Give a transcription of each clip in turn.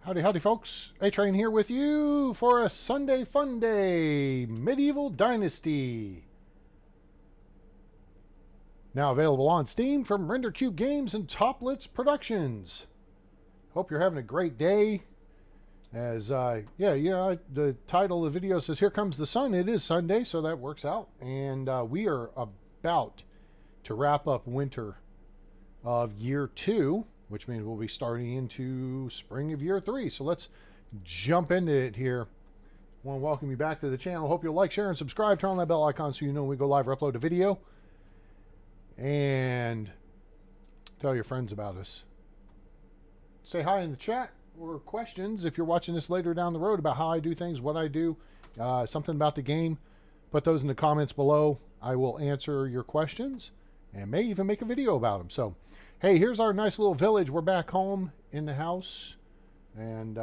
Howdy, howdy, folks. A-Train here with you for a Sunday fun day. Medieval Dynasty. Now available on Steam from Render Cube Games and Toplitz Productions. Hope you're having a great day. As, the title of the video says, Here Comes the Sun. It is Sunday, so that works out. And we are about to wrap up winter of year 2, which means we'll be starting into spring of year 3. So let's jump into it here. I want to welcome you back to the channel. Hope you'll like, share, and subscribe. Turn on that bell icon so you know when we go live or upload a video. And tell your friends about us. Say hi in the chat or questions if you're watching this later down the road about how I do things, what I do, something about the game. Put those in the comments below. I will answer your questions and may even make a video about them. So, hey, here's our nice little village. We're back home in the house. And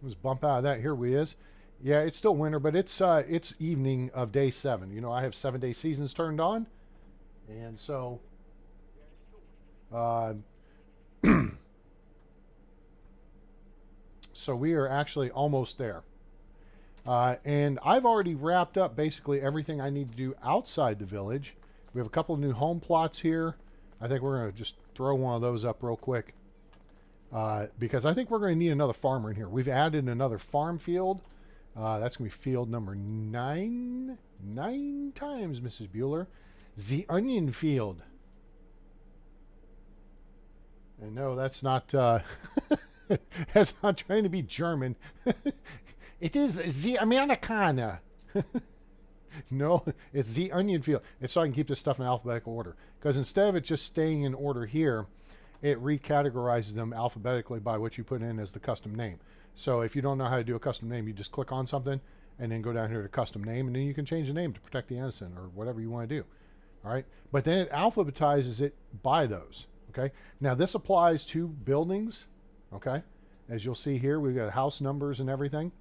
let's bump out of that. Here we is. Yeah, it's still winter, but it's evening of day 7. You know, I have 7-day seasons turned on. And so, so we are actually almost there. And I've already wrapped up basically everything I need to do outside the village. We have a couple of new home plots here. I think we're going to just throw one of those up real quick. Because I think we're going to need another farmer in here. We've added another farm field. That's going to be field number 9. 9 times, Mrs. Bueller. The onion field. And no, that's not... that's not trying to be German. It is the Americana. No, it's the onion field. It's so I can keep this stuff in alphabetical order. Because instead of it just staying in order here, it recategorizes them alphabetically by what you put in as the custom name. So if you don't know how to do a custom name, you just click on something and then go down here to custom name, and then you can change the name to protect the innocent or whatever you want to do. All right. But then it alphabetizes it by those. Okay. Now this applies to buildings. Okay. As you'll see here, we've got house numbers and everything.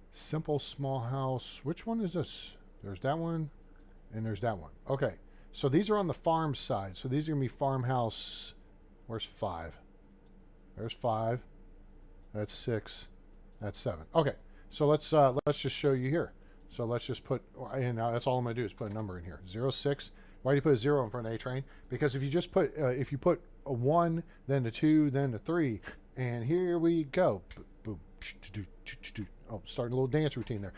Simple small house. Which one is this? There's that one and there's that one. Okay. So these are on the farm side. So these are going to be farmhouse. Where's 5? There's 5. That's 6. That's 7. Okay. So let's just show you here. So let's just put, and now that's all I'm going to do is put a number in here. 06. Why do you put a 0 in front of A-Train? Because if you just put, if you put a 1, then a 2, then a 3, and here we go. Boom. Oh, starting a little dance routine there.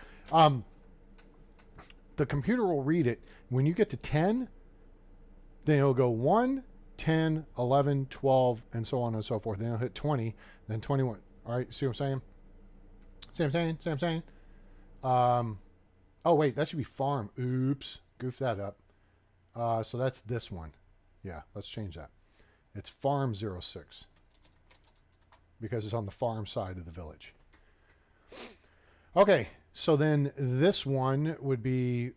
The computer will read it. When you get to 10, then it'll go 1, 10, 11, 12, and so on and so forth. Then it'll hit 20, then 21. All right, see what I'm saying? See what I'm saying? See what I'm saying? Oh, wait, that should be farm. Oops, goofed that up. So that's this one. Yeah, let's change that. It's farm 06 because it's on the farm side of the village. Okay, so then this one would be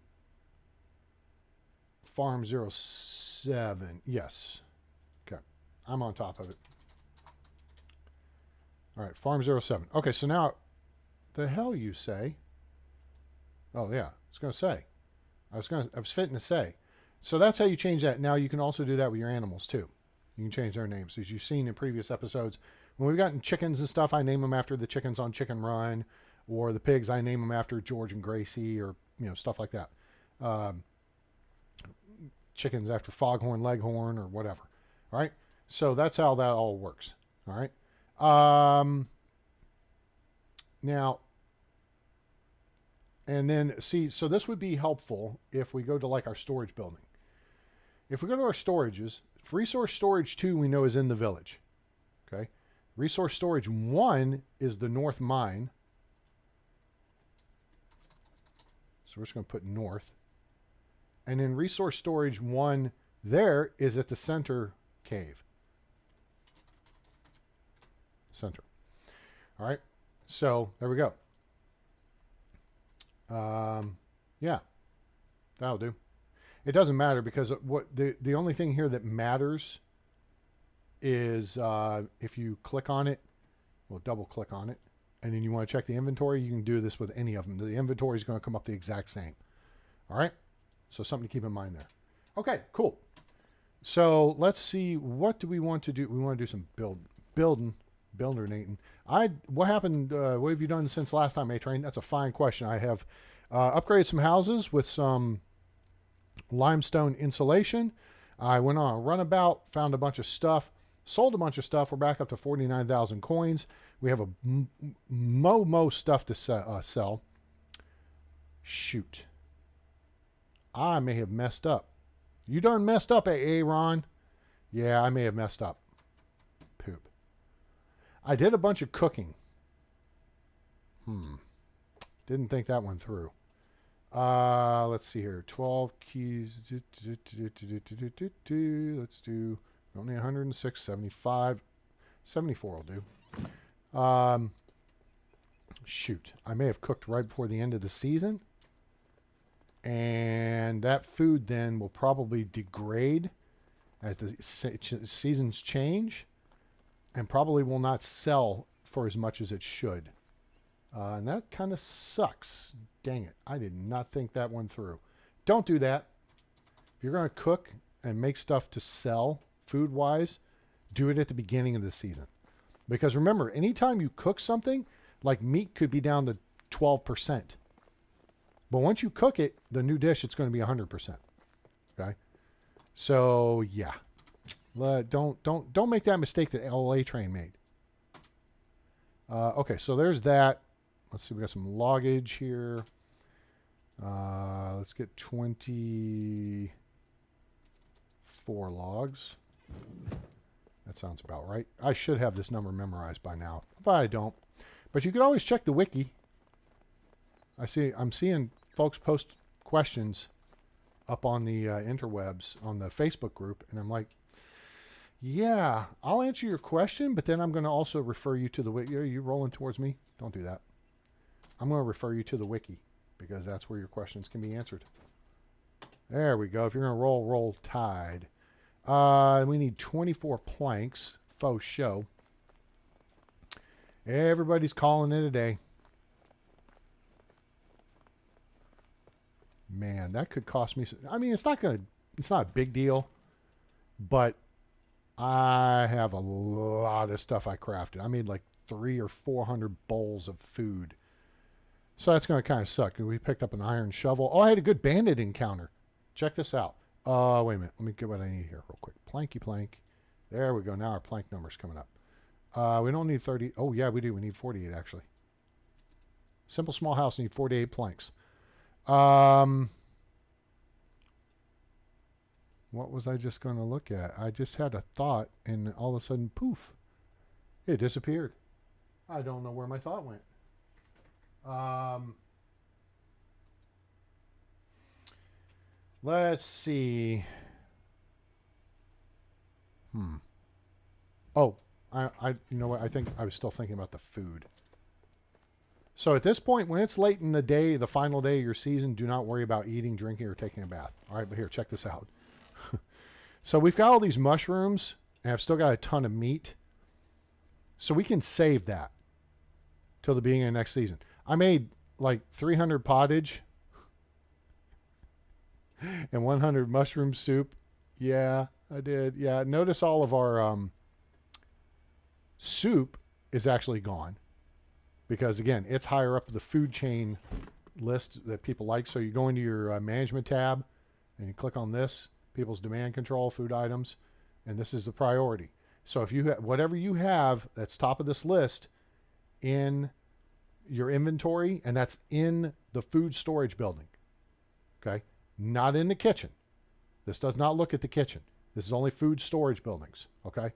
farm 07. Yes. Okay, I'm on top of it. All right, farm 07. Okay, so now, the hell you say? Oh yeah, I was going to say. I was fitting to say. So that's how you change that. Now you can also do that with your animals too. You can change their names. As you've seen in previous episodes, when we've gotten chickens and stuff, I name them after the chickens on Chicken Run, or the pigs, I name them after George and Gracie, or stuff like that. Chickens after Foghorn Leghorn, or whatever. All right. So that's how that all works. All right. Now. And then, see, so this would be helpful if we go to like our storage building. If we go to our storages, resource storage 2 we know is in the village. Okay. Resource storage 1 is the north mine. So we're just going to put north. And then resource storage 1 there is at the center cave. Center. All right. So there we go. Yeah, that'll do. It doesn't matter because what the only thing here that matters is if you click on it, we'll double click on it, and then you want to check the inventory, you can do this with any of them. The inventory is going to come up the exact same. All right, so something to keep in mind there. Okay, cool. So let's see. What do we want to do? We want to do some building. What happened? What have you done since last time, A-Train? That's a fine question. I have upgraded some houses with some limestone insulation. I went on a runabout, found a bunch of stuff, sold a bunch of stuff. We're back up to 49,000 coins. We have a mo stuff to sell. Shoot. I may have messed up. You done messed up, Aaron. Yeah, I may have messed up. Poop. I did a bunch of cooking. Didn't think that one through. Let's see here. 12 keys. Let's do only 106, 75. 74 will do. Shoot. I may have cooked right before the end of the season. And that food then will probably degrade as the seasons change and probably will not sell for as much as it should. And that kind of sucks. Dang it. I did not think that one through. Don't do that. If you're going to cook and make stuff to sell food-wise, do it at the beginning of the season. Because remember, anytime you cook something, like meat could be down to 12%. But once you cook it, the new dish, it's going to be 100%. Okay? So, yeah. Don't make that mistake that LA Train made. Okay, so there's that. Let's see, we got some loggage here. Let's get 24 logs. That sounds about right. I should have this number memorized by now, but I don't. But you could always check the wiki. I'm seeing folks post questions up on the interwebs on the Facebook group, and I'm like, yeah, I'll answer your question, but then I'm going to also refer you to the wiki. Are you rolling towards me? Don't do that. I'm going to refer you to the wiki because that's where your questions can be answered. There we go. If you're going to roll tide. We need 24 planks. Faux show. Everybody's calling it a day. Man, that could cost me. I mean, it's not a big deal, but I have a lot of stuff I crafted. I made like 300 or 400 bowls of food. So that's going to kind of suck. We picked up an iron shovel. Oh, I had a good bandit encounter. Check this out. Wait a minute. Let me get what I need here real quick. Planky plank. There we go. Now our plank number's coming up. We don't need 30. Oh, yeah, we do. We need 48, actually. Simple small house need 48 planks. What was I just going to look at? I just had a thought, and all of a sudden, poof, it disappeared. I don't know where my thought went. Let's see. Oh, you know what? I think I was still thinking about the food. So at this point, when it's late in the day, the final day of your season, do not worry about eating, drinking, or taking a bath. All right, but here, check this out. So we've got all these mushrooms, and I've still got a ton of meat. So we can save that till the beginning of next season. I made like 300 pottage and 100 mushroom soup. Yeah, I did. Yeah, notice all of our soup is actually gone. Because, again, it's higher up the food chain list that people like. So you go into your management tab, and you click on this, people's demand control, food items, and this is the priority. So if you whatever you have that's top of this list in your inventory, and that's in the food storage building, okay? Not in the kitchen. This does not look at the kitchen. This is only food storage buildings, okay?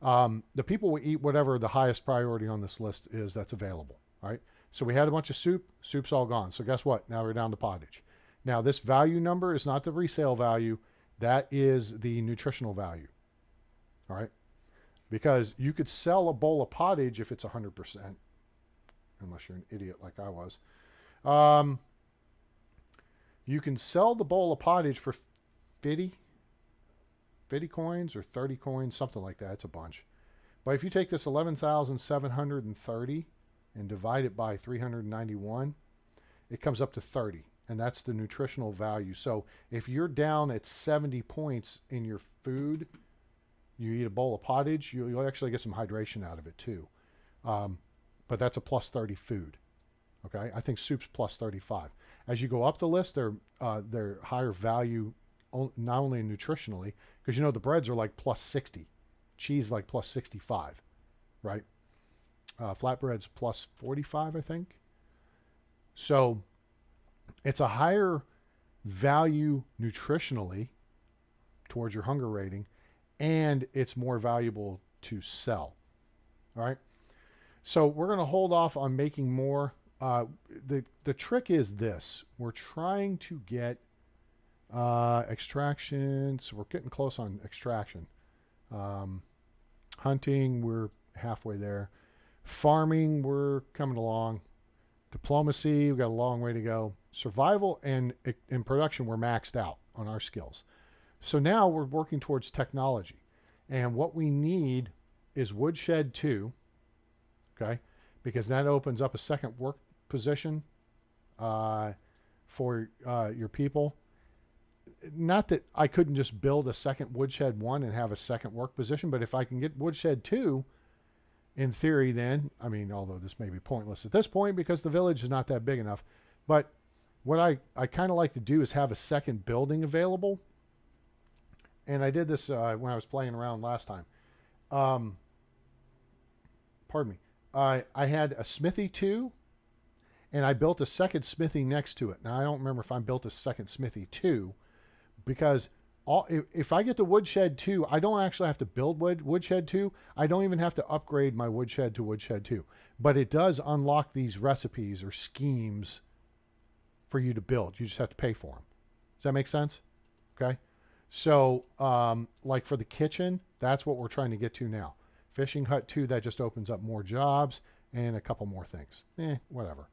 The people will eat whatever the highest priority on this list is that's available, right? So we had a bunch of soup. Soup's all gone. So guess what? Now we're down to pottage. Now this value number is not the resale value. That is the nutritional value, all right? Because you could sell a bowl of pottage if it's 100%, unless you're an idiot like I was. You can sell the bowl of pottage for 50 coins or 30 coins, something like that. It's a bunch. But if you take this 11,730 and divide it by 391, it comes up to 30. and that's the nutritional value. So if you're down at 70 points in your food, you eat a bowl of pottage, you'll actually get some hydration out of it too. But that's a plus 30 food. Okay, I think soup's plus 35. As you go up the list, they're higher value, not only nutritionally, because you know the breads are like plus 60, cheese like plus 65, right? Flatbreads plus 45, I think. So it's a higher value nutritionally towards your hunger rating, and it's more valuable to sell. All right. So we're going to hold off on making more. The trick is this. We're trying to get extraction. So we're getting close on extraction. Hunting, we're halfway there. Farming, we're coming along. Diplomacy, we've got a long way to go. Survival and in production, we're maxed out on our skills. So now we're working towards technology. And what we need is Woodshed 2, okay? Because that opens up a second work position for your people. Not that I couldn't just build a second Woodshed 1 and have a second work position, but if I can get Woodshed 2, in theory then, I mean, although this may be pointless at this point because the village is not that big enough, but what I kind of like to do is have a second building available. And I did this when I was playing around last time. Pardon me. I had a smithy 2, and I built a second smithy next to it. Now, I don't remember if I built a second smithy 2, because if I get the Woodshed 2, I don't actually have to build Woodshed 2. I don't even have to upgrade my Woodshed to Woodshed 2. But it does unlock these recipes or schemes for you to build. You just have to pay for them. Does that make sense? Okay. So, like for the kitchen, that's what we're trying to get to now. Fishing hut 2, that just opens up more jobs and a couple more things. Whatever.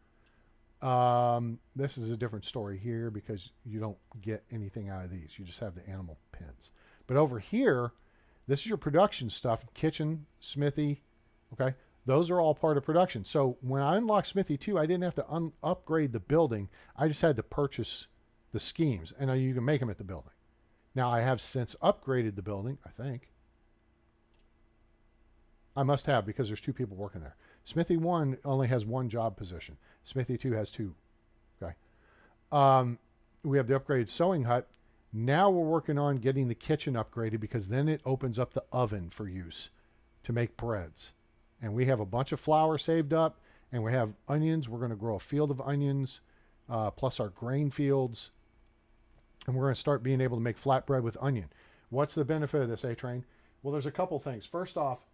This is a different story here because you don't get anything out of these. You just have the animal pens. But over here, this is your production stuff. Kitchen, smithy, okay? Those are all part of production. So when I unlocked smithy 2, I didn't have to upgrade the building. I just had to purchase the schemes, and you can make them at the building. Now, I have since upgraded the building, I think. I must have, because there's 2 people working there. Smithy 1 only has 1 job position. Smithy 2 has 2. Okay. We have the upgraded sewing hut. Now we're working on getting the kitchen upgraded, because then it opens up the oven for use to make breads. And we have a bunch of flour saved up, and we have onions. We're going to grow a field of onions, plus our grain fields. And we're going to start being able to make flatbread with onion. What's the benefit of this, A-Train? Well, there's a couple things. First off,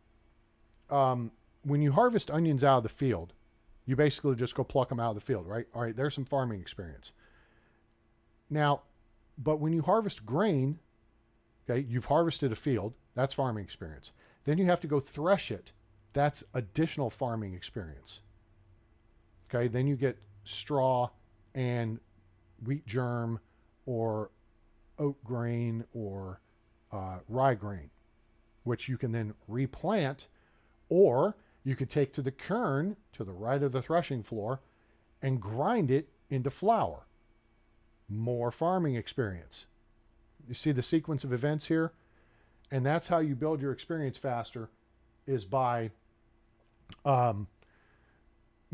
when you harvest onions out of the field, you basically just go pluck them out of the field, right? All right, there's some farming experience. Now, but when you harvest grain, okay, you've harvested a field, that's farming experience. Then you have to go thresh it. That's additional farming experience. Okay, then you get straw and wheat germ or oat grain or rye grain, which you can then replant, or you could take to the kern to the right of the threshing floor and grind it into flour. More farming experience. You see the sequence of events here? And that's how you build your experience faster, is by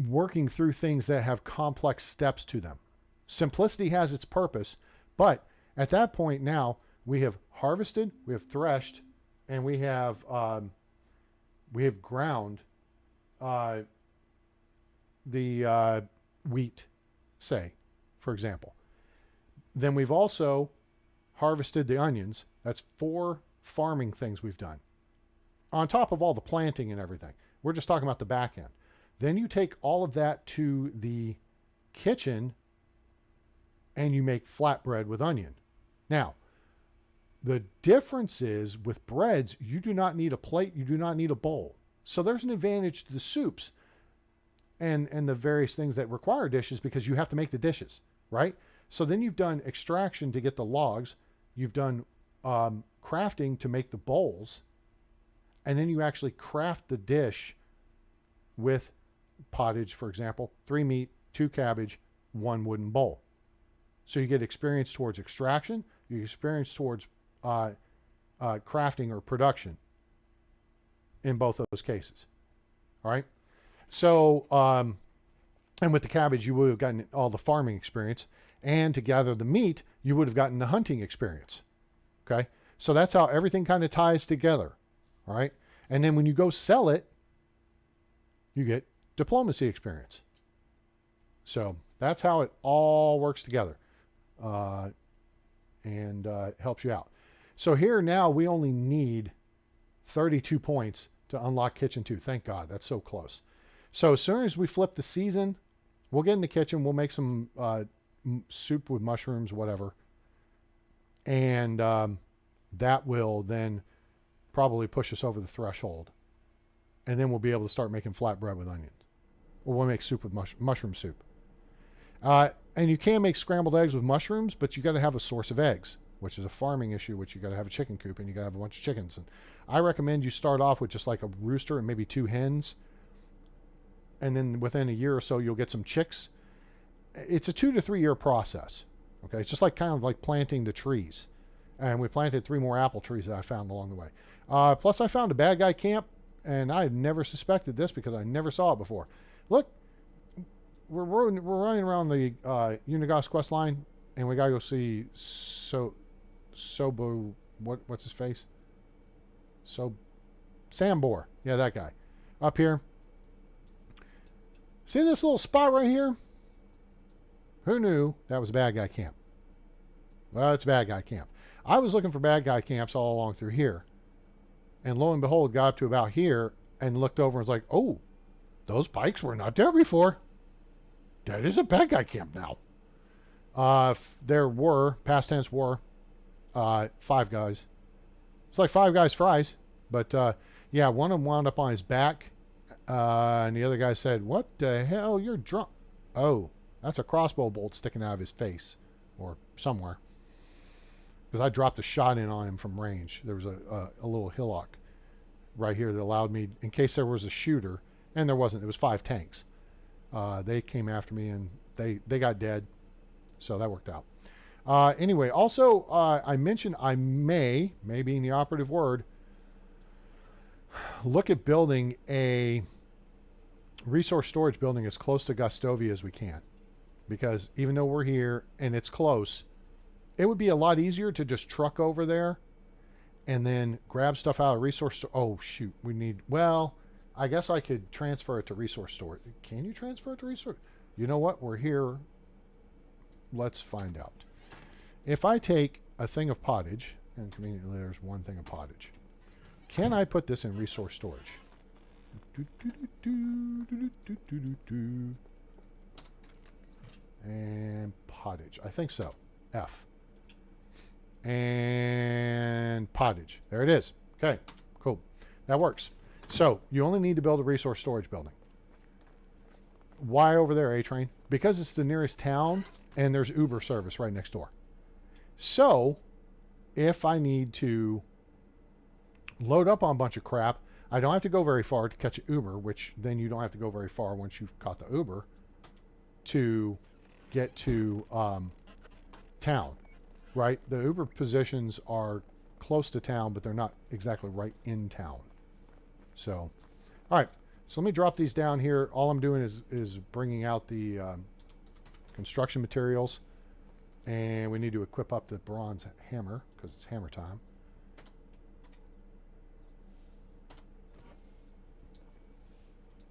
working through things that have complex steps to them. Simplicity has its purpose, but at that point now, we have harvested, we have threshed, and we have ground the wheat, say, for example. Then we've also harvested the onions. That's 4 farming things we've done. On top of all the planting and everything. We're just talking about the back end. Then you take all of that to the kitchen and you make flatbread with onion. Now, the difference is with breads, you do not need a plate, you do not need a bowl. So there's an advantage to the soups and the various things that require dishes, because you have to make the dishes, right? So then you've done extraction to get the logs, you've done crafting to make the bowls, and then you actually craft the dish with pottage, for example, 3 meat, 2 cabbage, 1 wooden bowl. So you get experience towards extraction, you get experience towards crafting or production in both those cases. All right. So, and with the cabbage, you would have gotten all the farming experience. And to gather the meat, you would have gotten the hunting experience. Okay. So that's how everything kind of ties together. All right. And then when you go sell it, you get diplomacy experience. So that's how it all works together. And helps you out. So here now we only need 32 points to unlock Kitchen 2. Thank God. That's so close. So as soon as we flip the season, we'll get in the kitchen. We'll make some soup with mushrooms, whatever. And that will then probably push us over the threshold. And then we'll be able to start making flatbread with onions. Or we'll make soup with mushroom soup. And you can make scrambled eggs with mushrooms, but you got to have a source of eggs, which is a farming issue, which you got to have a chicken coop and you got to have a bunch of chickens. And I recommend you start off with just like a rooster and maybe 2 hens. And then within a year or so, you'll get some chicks. It's a 2 to 3 year process. Okay. It's just like kind of like planting the trees. And we planted 3 more apple trees that I found along the way. Plus I found a bad guy camp, and I had never suspected this because I never saw it before. Look, we're running around the Unigos quest line, and we gotta go see Sobo. What's his face? Sambor. Yeah, that guy. Up here. See this little spot right here? Who knew that was a bad guy camp? Well, it's a bad guy camp. I was looking for bad guy camps all along through here. And lo and behold, got up to about here and looked over and was like, oh, those pikes were not there before. That is a bad guy camp now. There were, past tense were, 5 guys. It's like 5 guys fries. But, yeah, one of them wound up on his back. And the other guy said, what the hell? You're drunk. Oh, that's a crossbow bolt sticking out of his face. Or somewhere. Because I dropped a shot in on him from range. There was a little hillock right here that allowed me, in case there was a shooter, and there wasn't, it was 5 tanks. They came after me and they got dead. So that worked out. Anyway, also, I mentioned I may being the operative word, look at building a resource storage building as close to Gustovia as we can. Because even though we're here and it's close, it would be a lot easier to just truck over there and then grab stuff out of resource. Oh, shoot. We need, well, I guess I could transfer it to resource storage. Can you transfer it to resource? You know what? We're here. Let's find out. If I take a thing of pottage, and conveniently there's one thing of pottage, can I put this in resource storage? And pottage. I think so. F. And pottage. There it is. Okay, cool. That works. So you only need to build a resource storage building. Why over there, A-Train? Because it's the nearest town and there's Uber service right next door. So if I need to load up on a bunch of crap, I don't have to go very far to catch an Uber, which then you don't have to go very far once you've caught the Uber to get to town. Right? The Uber positions are close to town, but they're not exactly right in town. So, all right. So let me drop these down here. All I'm doing is bringing out the construction materials. And we need to equip up the bronze hammer because it's hammer time.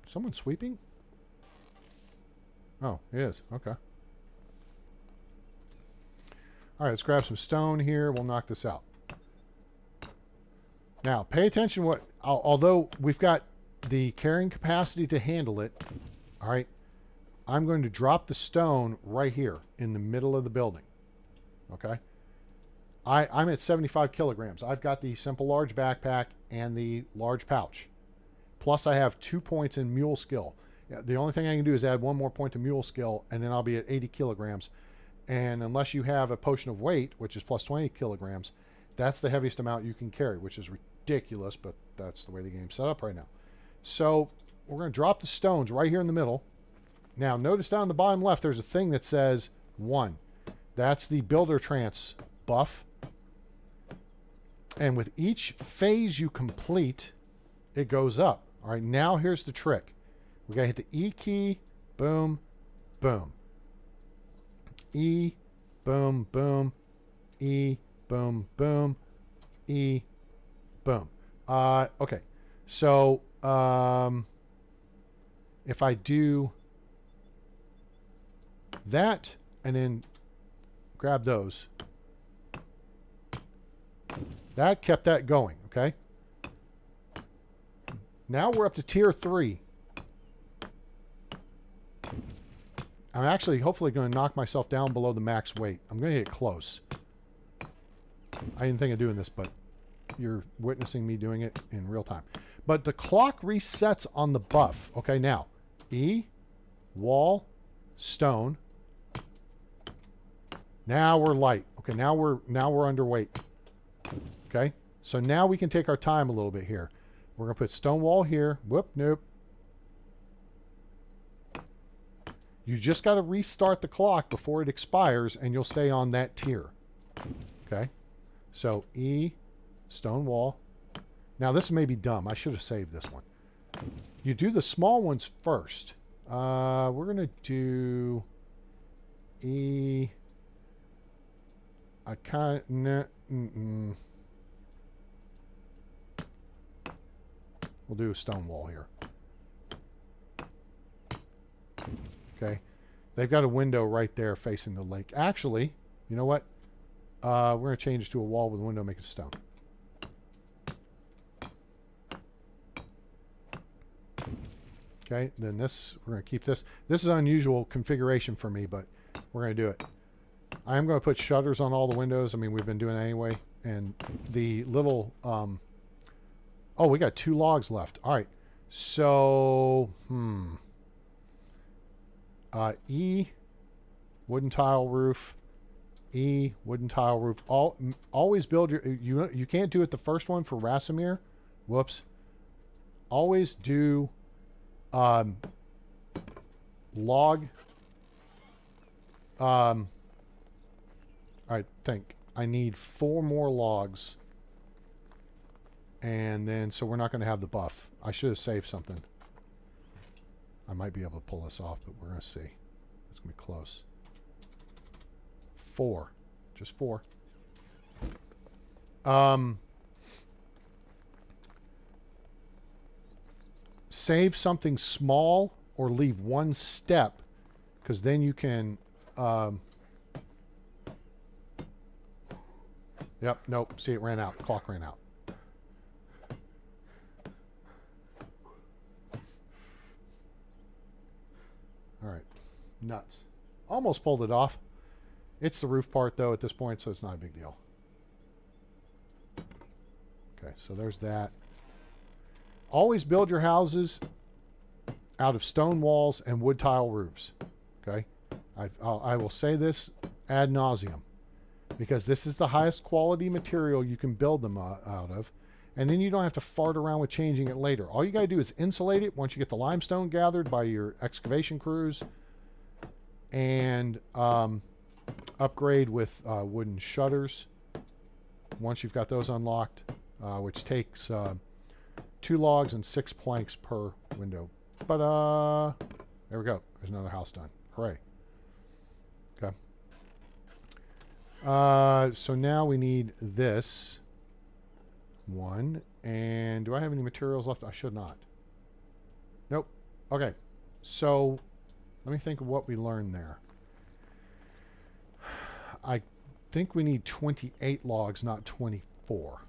Someone sweeping? Oh, it is. Okay. All right, let's grab some stone here. We'll knock this out. Now, pay attention what, although we've got the carrying capacity to handle it, all right, I'm going to drop the stone right here in the middle of the building. Okay? I'm at 75 kilograms. I've got the simple large backpack and the large pouch. Plus, I have 2 points in mule skill. The only thing I can do is add 1 more point to mule skill, and then I'll be at 80 kilograms. And unless you have a potion of weight, which is plus 20 kilograms, that's the heaviest amount you can carry, which is ridiculous, but that's the way the game's set up right now. So we're going to drop the stones right here in the middle. Now, notice down the bottom left, there's a thing that says 1. That's the builder trance buff. And with each phase you complete, it goes up. All right, now here's the trick. We got to hit the E key, boom, boom. E, boom, boom. E, boom, boom. E, boom. Okay, so if I do that and then grab those, that kept that going, okay? Now we're up to tier 3. I'm actually hopefully going to knock myself down below the max weight. I'm going to get close. I didn't think of doing this, but you're witnessing me doing it in real time. But the clock resets on the buff. Okay, now E, wall, stone. Now we're light. Okay, now we're underweight. Okay, so now we can take our time a little bit here. We're going to put stone wall here. Whoop, nope. You just got to restart the clock before it expires, and you'll stay on that tier. Okay, so E, stone wall. Now this may be dumb. I should have saved this one. You do the small ones first. We're going to do E. I can't. We'll do a stone wall here. Okay. They've got a window right there facing the lake. Actually, you know what? We're going to change it to a wall with a window, make it stone. Okay, then this, we're going to keep this. This is an unusual configuration for me, but we're going to do it. I am going to put shutters on all the windows. I mean, we've been doing it anyway. And the little, oh, we got 2 logs left. All right. So, E, wooden tile roof. E, wooden tile roof. Always build your, you can't do it the first one for Rasimir. Whoops. Always do, log, I think I need 4 more logs. And then, so we're not going to have the buff. I should have saved something. I might be able to pull this off, but we're going to see. It's going to be close. 4. Just 4. Save something small or leave 1 step, because then you can... Yep, nope. See, it ran out. The clock ran out. All right. Nuts. Almost pulled it off. It's the roof part, though, at this point, so it's not a big deal. Okay, so there's that. Always build your houses out of stone walls and wood tile roofs. Okay? I will say this ad nauseum, because this is the highest quality material you can build them out of. And then you don't have to fart around with changing it later. All you got to do is insulate it once you get the limestone gathered by your excavation crews, and upgrade with wooden shutters once you've got those unlocked, which takes 2 logs and 6 planks per window. But there we go. There's another house done. Hooray. Okay. So now we need this one. And do I have any materials left? I should not. Nope. Okay. So let me think of what we learned there. I think we need 28 logs, not 24.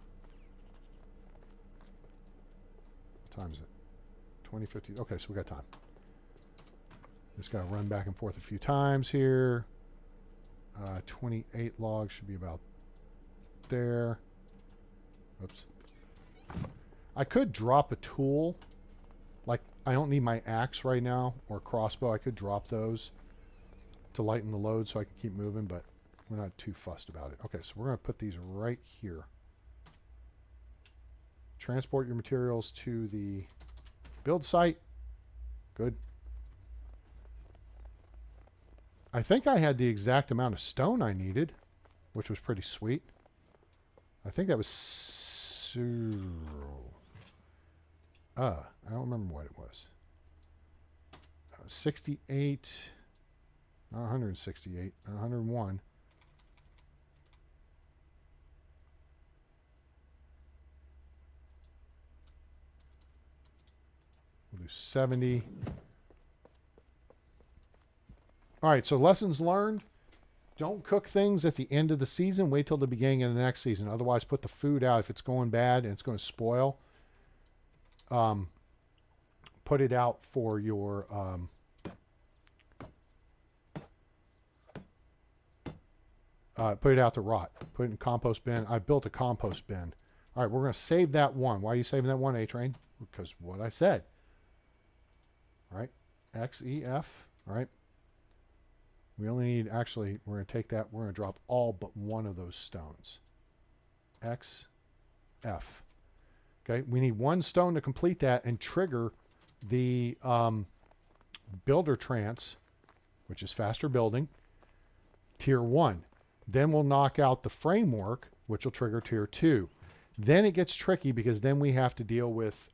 What time is it? 20:50. Okay, so we got time. Just got to run back and forth a few times here. 28 logs should be about there. Oops. I could drop a tool. Like, I don't need my axe right now, or crossbow. I could drop those to lighten the load so I can keep moving, but we're not too fussed about it. Okay, so we're going to put these right here. Transport your materials to the build site. Good. I think I had the exact amount of stone I needed, which was pretty sweet. I think that was... I don't remember what it was. 68... Not 168, 101. We'll do 70. All right, so lessons learned. Don't cook things at the end of the season. Wait till the beginning of the next season. Otherwise, put the food out if it's going bad and it's going to spoil. Put it out for your... put it out to rot. Put it in compost bin. I built a compost bin. All right, we're going to save that one. Why are you saving that one, A-Train? Because what I said. All right, XEF. All right. We only need, actually, we're going to take that. We're going to drop all but one of those stones. XF. Okay, we need one stone to complete that and trigger the builder trance, which is faster building, tier 1. Then we'll knock out the framework, which will trigger tier 2. Then it gets tricky because then we have to deal with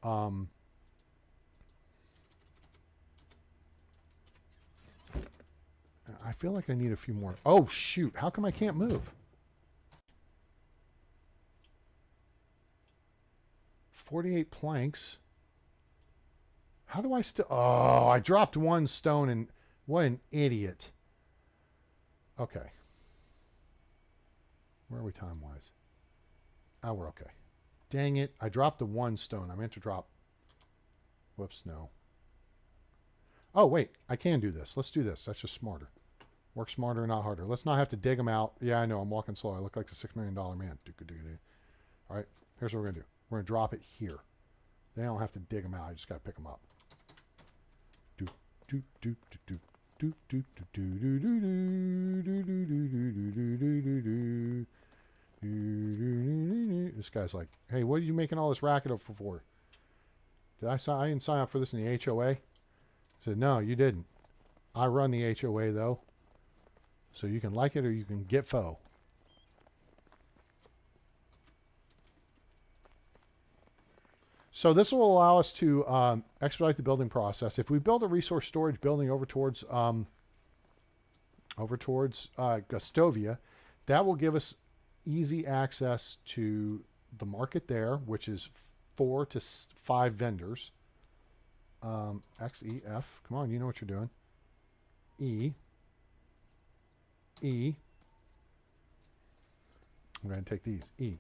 I feel like I need a few more. Oh, shoot. How come I can't move? 48 planks. How do I still... Oh, I dropped one stone and... What an idiot. Okay. Where are we time-wise? Oh, we're okay. Dang it. I dropped the one stone. I meant to drop... Whoops, no. Oh, wait. I can do this. Let's do this. That's just smarter. Work smarter, not harder. Let's not have to dig them out. Yeah, I know. I'm walking slow. I look like the $6 million man. All right. Here's what we're going to do. We're going to drop it here. Then I don't have to dig them out. I just got to pick them up. Do, do, do, do, do. Do, do, do, do, do, do, do, do, do, do, do, do. This guy's like, hey, what are you making all this racket up for? I didn't sign up for this in the HOA. I said, no, you didn't. I run the HOA, though. So you can like it or you can get faux. So this will allow us to expedite the building process. If we build a resource storage building over towards Gustovia, that will give us easy access to the market there, which is 4 to 5 vendors. XEF, come on, you know what you're doing. E. I'm going to take these. E.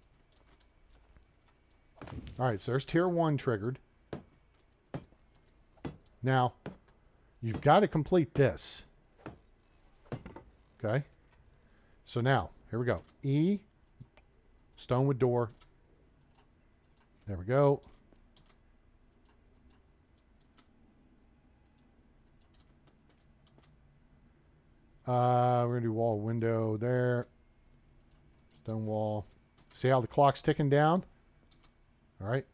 All right, so there's tier 1 triggered. Now, you've got to complete this. Okay? So now, here we go. E, stonewood door. There we go. We're going to do wall window there. Stone wall. See how the clock's ticking down? All right.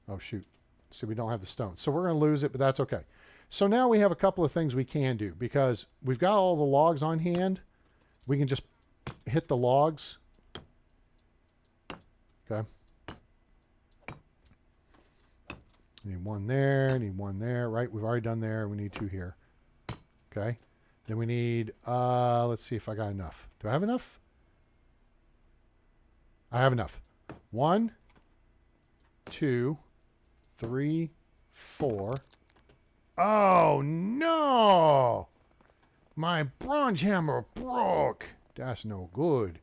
Oh, shoot. See, we don't have the stone. So we're going to lose it, but that's okay. So now we have a couple of things we can do because we've got all the logs on hand. We can just hit the logs. Okay. Need one there, need one there, right? We've already done there. We need 2 here. Okay. Then we need, let's see if I got enough. Do I have enough? I have enough. 1, 2, 3, 4. Oh, no! My bronze hammer broke. That's no good.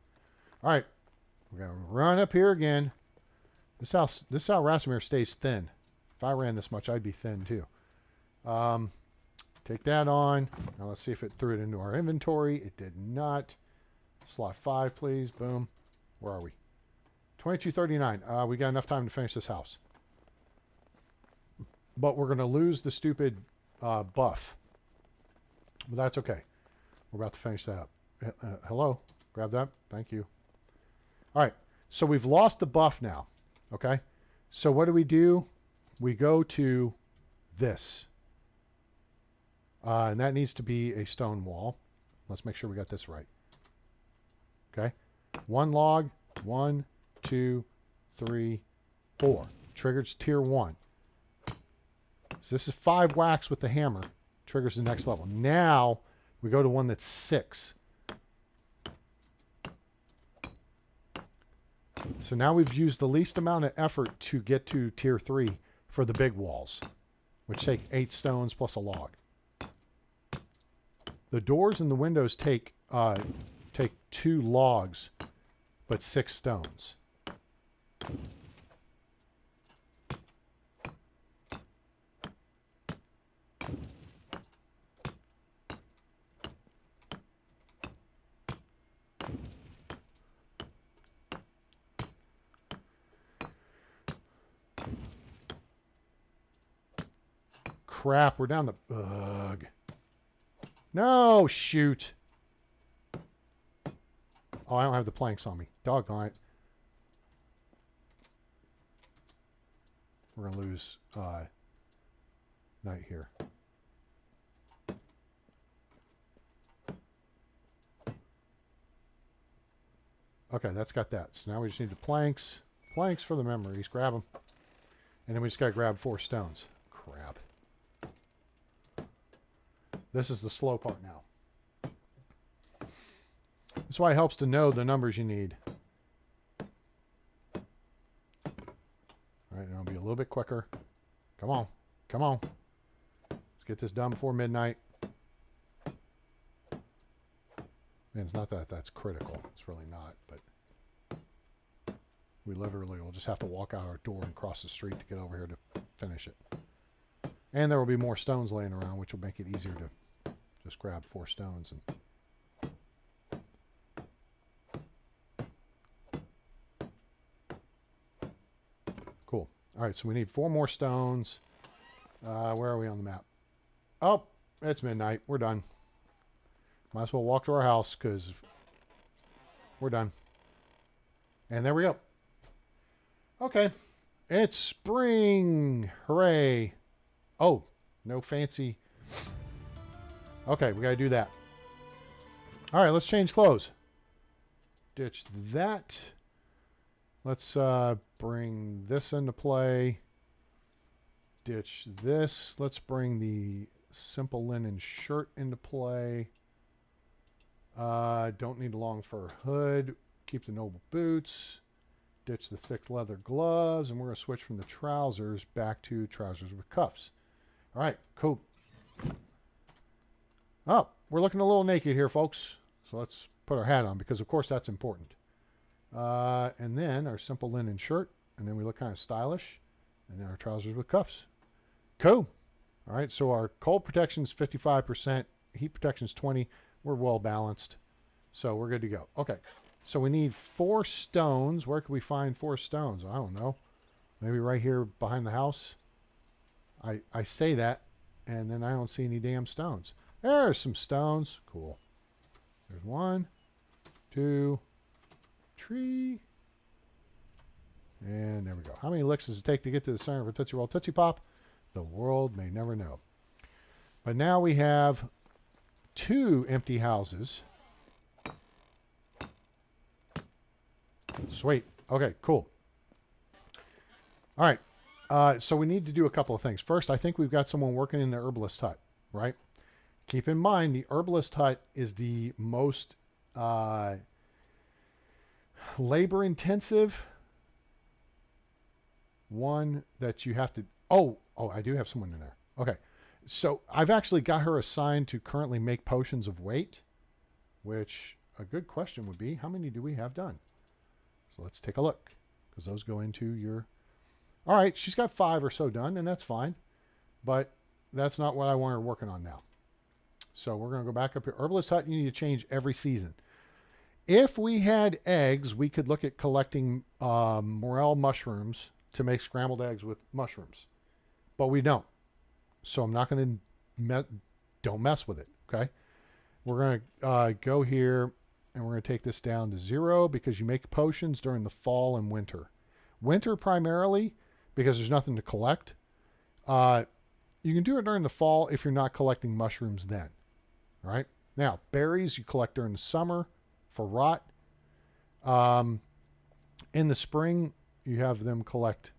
All right. We're going to run up here again. This how Rasimir stays thin. If I ran this much, I'd be thin too. Take that on. Now let's see if it threw it into our inventory. It did not. Slot 5, please. Boom. Where are we? 2239. We got enough time to finish this house. But we're going to lose the stupid buff. But that's okay. We're about to finish that up. Hello. Grab that. Thank you. All right. So we've lost the buff now. Okay. So what do? We go to this. And that needs to be a stone wall. Let's make sure we got this right. Okay. 1 log. 1, 2, 3, 4. Triggers tier 1. So this is 5 whacks with the hammer. Triggers the next level. Now we go to one that's 6. So now we've used the least amount of effort to get to tier 3 for the big walls, which take 8 stones plus a log. The doors and the windows take 2 logs, but 6 stones. Crap, we're down to... Ugh. No, shoot. Oh, I don't have the planks on me. Doggone it. We're going to lose night here. Okay, that's got that. So now we just need the planks. Planks for the memories. Grab them. And then we just got to grab 4 stones. Crap. This is the slow part now. That's why it helps to know the numbers you need. All right, and I'll be a little bit quicker. Come on. Come on. Let's get this done before midnight. Man, it's not that that's critical. It's really not, but we literally will just have to walk out our door and cross the street to get over here to finish it. And there will be more stones laying around, which will make it easier to just grab 4 stones and... Cool. All right, so we need 4 more stones. Where are we on the map? Oh, it's midnight. We're done. Might as well walk to our house because we're done. And there we go. Okay. It's spring. Hooray. Oh, no fancy... Okay, we got to do that. All right, let's change clothes. Ditch that. Let's bring this into play. Ditch this. Let's bring the simple linen shirt into play. Don't need a long fur hood. Keep the noble boots. Ditch the thick leather gloves. And we're going to switch from the trousers back to trousers with cuffs. All right, cool. Oh, we're looking a little naked here, folks. So let's put our hat on because, of course, that's important. And then our simple linen shirt. And then we look kind of stylish. And then our trousers with cuffs. Cool. All right, so our cold protection is 55%. Heat protection is 20%. We're well balanced. So we're good to go. Okay, so we need 4 stones. Where can we find 4 stones? I don't know. Maybe right here behind the house. I say that, and then I don't see any damn stones. There's some stones. Cool. There's 1, 2, 3. And there we go. How many licks does it take to get to the center of a Tootsie Roll Tootsie Pop? The world may never know. But now we have 2 empty houses. Sweet. Okay, cool. All right. So we need to do a couple of things. First, I think we've got someone working in the herbalist hut, right? Keep in mind, the herbalist hut is the most labor-intensive one that you have to... Oh, I do have someone in there. Okay. So I've actually got her assigned to currently make potions of weight, which a good question would be, how many do we have done? So let's take a look, because those go into your... All right, she's got 5 or so done, and that's fine. But that's not what I want her working on now. So we're going to go back up here. Herbalist hut, you need to change every season. If we had eggs, we could look at collecting morel mushrooms to make scrambled eggs with mushrooms. But we don't. So I'm not going to... Don't mess with it, okay? We're going to go here, and we're going to take this down to 0 because you make potions during the fall and winter. Winter primarily... because there's nothing to collect. You can do it during the fall if you're not collecting mushrooms then. All right. Now, berries you collect during the summer for rot. In the spring, you have them collect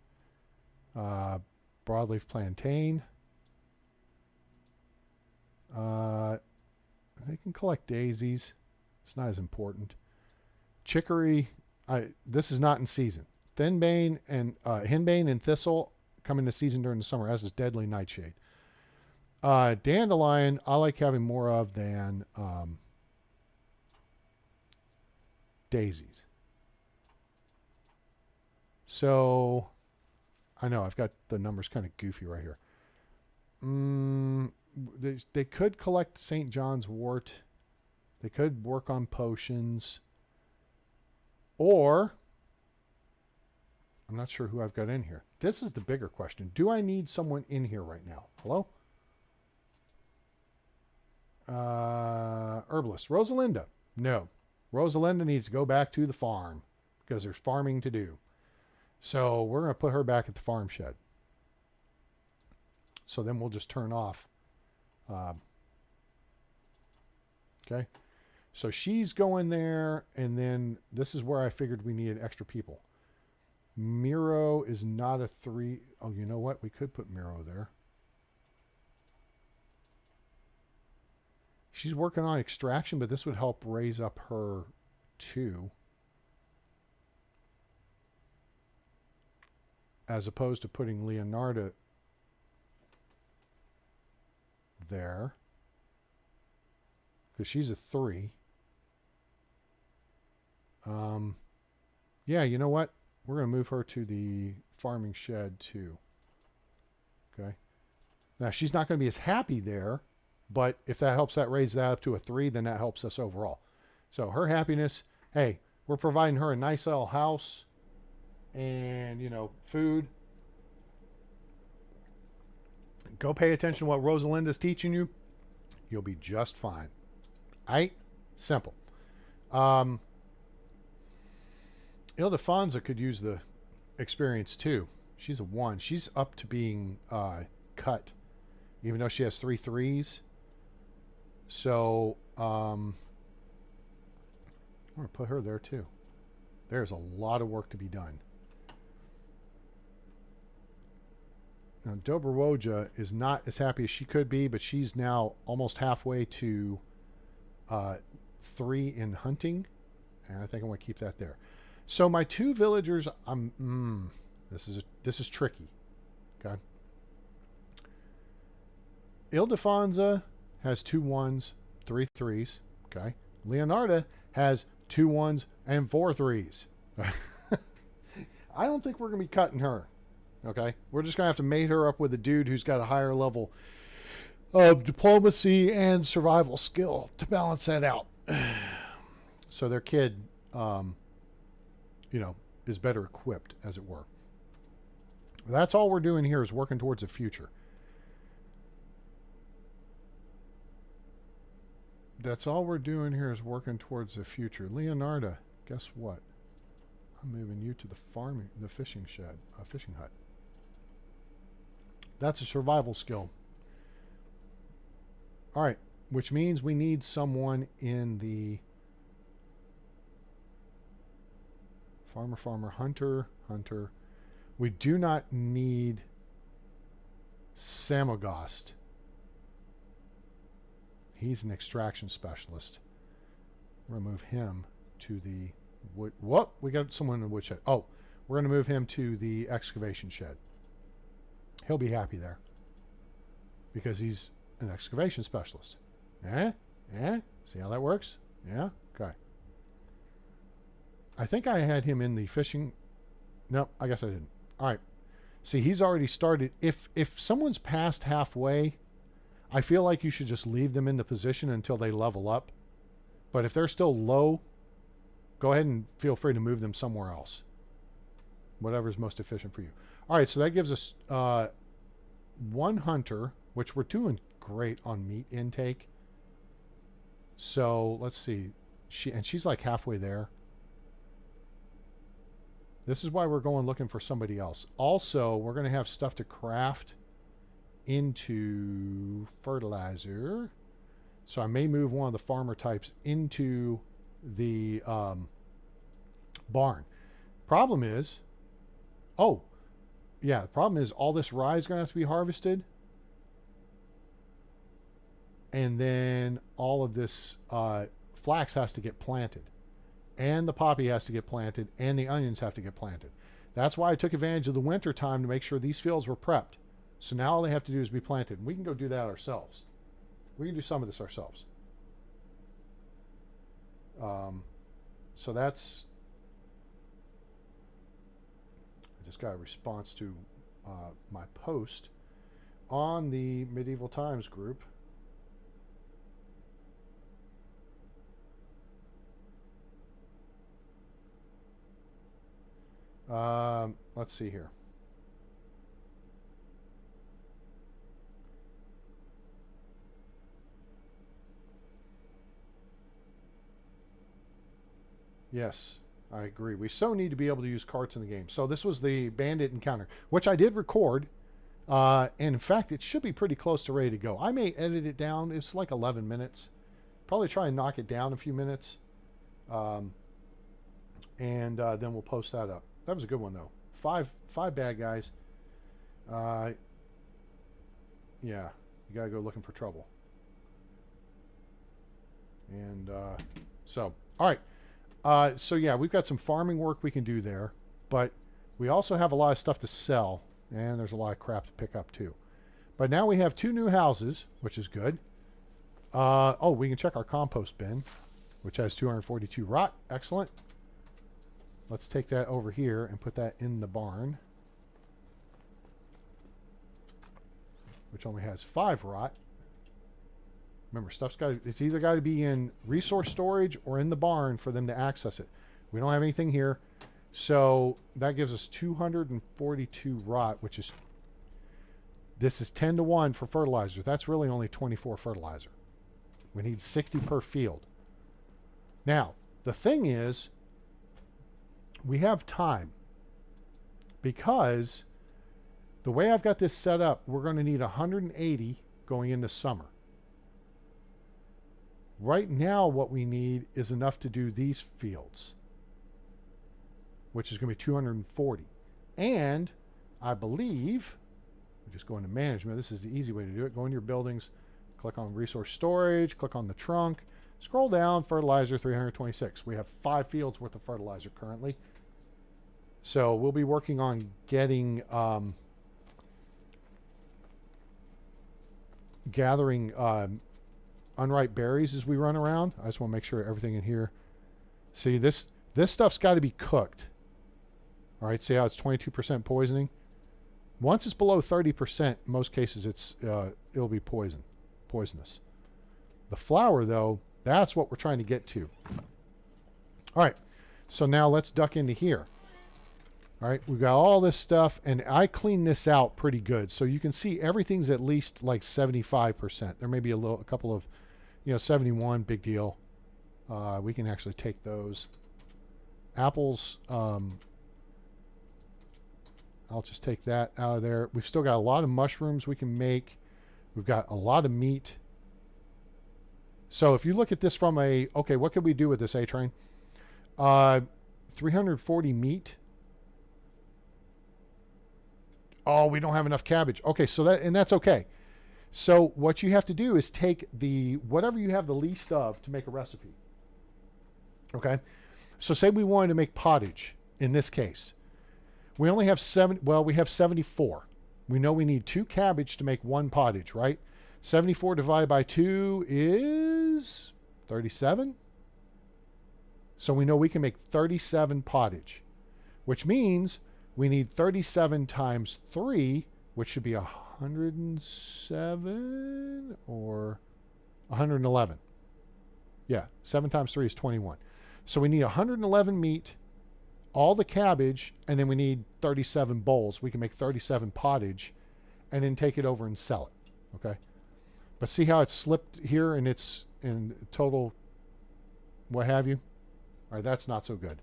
broadleaf plantain. They can collect daisies. It's not as important. Chicory, this is not in season. Henbane and thistle come into season during the summer, as is deadly nightshade. Dandelion, I like having more of than daisies. So, I know I've got the numbers kind of goofy right here. They could collect St. John's wort. They could work on potions. Or, I'm not sure who I've got in here. This is the bigger question. Do I need someone in here right now? Hello? Herbalist. Rosalinda. No. Rosalinda needs to go back to the farm because there's farming to do. So we're going to put her back at the farm shed. So then we'll just turn off. Okay. So she's going there, and then this is where I figured we needed extra people. Miro is not a 3. Oh, you know what? We could put Miro there. She's working on extraction, but this would help raise up her 2. As opposed to putting Leonarda there. Because she's a 3. Yeah, you know what? We're going to move her to the farming shed too. Okay. Now, she's not going to be as happy there, but if that helps that raise that up to a 3, then that helps us overall. So her happiness, hey, we're providing her a nice little house and, you know, food. Go pay attention to what Rosalinda's teaching you. You'll be just fine. Right? Simple. Ildefonsa could use the experience too. She's a 1. She's up to being cut, even though she has 3 3s. So I'm going to put her there too. There's a lot of work to be done. Now, Dobrowoja is not as happy as she could be, but she's now almost halfway to 3 in hunting, and I think I'm going to keep that there. So my 2 villagers, this is tricky. Okay. Ildefonsa has 2 1s, 3 3s. Okay. Leonarda has 2 1s and 4 3s. I don't think we're going to be cutting her. Okay. We're just going to have to mate her up with a dude who's got a higher level of diplomacy and survival skill to balance that out. So their kid, you know, is better equipped, as it were. That's all we're doing here is working towards the future. That's all we're doing here is working towards the future. Leonarda, guess what? I'm moving you to the fishing shed, fishing hut. That's a survival skill. All right, which means we need someone in the farmer, hunter. We do not need Samogost. He's an extraction specialist. We're going to move him to the wood. Whoop, we got someone in the woodshed. Oh, we're going to move him to the excavation shed. He'll be happy there because he's an excavation specialist. See how that works? Yeah? Okay. I think I had him in the fishing. No, I guess I didn't. All right. See, he's already started. If someone's past halfway, I feel like you should just leave them in the position until they level up. But if they're still low, go ahead and feel free to move them somewhere else. Whatever's most efficient for you. All right, so that gives us 1 hunter, which we're doing great on meat intake. So let's see. She's like halfway there. This is why we're going looking for somebody else. Also, we're going to have stuff to craft into fertilizer. So I may move one of the farmer types into the barn. Problem is, oh, yeah, the problem is all this rye is going to have to be harvested. And then all of this flax has to get planted. And the poppy has to get planted. And the onions have to get planted. That's why I took advantage of the winter time to make sure these fields were prepped. So now all they have to do is be planted. And we can go do that ourselves. We can do some of this ourselves. So that's... I just got a response to my post on the Medieval Times group. Let's see here. Yes, I agree. We so need to be able to use carts in the game. So this was the bandit encounter, which I did record. And in fact, it should be pretty close to ready to go. I may edit it down. It's like 11 minutes. Probably try and knock it down a few minutes. And then we'll post that up. That was a good one, though. Five bad guys. Yeah, you got to go looking for trouble. And so, all right. So yeah, we've got some farming work we can do there, but we also have a lot of stuff to sell, and there's a lot of crap to pick up too. But now we have 2 new houses, which is good. Oh, we can check our compost bin, which has 242 rot. Excellent. Let's take that over here and put that in the barn, which only has 5 rot. Remember, it's either got to be in resource storage or in the barn for them to access it. We don't have anything here. So that gives us 242 rot, which is, this is 10 to 1 for fertilizer. That's really only 24 fertilizer. We need 60 per field. Now, the thing is, we have time, because the way I've got this set up, we're going to need 180 going into summer. Right now, what we need is enough to do these fields, which is going to be 240. And I believe, we just go into management. This is the easy way to do it. Go into your buildings, click on resource storage, click on the trunk, scroll down, fertilizer 326. We have 5 fields worth of fertilizer currently. So we'll be working on getting, gathering unripe berries as we run around. I just want to make sure everything in here. See, this stuff's got to be cooked. All right, see how it's 22% poisoning? Once it's below 30%, in most cases it'll be poisonous. The flour, though, that's what we're trying to get to. All right, so now let's duck into here. All right, we've got all this stuff, and I cleaned this out pretty good. So you can see everything's at least like 75%. There may be a couple of, 71, big deal. We can actually take those. Apples, I'll just take that out of there. We've still got a lot of mushrooms we can make. We've got a lot of meat. So if you look at this from okay, what could we do with this A-Train? 340 meat. Oh, we don't have enough cabbage. Okay, so that's okay. So what you have to do is take whatever you have the least of to make a recipe. Okay? So say we wanted to make pottage in this case. We only have we have 74. We know we need 2 cabbage to make 1 pottage, right? 74 divided by 2 is 37. So we know we can make 37 pottage, which means we need 37 times 3, which should be 107 or 111. Yeah, 7 times 3 is 21. So we need 111 meat, all the cabbage, and then we need 37 bowls. We can make 37 pottage and then take it over and sell it. Okay? But see how it's slipped here and it's in total what have you? All right, that's not so good.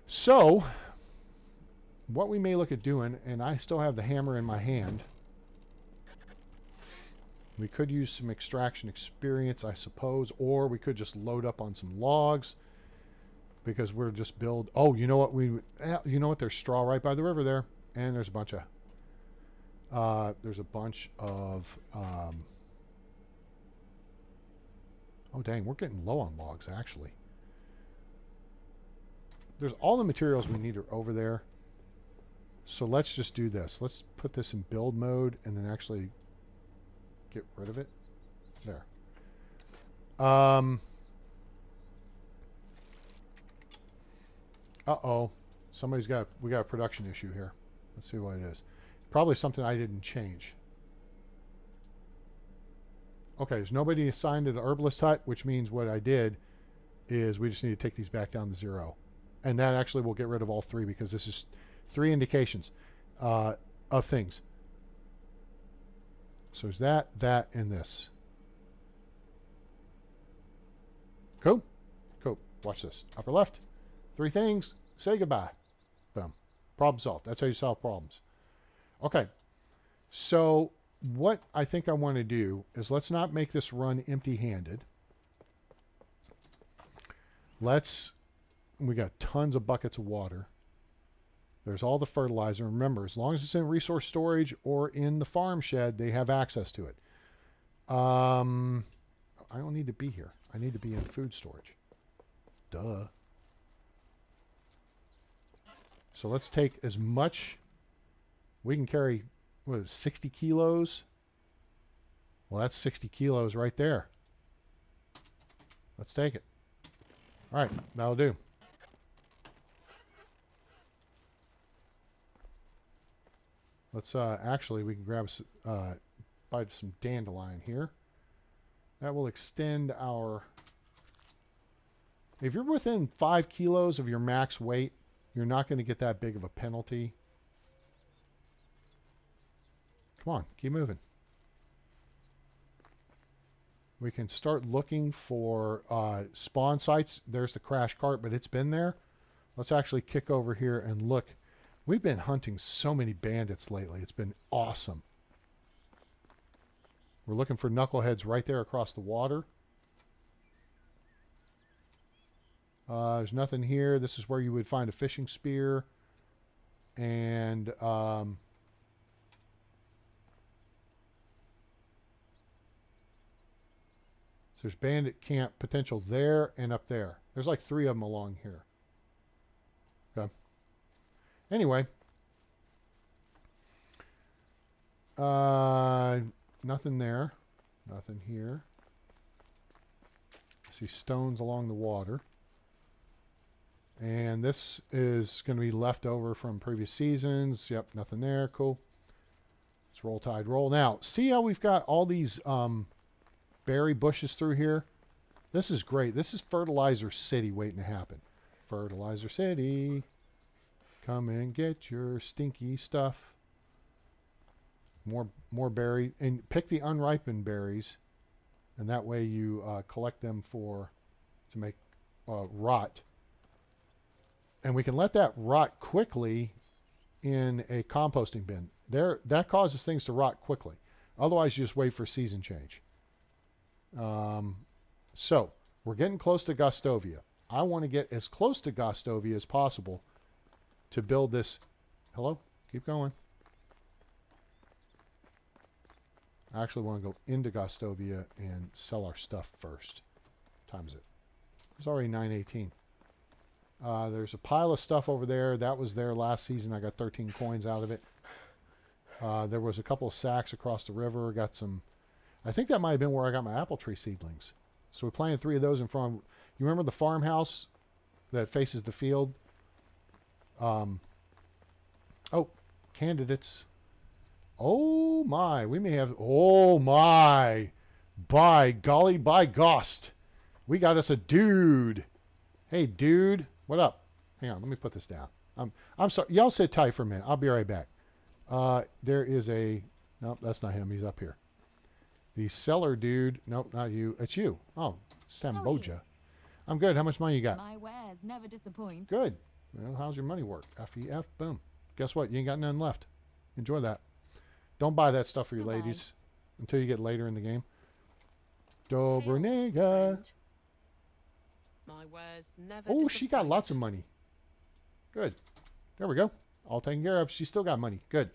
So what we may look at doing, and I still have the hammer in my hand, We could use some extraction experience, I suppose, or we could just load up on some logs because we're just build. Oh, you know what? You know what? There's straw right by the river there, and there's a bunch of. Oh dang, we're getting low on logs actually. There's all the materials we need are over there. So let's just do this. Let's put this in build mode and then actually get rid of it. There. Uh-oh. We got a production issue here. Let's see what it is. Probably something I didn't change. Okay, there's nobody assigned to the herbalist hut, which means what I did is we just need to take these back down to 0. And that actually will get rid of all 3 because this is 3 indications of things. So there's that, and this. Cool? Cool. Watch this. Upper left. 3 things. Say goodbye. Boom. Problem solved. That's how you solve problems. Okay. So what I think I want to do is let's not make this run empty-handed. We got tons of buckets of water. There's all the fertilizer. Remember, as long as it's in resource storage or in the farm shed, they have access to it. I don't need to be here. I need to be in food storage. Duh. So let's take as much. We can carry, what is it, 60 kilos? Well, that's 60 kilos right there. Let's take it. All right, that'll do. Let's actually, we can grab bite some dandelion here. That will extend our. If you're within 5 kilos of your max weight, you're not going to get that big of a penalty. Come on, keep moving. We can start looking for spawn sites. There's the crash cart, but it's been there. Let's actually kick over here and look. We've been hunting so many bandits lately. It's been awesome. We're looking for knuckleheads right there across the water. There's nothing here. This is where you would find a fishing spear. And so there's bandit camp potential there and up there. There's like 3 of them along here. Okay. Anyway. Nothing there. Nothing here. I see stones along the water. And this is going to be left over from previous seasons. Yep, nothing there. Cool. Let's roll tide roll. Now, see how we've got all these berry bushes through here? This is great. This is Fertilizer City waiting to happen. Fertilizer City. Come and get your stinky stuff. More berry. And pick the unripened berries. And that way you collect them to make rot. And we can let that rot quickly in a composting bin. That causes things to rot quickly. Otherwise, you just wait for season change. So, we're getting close to Gostovia. I want to get as close to Gostovia as possible to build this. Hello? Keep going. I actually want to go into Gostovia and sell our stuff first. What time is it? It's already 9:18. There's a pile of stuff over there. That was there last season. I got 13 coins out of it. There was a couple of sacks across the river. Got some. I think that might have been where I got my apple tree seedlings. So we planted 3 of those in front. You remember the farmhouse that faces the field? Oh, candidates. Oh my, we may have. Oh my, by golly, by gost, we got us a dude. Hey, dude, what up? Hang on, let me put this down. I'm sorry. Y'all sit tight for a minute. I'll be right back. There is a. Nope, that's not him. He's up here. The seller dude. Nope, not you. It's you. Oh, Samboja. I'm good. How much money you got? My wares never disappoint. Good. Well, how's your money work? FEF. Boom. Guess what? You ain't got none left. Enjoy that. Don't buy that stuff for you ladies. until you get later in the game. Hail, Dobronega. friend. My wares never Oh, she got disappoint. lots of money. Good. There we go. All taken care of. She still got money. Good.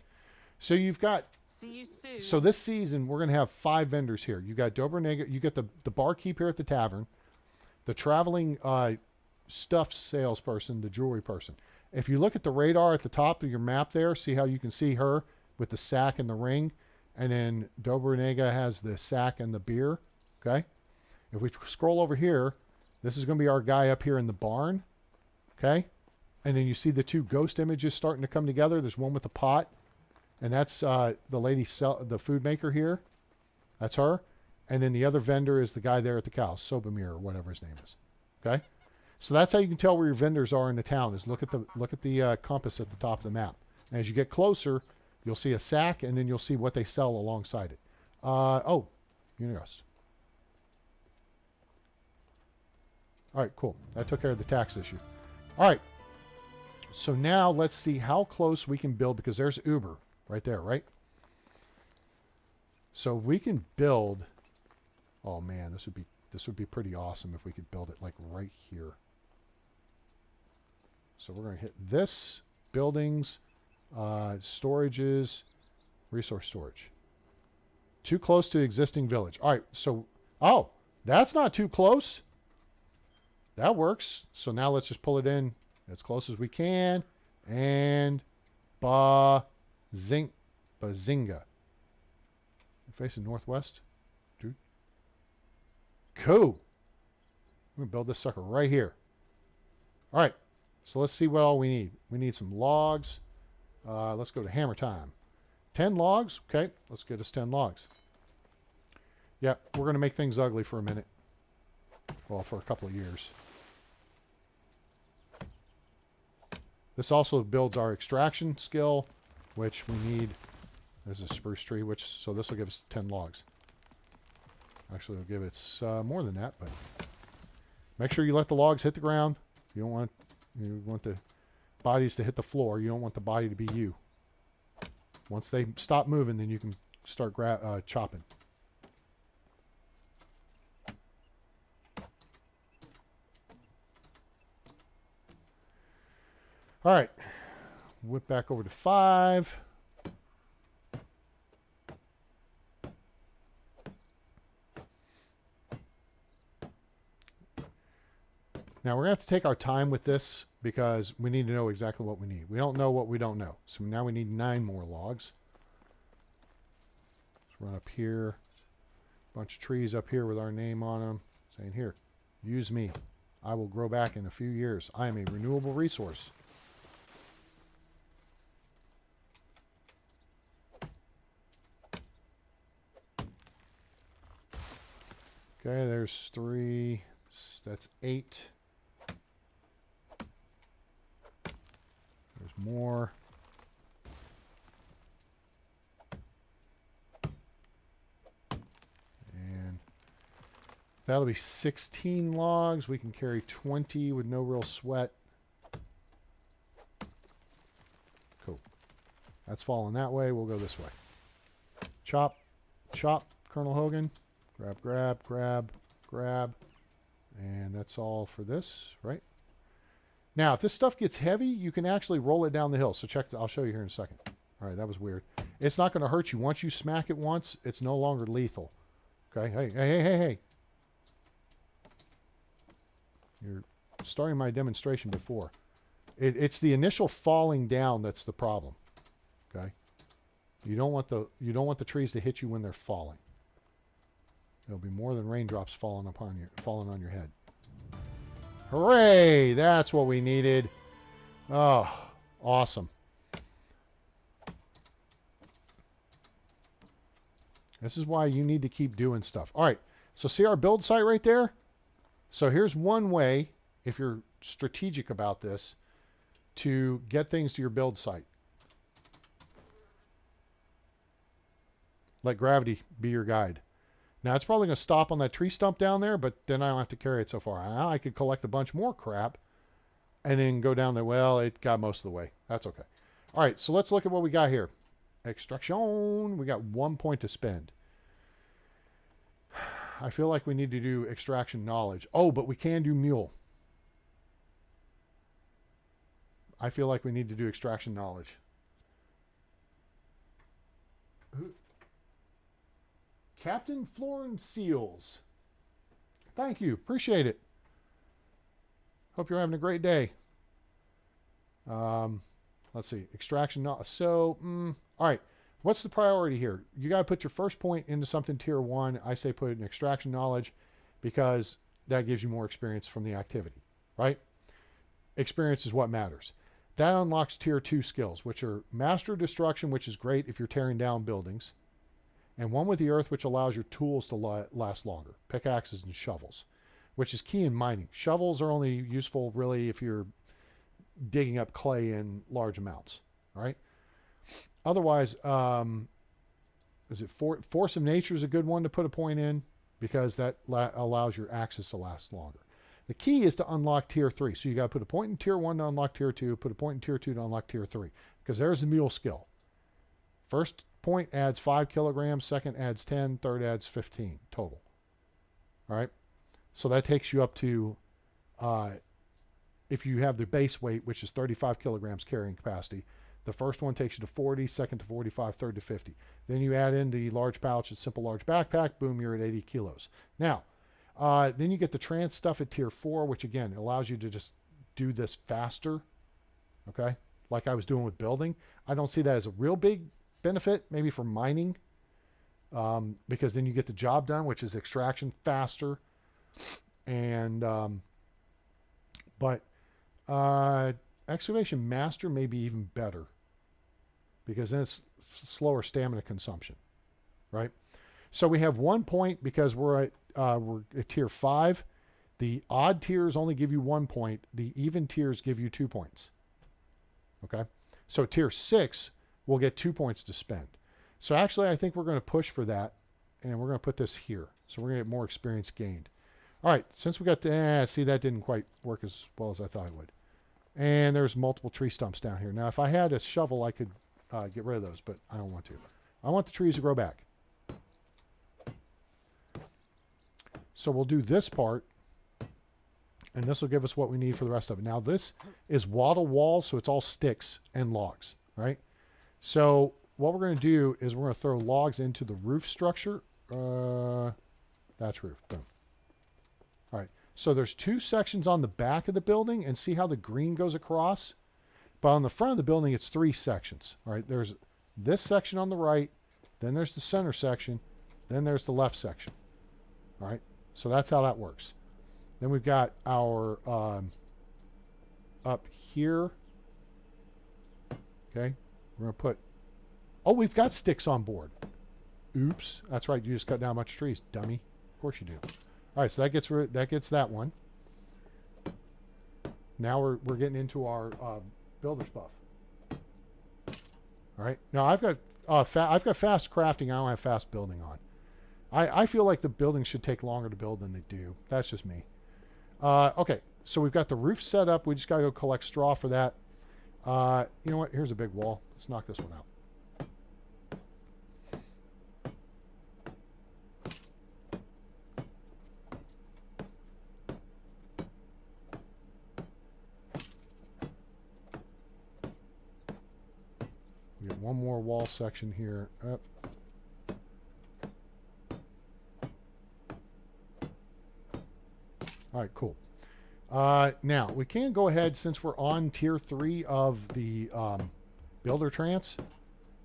So you've got... See you soon. So this season, we're going to have 5 vendors here. You got Dobronega. You got the barkeep here at the tavern. The traveling stuff salesperson, the jewelry person. If you look at the radar at the top of your map there, see how you can see her with the sack and the ring. And then Dobronega has the sack and the beer. Okay. If we scroll over here, this is going to be our guy up here in the barn. Okay. And then you see the 2 ghost images starting to come together. There's one with the pot. And that's the lady, the food maker here. That's her. And then the other vendor is the guy there at the cows, Sobamir or whatever his name is. Okay. So that's how you can tell where your vendors are in the town. Is look at the compass at the top of the map. And as you get closer, you'll see a sack, and then you'll see what they sell alongside it. Oh, Unighost. All right, cool. That took care of the tax issue. All right. So now let's see how close we can build, because there's Uber right there, right? So we can build. Oh man, this would be pretty awesome if we could build it like right here. So we're going to hit this, buildings, storages, resource storage. Too close to existing village. All right, so, oh, that's not too close. That works. So now let's just pull it in as close as we can. And Bazinga. Facing northwest. Dude. Cool. I'm going to build this sucker right here. All right. So let's see what all we need. We need some logs. Let's go to hammer time. 10 logs. Okay. Let's get us 10 logs. Yeah. We're going to make things ugly for a minute. Well, for a couple of years. This also builds our extraction skill, which we need. This is a spruce tree, so this will give us 10 logs. Actually, it'll give us more than that, but make sure you let the logs hit the ground. You want the bodies to hit the floor. You don't want the body to be you. Once they stop moving, then you can start chopping. All right, whip back over to 5. Now we're going to have to take our time with this because we need to know exactly what we need. We don't know what we don't know. So now we need 9 more logs. Let's run up here. Bunch of trees up here with our name on them. Saying, here, use me. I will grow back in a few years. I am a renewable resource. Okay, there's 3. That's 8. There's more. And that'll be 16 logs. We can carry 20 with no real sweat. Cool. That's falling that way. We'll go this way. Chop, chop, Colonel Hogan. Grab, grab, grab, grab. And that's all for this, right? Now, if this stuff gets heavy, you can actually roll it down the hill. So check, I'll show you here in a second. All right, that was weird. It's not going to hurt you. Once you smack it once, it's no longer lethal. Okay, hey, hey, hey, hey, hey. You're starting my demonstration before. It's the initial falling down that's the problem. Okay? You don't want the trees to hit you when they're falling. There'll be more than raindrops falling on your head. Hooray! That's what we needed. Oh, awesome. This is why you need to keep doing stuff. All right, so see our build site right there? So here's one way, if you're strategic about this, to get things to your build site. Let gravity be your guide. Now, it's probably going to stop on that tree stump down there, but then I don't have to carry it so far. Now I could collect a bunch more crap and then go down there. Well, it got most of the way. That's okay. All right, so let's look at what we got here. Extraction. We got 1 point to spend. I feel like we need to do extraction knowledge. Oh, but we can do mule. I feel like we need to do extraction knowledge. Captain Florin Seals. Thank you. Appreciate it. Hope you're having a great day. Let's see. Extraction knowledge. So, all right. What's the priority here? You got to put your first point into something tier 1. I say put it in extraction knowledge because that gives you more experience from the activity, right? Experience is what matters. That unlocks tier 2 skills, which are master destruction, which is great if you're tearing down buildings, and one with the earth, which allows your tools to last longer, pickaxes and shovels, which is key in mining. Shovels are only useful really if you're digging up clay in large amounts, all right? Otherwise, is it Force of Nature is a good one to put a point in because that allows your axes to last longer. The key is to unlock tier 3. So you got to put a point in tier 1 to unlock tier 2, put a point in tier 2 to unlock tier 3, because there's the mule skill. First point adds 5 kilograms, second adds 10, third adds 15 total. All right. So that takes you up to, if you have the base weight, which is 35 kilograms carrying capacity, the first one takes you to 40, second to 45, third to 50. Then you add in the large pouch, a simple large backpack, boom, you're at 80 kilos. Now, then you get the trance stuff at tier 4, which again allows you to just do this faster, okay? Like I was doing with building. I don't see that as a real big benefit, maybe for mining, because then you get the job done, which is extraction faster. And, but excavation master may be even better, because then it's slower stamina consumption, right? So we have 1 point because we're at tier 5. The odd tiers only give you 1 point. The even tiers give you 2 points. Okay. So tier 6 will get 2 points to spend. So actually, I think we're going to push for that, and we're going to put this here. So we're going to get more experience gained. All right. Since we got the, see, that didn't quite work as well as I thought it would. And there's multiple tree stumps down here. Now, if I had a shovel, I could get rid of those, but I don't want to. I want the trees to grow back. So we'll do this part, and this will give us what we need for the rest of it. Now, this is wattle walls, so it's all sticks and logs, right? So what we're going to do is we're going to throw logs into the roof structure. That's roof. Boom. All right. So there's 2 sections on the back of the building, and see how the green goes across? But on the front of the building, it's 3 sections. All right. There's this section on the right, then there's the center section, then there's the left section. All right. So that's how that works. Then we've got our up here. Okay. We're going to put, oh, we've got sticks on board. Oops. That's right. You just cut down a bunch of trees, dummy. Of course you do. All right. So that gets that one. Now we're getting into our builder's buff. All right. Now I've got fast crafting. I don't have fast building on. I feel like the buildings should take longer to build than they do. That's just me. Okay, so we've got the roof set up. We just got to go collect straw for that. You know what? Here's a big wall. Let's knock this one out. We got one more wall section here. Up. All right, cool. Now, we can go ahead, since we're on tier 3 of the builder trance,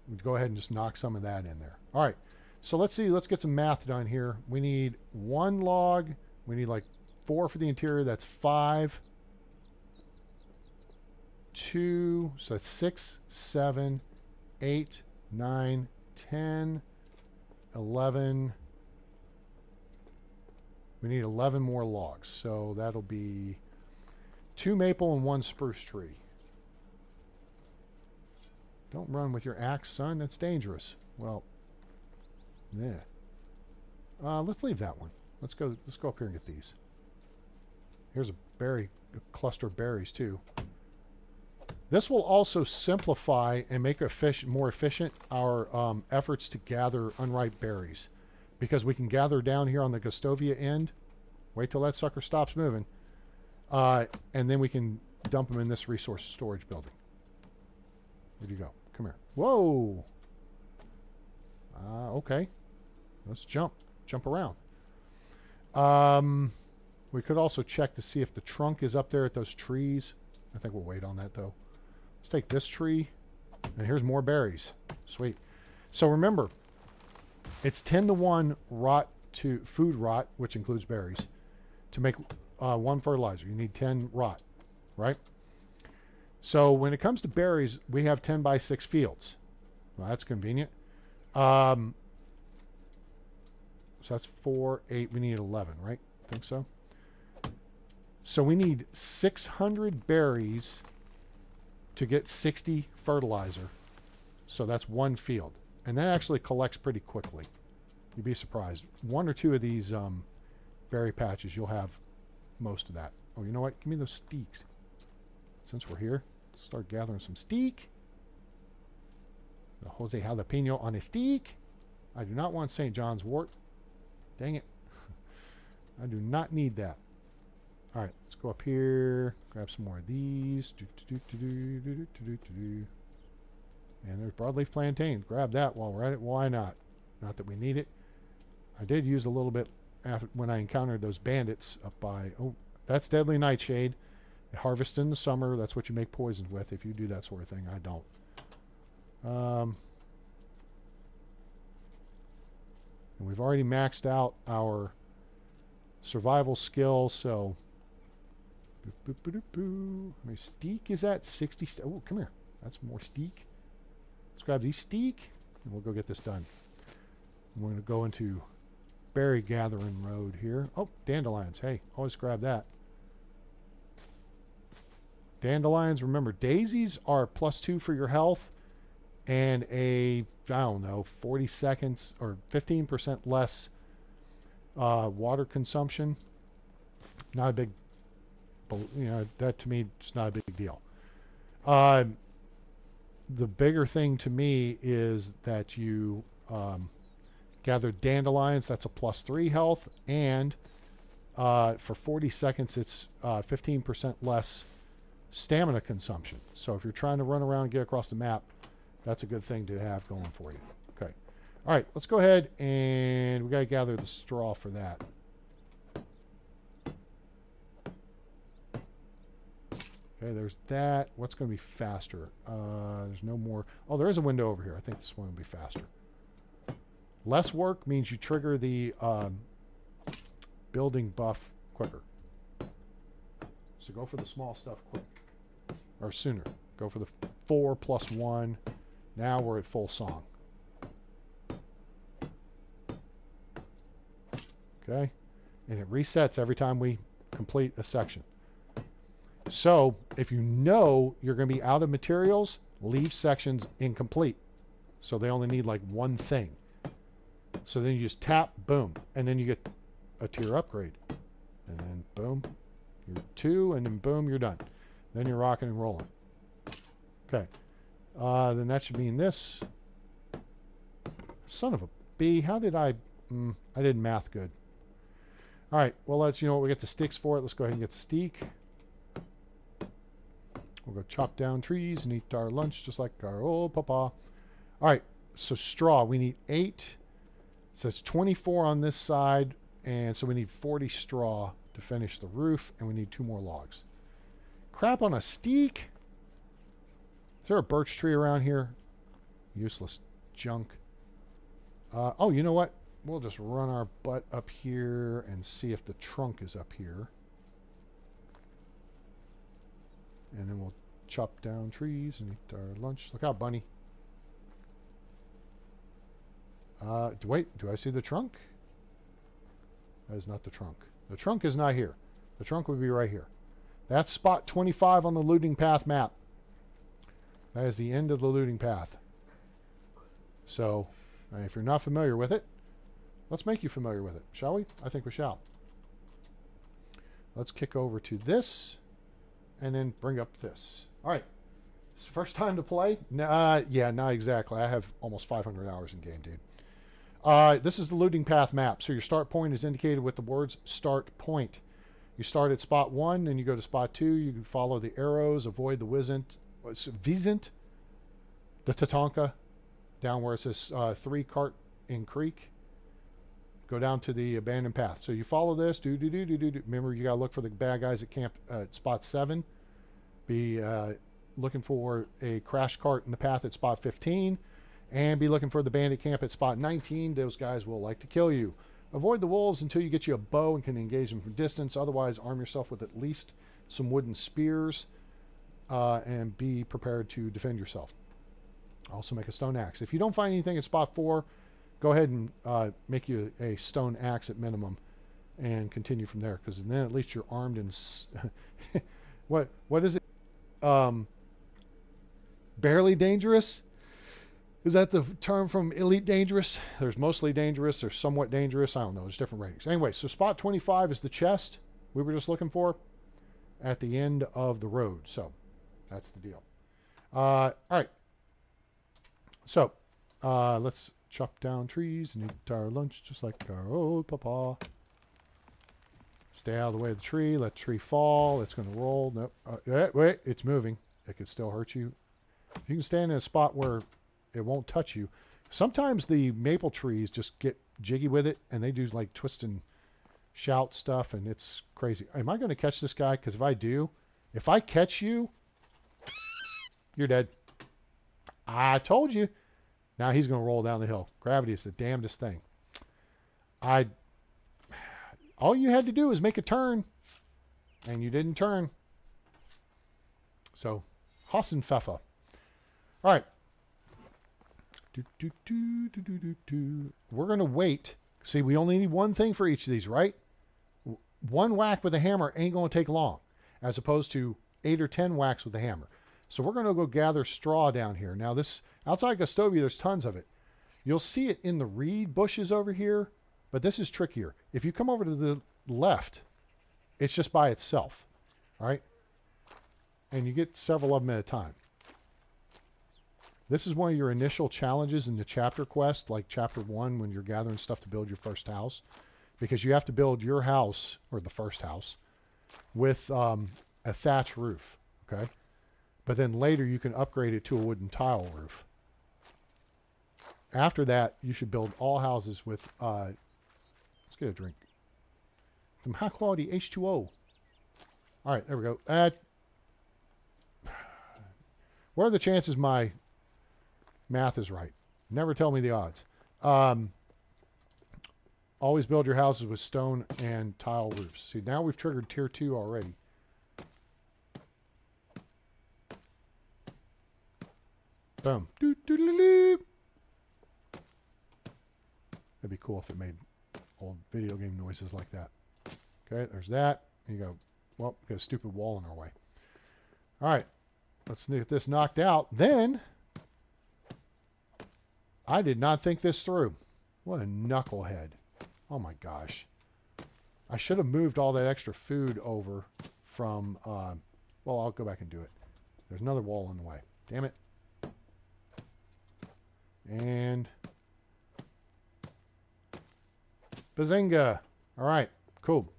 we'd go ahead and just knock some of that in there. All right, so let's see. Let's get some math done here. We need 1 log. We need like 4 for the interior. That's 5. 2, so that's 6, 7, 8, 9, 10, 11. We need 11 more logs, so that'll be 2 maple and 1 spruce tree. Don't run with your axe, son. That's dangerous. Well, yeah. Let's leave that one. Let's go up here and get these. Here's a cluster of berries too. This will also simplify and make more efficient our efforts to gather unripe berries. because we can gather down here on the Gustovia end. Wait till that sucker stops moving. And then we can dump them in this resource storage building. Where'd you go? Come here. Whoa! Okay. Let's jump. Jump around. We could also check to see if the trunk is up there at those trees. I think we'll wait on that, though. Let's take this tree. And here's more berries. Sweet. So remember, it's 10-to-1 rot to food rot, which includes berries, to make 1 fertilizer. You need 10 rot, right? So when it comes to berries, we have 10 by 6 fields. Well, that's convenient. So that's 4, 8. We need 11, right? I think so. So we need 600 berries to get 60 fertilizer. So that's 1 field. And that actually collects pretty quickly. You'd be surprised. 1 or 2 of these berry patches, you'll have most of that. Oh, you know what? Give me those steaks. Since we're here, let's start gathering some steak. The Jose Jalapeno on a steak. I do not want St. John's wort. Dang it. I do not need that. All right, let's go up here, grab some more of these. And there's broadleaf plantain. Grab that while we're at it. Why not? Not that we need it. I did use a little bit after when I encountered those bandits up by... Oh, that's deadly nightshade. They harvest in the summer. That's what you make poisons with if you do that sort of thing. I don't. And we've already maxed out our survival skill, so... How many steak is that? 60. Oh, come here. That's more steak. Let's grab these steak, and we'll go get this done. I'm going to go into berry gathering mode here. Oh, dandelions. Hey, always grab that. Dandelions, remember, daisies are +2 for your health, and I don't know, 40 seconds or 15% less water consumption. Not a big, that to me is not a big deal. The bigger thing to me is that you gather dandelions. That's a +3 health, and for 40 seconds, it's 15% less stamina consumption. So if you're trying to run around and get across the map, that's a good thing to have going for you. Okay. All right, let's go ahead, and we got to gather the straw for that. Okay, there's that. What's going to be faster? There's no more. Oh, there is a window over here. I think this one will be faster. Less work means you trigger the building buff quicker. So go for the small stuff quick. Or sooner. Go for the 4 + 1. Now we're at full song. Okay? And it resets every time we complete a section. So, if you know you're going to be out of materials, leave sections incomplete. So they only need like one thing. So then you just tap, boom, and then you get a tier upgrade. And then boom, you're 2, and then boom, you're done. Then you're rocking and rolling. Okay. Then that should mean this. Son of a bee, how did I didn't math good. All right, well, let's, we get the sticks for it. Let's go ahead and get the steak. We'll go chop down trees and eat our lunch just like our old papa. All right, so straw, we need 8. So it's 24 on this side, and so we need 40 straw to finish the roof, and we need 2 more logs. Crap on a steak? Is there a birch tree around here? Useless junk. Oh, you know what? We'll just run our butt up here and see if the trunk is up here. And then we'll chop down trees and eat our lunch. Look out, bunny. Wait, do I see the trunk? That is not the trunk. The trunk is not here. The trunk would be right here. That's spot 25 on the looting path map. That is the end of the looting path. So, if you're not familiar with it, let's make you familiar with it, shall we? I think we shall. Let's kick over to this, and then bring up this. All right. It's the first time to play? Yeah, not exactly. I have almost 500 hours in game, dude. This is the looting path map. So your start point is indicated with the words start point. You start at spot 1, then you go to spot 2. You can follow the arrows, avoid the Wisent, the Tatanka, down where it says 3 cart in creek. Go down to the abandoned path. So you follow this. Remember, you got to look for the bad guys at camp at spot 7. Be looking for a crash cart in the path at spot 15. And be looking for the bandit camp at spot 19. Those guys will like to kill you. Avoid the wolves until you get you a bow and can engage them from distance. Otherwise, arm yourself with at least some wooden spears and be prepared to defend yourself. Also make a stone axe. If you don't find anything at spot 4, go ahead and make you a stone axe at minimum and continue from there, because then at least you're armed and what is it? Barely dangerous? Is that the term from Elite Dangerous? There's mostly dangerous. There's somewhat dangerous. I don't know. There's different ratings. Anyway, so spot 25 is the chest we were just looking for at the end of the road. So that's the deal. All right. So let's chop down trees and eat our lunch just like our old papa. Stay out of the way of the tree. Let the tree fall. It's going to roll. Nope. Wait, it's moving. It could still hurt you. If you can stand in a spot where it won't touch you. Sometimes the maple trees just get jiggy with it, and they do like twist and shout stuff, and it's crazy. Am I going to catch this guy? Because if I do, if I catch you, you're dead. I told you. Now he's going to roll down the hill. Gravity is the damnedest thing. All you had to do is make a turn, and you didn't turn. So, Hassenpfeffer. All right. We're going to wait. See, we only need one thing for each of these, right? One whack with a hammer ain't going to take long, as opposed to 8 or 10 whacks with a hammer. So we're going to go gather straw down here. Now this, outside Gustovia, there's tons of it. You'll see it in the reed bushes over here, but this is trickier. If you come over to the left, it's just by itself, all right? And you get several of them at a time. This is one of your initial challenges in the chapter quest, like chapter 1 when you're gathering stuff to build your first house. Because you have to build your house, or the first house, with a thatch roof, okay? But then later you can upgrade it to a wooden tile roof. After that, you should build all houses with, let's get a drink. Some high quality H2O. All right, there we go. What are the chances my math is right? Never tell me the odds. Always build your houses with stone and tile roofs. See, now we've triggered tier 2 already. Boom. That'd be cool if it made old video game noises like that. Okay, there's that. And you go, well, we got a stupid wall in our way. All right, let's get this knocked out. Then, I did not think this through. What a knucklehead. Oh my gosh. I should have moved all that extra food over from, well, I'll go back and do it. There's another wall in the way. Damn it. And bazinga. All right, cool.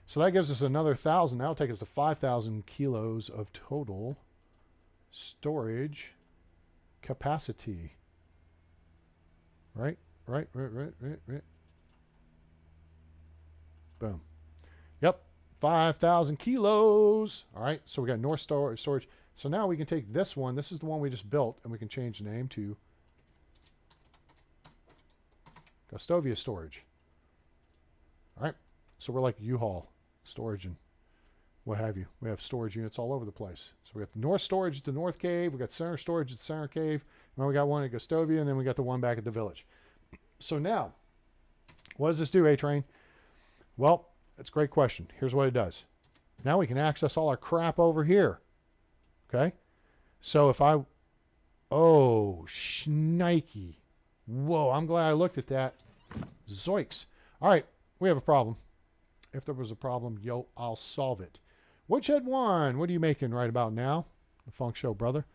So that gives us another 1,000. That'll take us to 5,000 kilos of total storage capacity. Right. Boom. Yep. 5,000 kilos. All right. So we got north storage. So now we can take this one. This is the one we just built, and we can change the name to Gustovia Storage. All right. So we're like U-Haul storage and what have you. We have storage units all over the place. So we got the north storage at the north cave. We got center storage at the center cave. And then we got one at Gustovia, and then we got the one back at the village. So now, what does this do, A-Train? Well, that's a great question. Here's what it does. Now we can access all our crap over here. Okay? So if I... Oh, shnikey. Whoa, I'm glad I looked at that. Zoinks. All right, we have a problem. If there was a problem, yo, I'll solve it. Woodshed 1, what are you making right about now? The Funk Show, brother.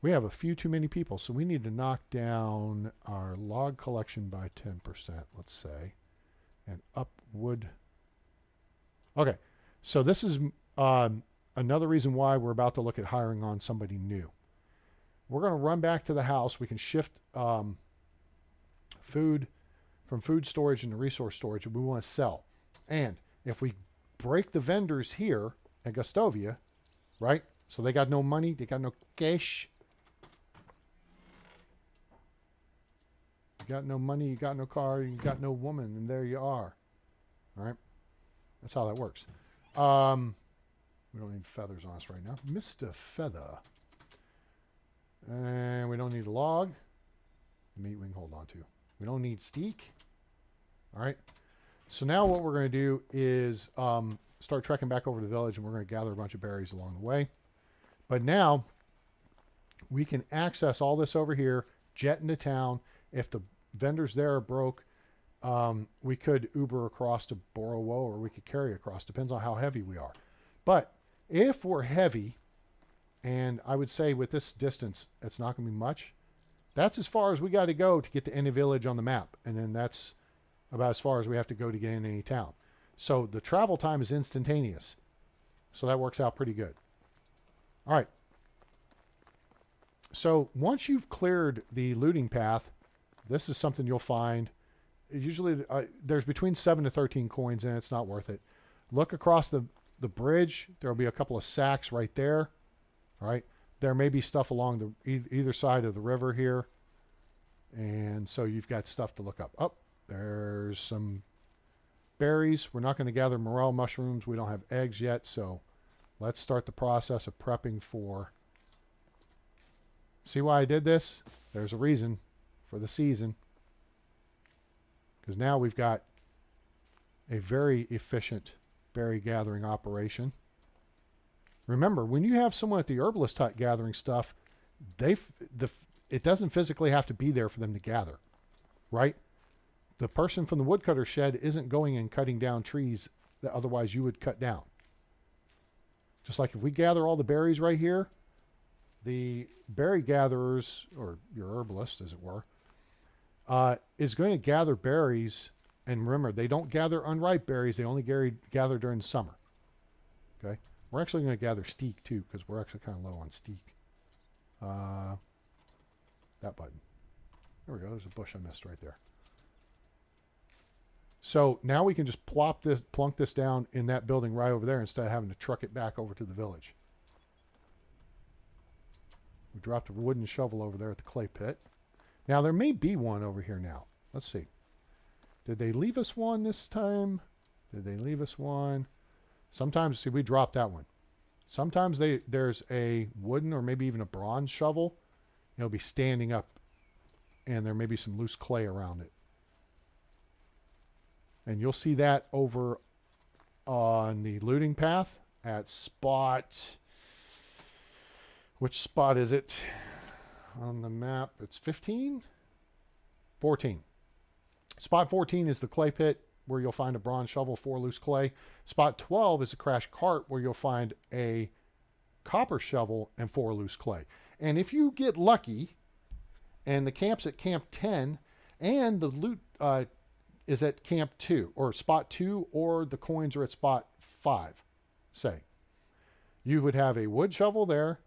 We have a few too many people, so we need to knock down our log collection by 10%, let's say, and up wood. Okay, so this is another reason why we're about to look at hiring on somebody new. We're going to run back to the house. We can shift food from food storage into resource storage, and we want to sell. And if we break the vendors here at Gustovia, right? So they got no money, they got no cash. You got no money, you got no car, you got no woman, and there you are. All right? That's how that works. We don't need feathers on us right now. Mr. Feather. And we don't need a log. Meat we can hold on to. We don't need steak. All right? So now what we're going to do is start trekking back over to the village, and we're going to gather a bunch of berries along the way. But now we can access all this over here, jet into town. If the vendors there are broke, we could Uber across to Borowo, or we could carry across. Depends on how heavy we are. But if we're heavy, and I would say with this distance, it's not going to be much. That's as far as we got to go to get to any village on the map. And then that's about as far as we have to go to get in any town. So the travel time is instantaneous. So that works out pretty good. All right. So once you've cleared the looting path, this is something you'll find. Usually there's between 7 to 13 coins in it. It's not worth it. Look across the bridge. There will be a couple of sacks right there. All right. There may be stuff along the either side of the river here. And so you've got stuff to look up. Oh, there's some berries. We're not going to gather morel mushrooms. We don't have eggs yet. So let's start the process of prepping for. See why I did this? There's a reason for the season. Because now we've got a very efficient berry gathering operation. Remember, when you have someone at the herbalist hut gathering stuff, it doesn't physically have to be there for them to gather, right? The person from the woodcutter shed isn't going and cutting down trees that otherwise you would cut down. Just like if we gather all the berries right here, the berry gatherers, or your herbalist as it were, is going to gather berries. And remember, they don't gather unripe berries. They only gather during the summer. Okay? We're actually going to gather steak too, because we're actually kind of low on steak. That button. There we go. There's a bush I missed right there. So now we can just plunk this down in that building right over there instead of having to truck it back over to the village. We dropped a wooden shovel over there at the clay pit. Now there may be one over here now. Let's see. Did they leave us one this time? Did they leave us one? Sometimes, see, we dropped that one. Sometimes there's a wooden or maybe even a bronze shovel. It'll be standing up, and there may be some loose clay around it. And you'll see that over on the looting path at spot. Which spot is it on the map? It's 15? 14. Spot 14 is the clay pit, where you'll find a bronze shovel, 4 loose clay. Spot 12 is a crash cart, where you'll find a copper shovel and 4 loose clay. And if you get lucky, and the camp's at Camp 10, and the loot is at Camp 2, or Spot 2, or the coins are at Spot 5, say, you would have a wood shovel there.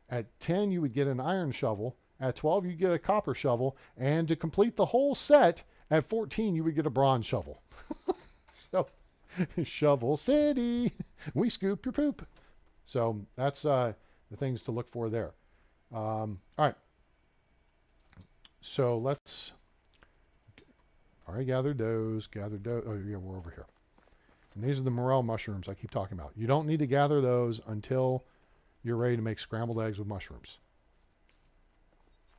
At 10, you would get an iron shovel. At 12, you get a copper shovel. And to complete the whole set, at 14, you would get a bronze shovel. So, Shovel City, we scoop your poop. So that's the things to look for there. All right. So let's. All right, gathered those. Oh, yeah, we're over here. And these are the morel mushrooms I keep talking about. You don't need to gather those until you're ready to make scrambled eggs with mushrooms.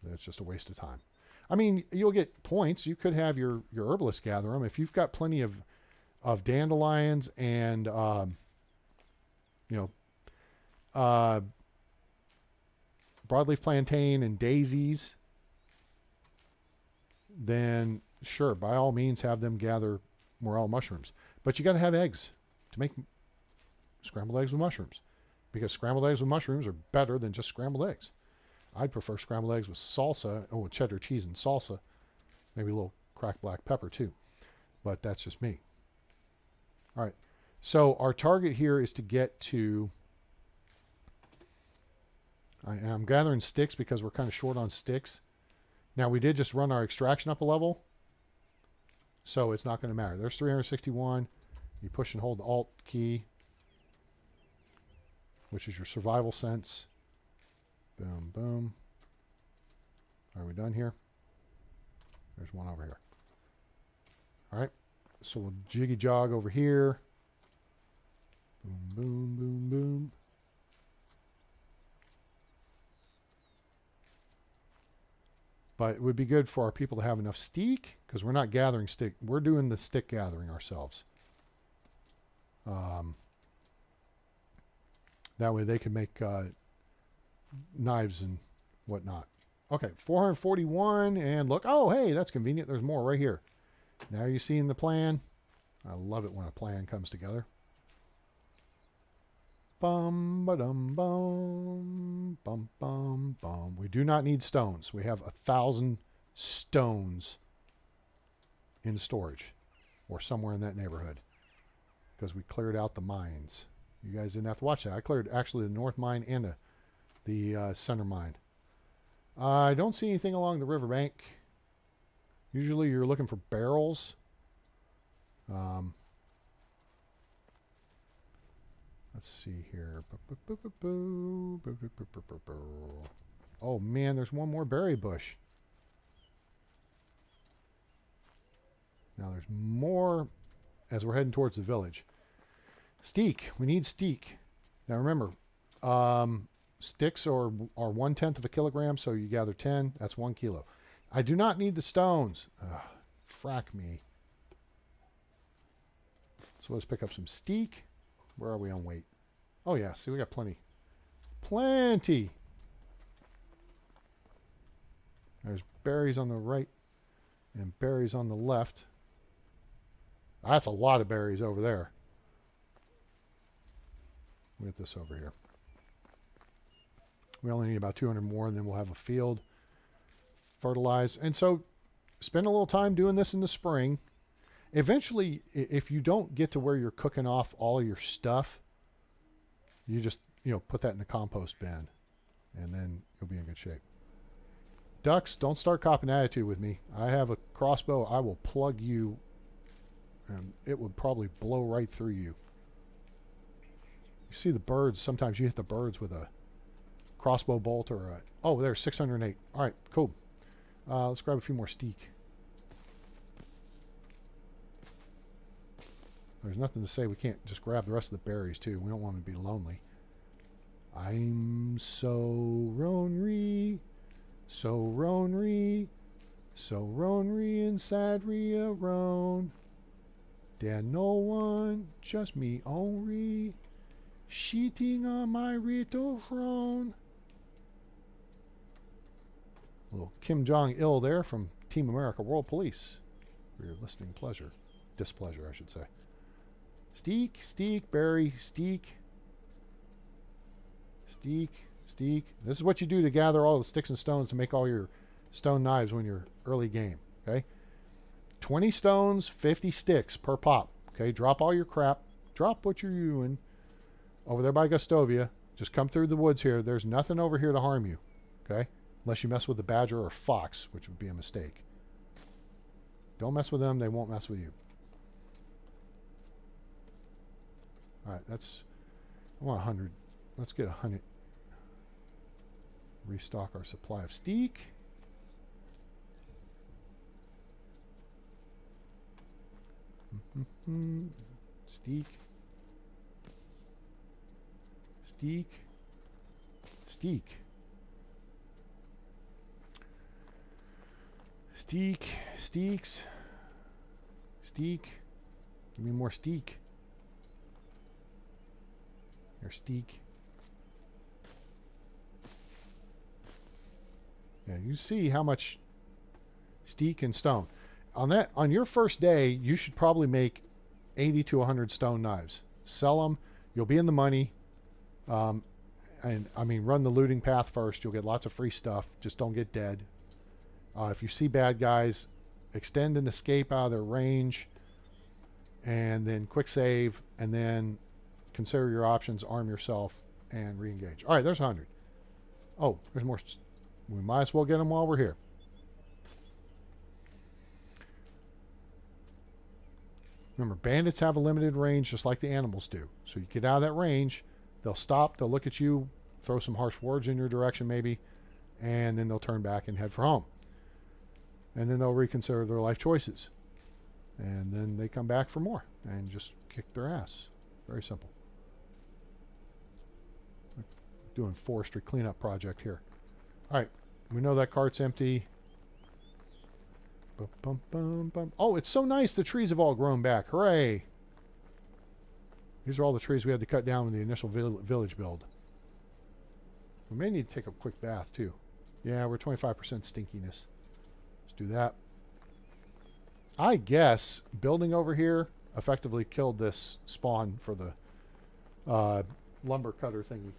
That's just a waste of time. I mean, you'll get points. You could have your herbalist gather them. If you've got plenty of dandelions and, broadleaf plantain and daisies, then sure, by all means, have them gather morel mushrooms. But you got to have eggs to make scrambled eggs with mushrooms, because scrambled eggs with mushrooms are better than just scrambled eggs. I'd prefer scrambled eggs with salsa, or with cheddar cheese and salsa. Maybe a little cracked black pepper too. But that's just me. All right. So our target here is to get to... I'm gathering sticks because we're kind of short on sticks. Now, we did just run our extraction up a level, so it's not going to matter. There's 361. You push and hold the Alt key, which is your survival sense. Boom, boom. Are we done here? There's one over here. All right. So we'll jiggy jog over here. Boom, boom, boom, boom. But it would be good for our people to have enough steak, because we're not gathering stick. We're doing the stick gathering ourselves. That way they can make knives and whatnot. Okay, 441, and look. Oh, hey, that's convenient. There's more right here. Now you're seeing the plan. I love it when a plan comes together. Bum, ba-dum, bum, bum, bum, bum. We do not need stones. We have 1,000 stones in storage, or somewhere in that neighborhood, because we cleared out the mines. You guys didn't have to watch that. I cleared actually the north mine and the center mine. I don't see anything along the riverbank. Usually you're looking for barrels. Let's see here. Oh man, there's one more berry bush. Now there's more as we're heading towards the village. Steak. We need steak. Now remember, sticks are 1/10 of a kilogram, so you gather 10. That's 1 kilo. I do not need the stones. Frack me. So let's pick up some steak. Where are we on weight? Oh yeah, see, we got plenty. Plenty. There's berries on the right and berries on the left. That's a lot of berries over there. We'll get this over here. We only need about 200 more, and then we'll have a field. Fertilize. And so spend a little time doing this in the spring. Eventually, if you don't get to where you're cooking off all of your stuff, you just, put that in the compost bin, and then you'll be in good shape. Ducks, don't start copping attitude with me. I have a crossbow. I will plug you, and it would probably blow right through you. You see the birds. Sometimes you hit the birds with a crossbow bolt or a... Oh, there's 608. All right, cool. Let's grab a few more steak. There's nothing to say we can't just grab the rest of the berries, too. We don't want to be lonely. I'm so lonely, so lonely, so lonely inside me alone. There no one, just me only, cheating on my little throne. A little Kim Jong-il there from Team America World Police. For your listening pleasure. Displeasure, I should say. Steak, steak, berry, steak. Steak, steak. This is what you do to gather all the sticks and stones to make all your stone knives when you're early game. Okay? 20 stones, 50 sticks per pop. Okay? Drop all your crap. Drop what you're doing over there by Gustovia. Just come through the woods here. There's nothing over here to harm you. Okay? Unless you mess with the badger or fox, which would be a mistake. Don't mess with them. They won't mess with you. All right, I want 100. Let's get 100. Restock our supply of steak. Steak. Steak. Steak. Steak. Steaks. Steak. Give me more steak. Or steak. Yeah, you see how much steak and stone. On your first day, you should probably make 80 to 100 stone knives. Sell them. You'll be in the money. and I mean, run the looting path first. You'll get lots of free stuff. Just don't get dead. If you see bad guys, extend and escape out of their range, and then quick save, and then consider your options, arm yourself, and re-engage. All right, there's 100. Oh, there's more. We might as well get them while we're here. Remember, bandits have a limited range just like the animals do. So you get out of that range, they'll stop, they'll look at you, throw some harsh words in your direction maybe, and then they'll turn back and head for home. And then they'll reconsider their life choices. And then they come back for more and just kick their ass. Very simple. Doing forestry cleanup project here. All right, we know that cart's empty. Bum, bum, bum, bum. Oh, it's so nice. The trees have all grown back. Hooray. These are all the trees we had to cut down in the initial village build. We may need to take a quick bath, too. Yeah, we're 25% stinkiness. Let's do that. I guess building over here effectively killed this spawn for the lumber cutter thingy.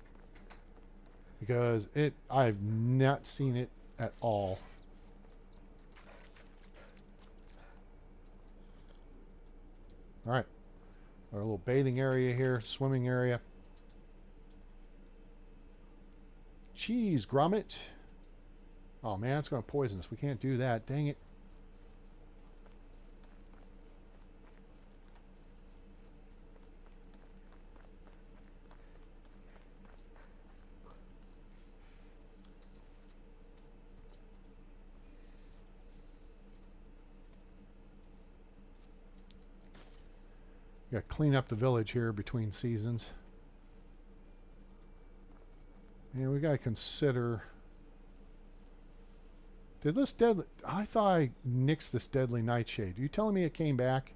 Because I've not seen it at all. All right, our little bathing area here, swimming area. Cheese grommet. Oh man, it's going to poison us. We can't do that. Dang it. Got to clean up the village here between seasons. And we got to consider... Did this deadly... I thought I nixed this deadly nightshade. Are you telling me it came back?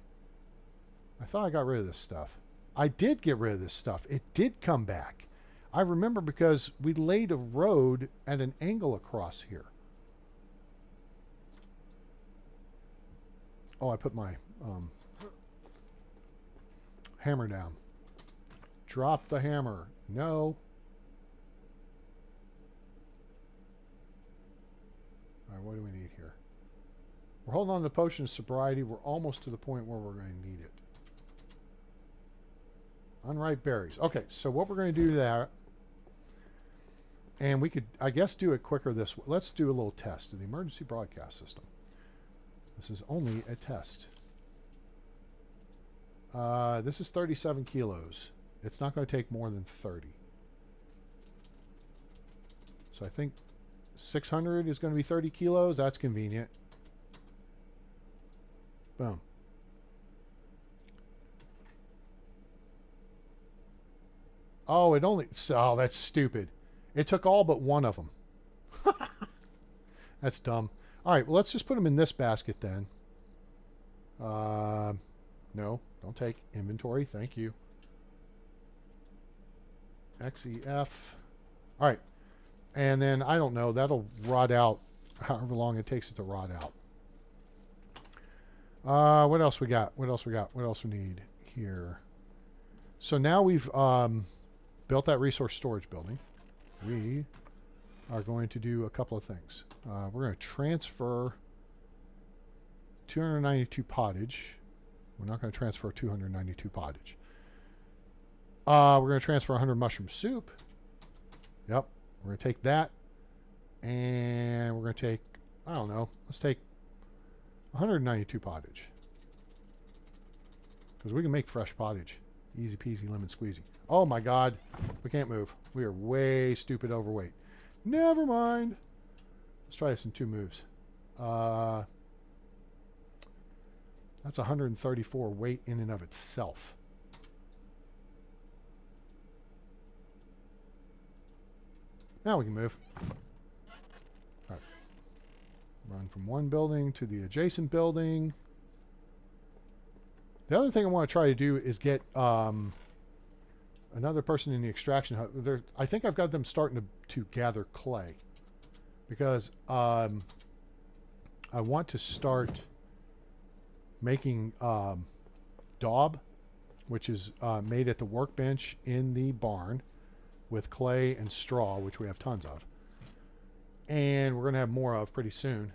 I thought I got rid of this stuff. I did get rid of this stuff. It did come back. I remember because we laid a road at an angle across here. Oh, I put my... hammer down. Drop the hammer. No. All right, what do we need here? We're holding on to the potion of sobriety. We're almost to the point where we're going to need it. Unripe berries. Okay, so what we're going to do that, and we could, I guess, do it quicker this way. Let's do a little test of the emergency broadcast system. This is only a test. This is 37 kilos. It's not going to take more than 30. So I think 600 is going to be 30 kilos. That's convenient. Boom. Oh, it only... Oh, that's stupid. It took all but one of them. That's dumb. All right, well, let's just put them in this basket then. No, don't take inventory. Thank you. XEF. All right. And then, I don't know, that'll rot out however long it takes it to rot out. What else we got? What else we got? What else we need here? So now we've built that resource storage building. We are going to do a couple of things. We're going to transfer 292 pottage. We're not going to transfer 292 pottage. We're going to transfer 100 mushroom soup. Yep. We're going to take that. And we're going to take, I don't know, let's take 192 pottage. Because we can make fresh pottage. Easy peasy lemon squeezy. Oh my God. We can't move. We are way stupid overweight. Never mind. Let's try this in 2 moves. That's 134 weight in and of itself. Now we can move. All right. Run from one building to the adjacent building. The other thing I want to try to do is get another person in the extraction hut. I think I've got them starting to gather clay. Because I want to start making daub, which is made at the workbench in the barn. with clay and straw, which we have tons of. And we're going to have more of pretty soon.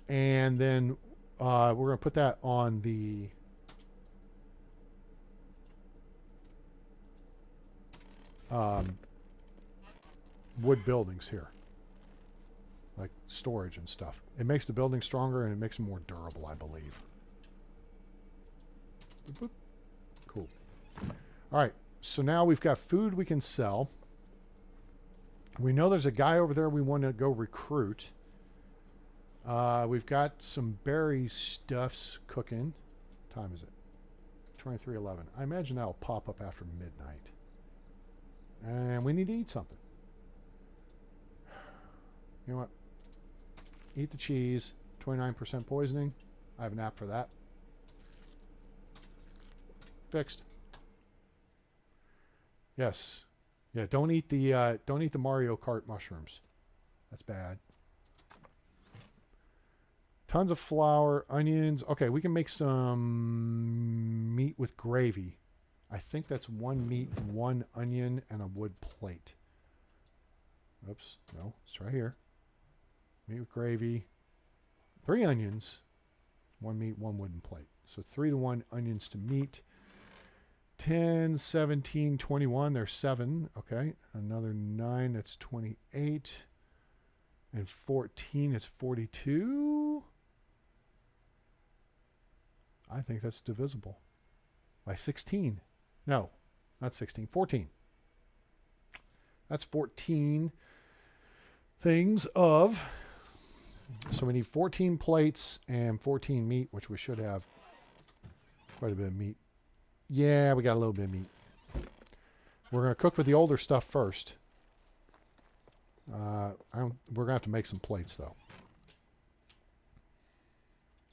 And then we're going to put that on the wood buildings here. Like storage and stuff. It makes the building stronger and it makes them more durable, I believe. Boop, boop. Cool. All right. So now we've got food we can sell. We know there's a guy over there we want to go recruit. We've got some berry stuffs cooking. What time is it? 23:11. I imagine that'll pop up after midnight. And we need to eat something. You know what? Eat the cheese. 29% poisoning. I have an app for that. Fixed. Yes. Yeah, don't eat the Mario Kart mushrooms. That's bad. Tons of flour, onions. Okay, we can make some meat with gravy. I think that's 1 meat, 1 onion, and a wood plate. Oops, no, it's right here. Meat with gravy, 3 onions, 1 meat, 1 wooden plate. So 3-to-1 onions to meat. 10, 17, 21, there's 7. Okay, another 9, that's 28. And 14 is 42. I think that's divisible by 16. No, not 16, 14. That's 14 things of. So we need 14 plates and 14 meat, which we should have quite a bit of meat. Yeah, we got a little bit of meat. We're going to cook with the older stuff first. We're going to have to make some plates, though.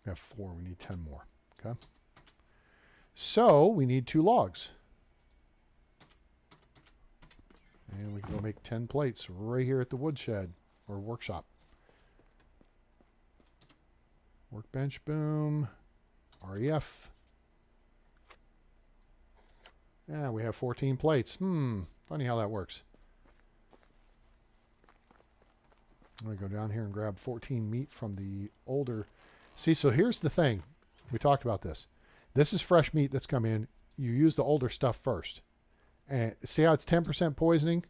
We have 4. We need 10 more. Okay. So we need 2 logs. And we can go make 10 plates right here at the woodshed or workshop. Workbench, boom. REF. Yeah, we have 14 plates. Funny how that works. I'm going to go down here and grab 14 meat from the older. See, so here's the thing. We talked about this. This is fresh meat that's come in. You use the older stuff first. And see how it's 10% poisoning?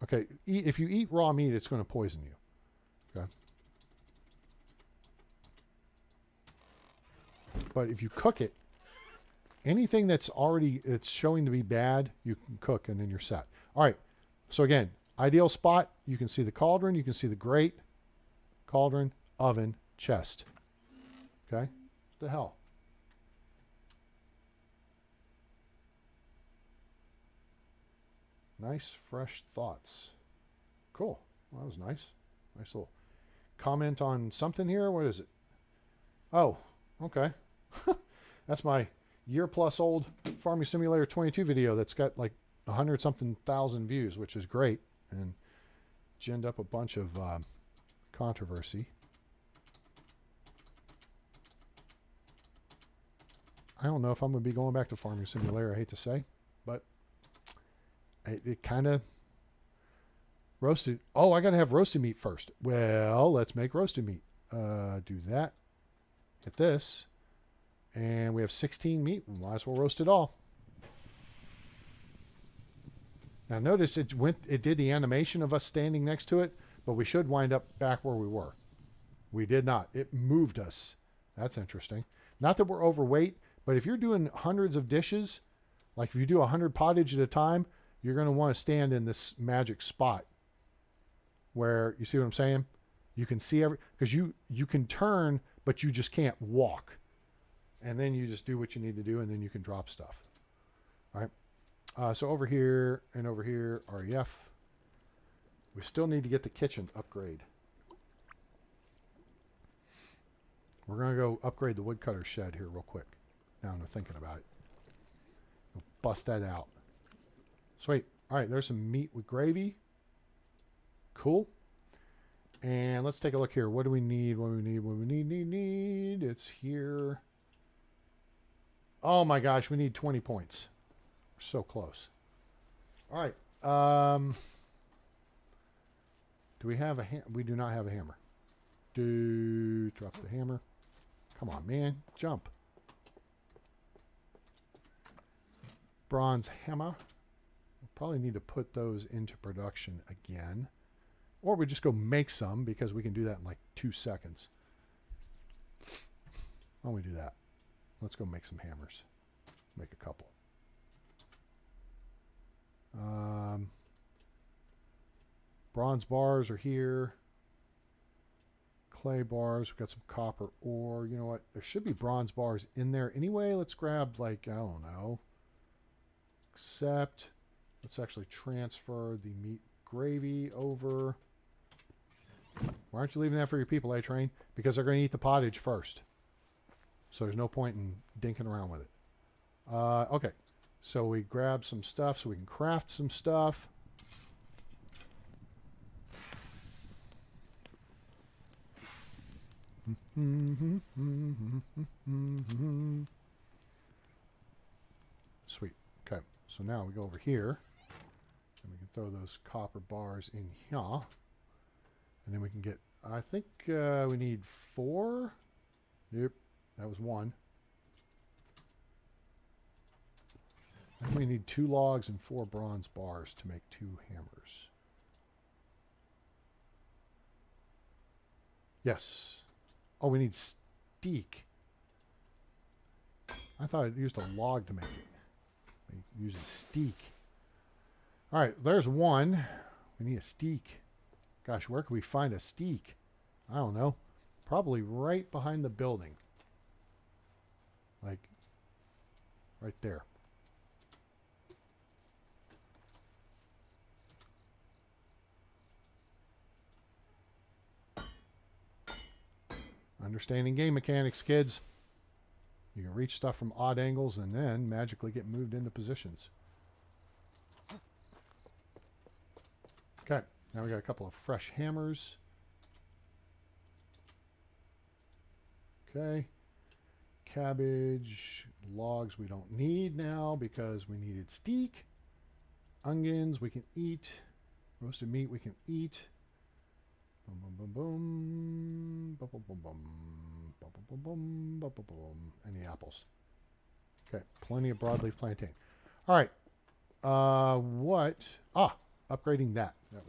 Okay, if you eat raw meat, it's going to poison you. Okay. But if you cook it, anything that's already, it's showing to be bad, you can cook and then you're set. All right. So again, ideal spot, you can see the cauldron, you can see the grate, cauldron, oven, chest. Okay? What the hell? Nice, fresh thoughts. Cool. Well, that was nice. Nice little comment on something here. What is it? Oh, okay. That's my year-plus old Farming Simulator 22 video that's got like 100-something thousand views, which is great, and ginned up a bunch of controversy. I don't know if I'm going to be going back to Farming Simulator, I hate to say, but it kind of roasted. Oh, I got to have roasted meat first. Well, let's make roasted meat. Do that. Hit this. And we have 16 meat. We might as well roast it all. Now notice it did the animation of us standing next to it, but we should wind up back where we were. We did not. It moved us. That's interesting. Not that we're overweight, but if you're doing hundreds of dishes, like if you do 100 pottage at a time, you're going to want to stand in this magic spot where, you see what I'm saying? You can see because you can turn, but you just can't walk. And then you just do what you need to do, and then you can drop stuff. All right. So over here and over here, REF. We still need to get the kitchen upgrade. We're going to go upgrade the woodcutter shed here real quick. Now I'm thinking about it. We'll bust that out. Sweet. All right, there's some meat with gravy. Cool. And let's take a look here. What do we need? What do we need? What do we need? It's here. Oh my gosh, we need 20 points. We're so close. All right. Do we have a we do not have a hammer. Drop the hammer. Come on, man. Jump. Bronze hammer. We'll probably need to put those into production again. Or we just go make some because we can do that in like 2 seconds. Why don't we do that? Let's go make some hammers. Make a couple. Bronze bars are here. Clay bars. We've got some copper ore. You know what? There should be bronze bars in there anyway. Let's grab, like, I don't know. Except, let's actually transfer the meat gravy over. Why aren't you leaving that for your people, A-Train? Because they're going to eat the pottage first. So there's no point in dinking around with it. Okay. So we grab some stuff so we can craft some stuff. Sweet. Okay. So now we go over here. And we can throw those copper bars in here. And then we can get, I think we need 4. Yep. That was 1. I think we need 2 logs and 4 bronze bars to make 2 hammers. Yes. Oh, we need steak. I thought it used a log to make it. We use a steak. All right, there's 1. We need a steak. Gosh, where can we find a steak? I don't know. Probably right behind the building. Like, right there. Understanding game mechanics, kids. You can reach stuff from odd angles and then magically get moved into positions. Okay, now we got a couple of fresh hammers. Okay. Cabbage, logs we don't need now because we needed steak. Onions we can eat. Roasted meat we can eat. Boom, boom, boom, boom. Boom, boom, boom, boom. Boom, boom, boom, boom. Boom, boom, boom. And the apples. Okay, plenty of broadleaf plantain. All right. What? Upgrading that. That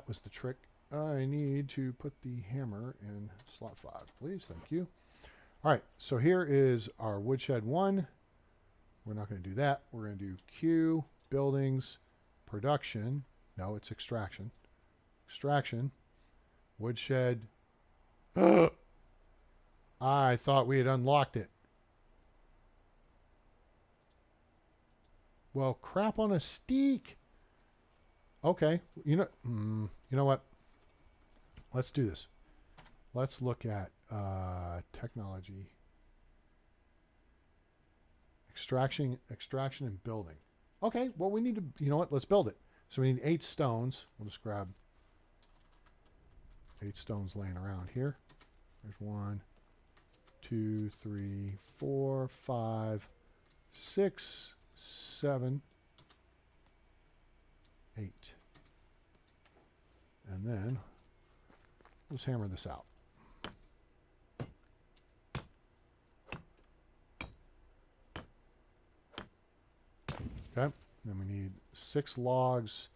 was the trick. I need to put the hammer in slot 5, please. Thank you. All right, so here is our woodshed 1. We're not going to do that. We're going to do Q, buildings, production. No, it's extraction. Extraction, woodshed. I thought we had unlocked it. Well, crap on a steak. Okay, you know what? Let's do this. Let's look at technology, extraction, and building. Okay, well we need to. You know what? Let's build it. So we need 8 stones. We'll just grab 8 stones laying around here. There's 1, 2, 3, 4, 5, 6, 7, 8. And then let's hammer this out. Okay. Then we need 6 logs.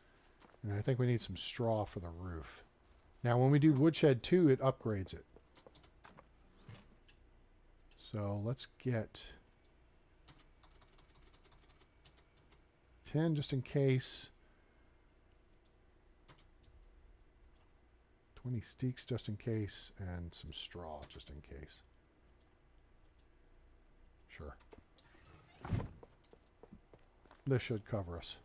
And I think we need some straw for the roof. Now, when we do woodshed 2, it upgrades it. So let's get 10 just in case. 20 steaks just in case. And some straw just in case. Sure. This should cover us.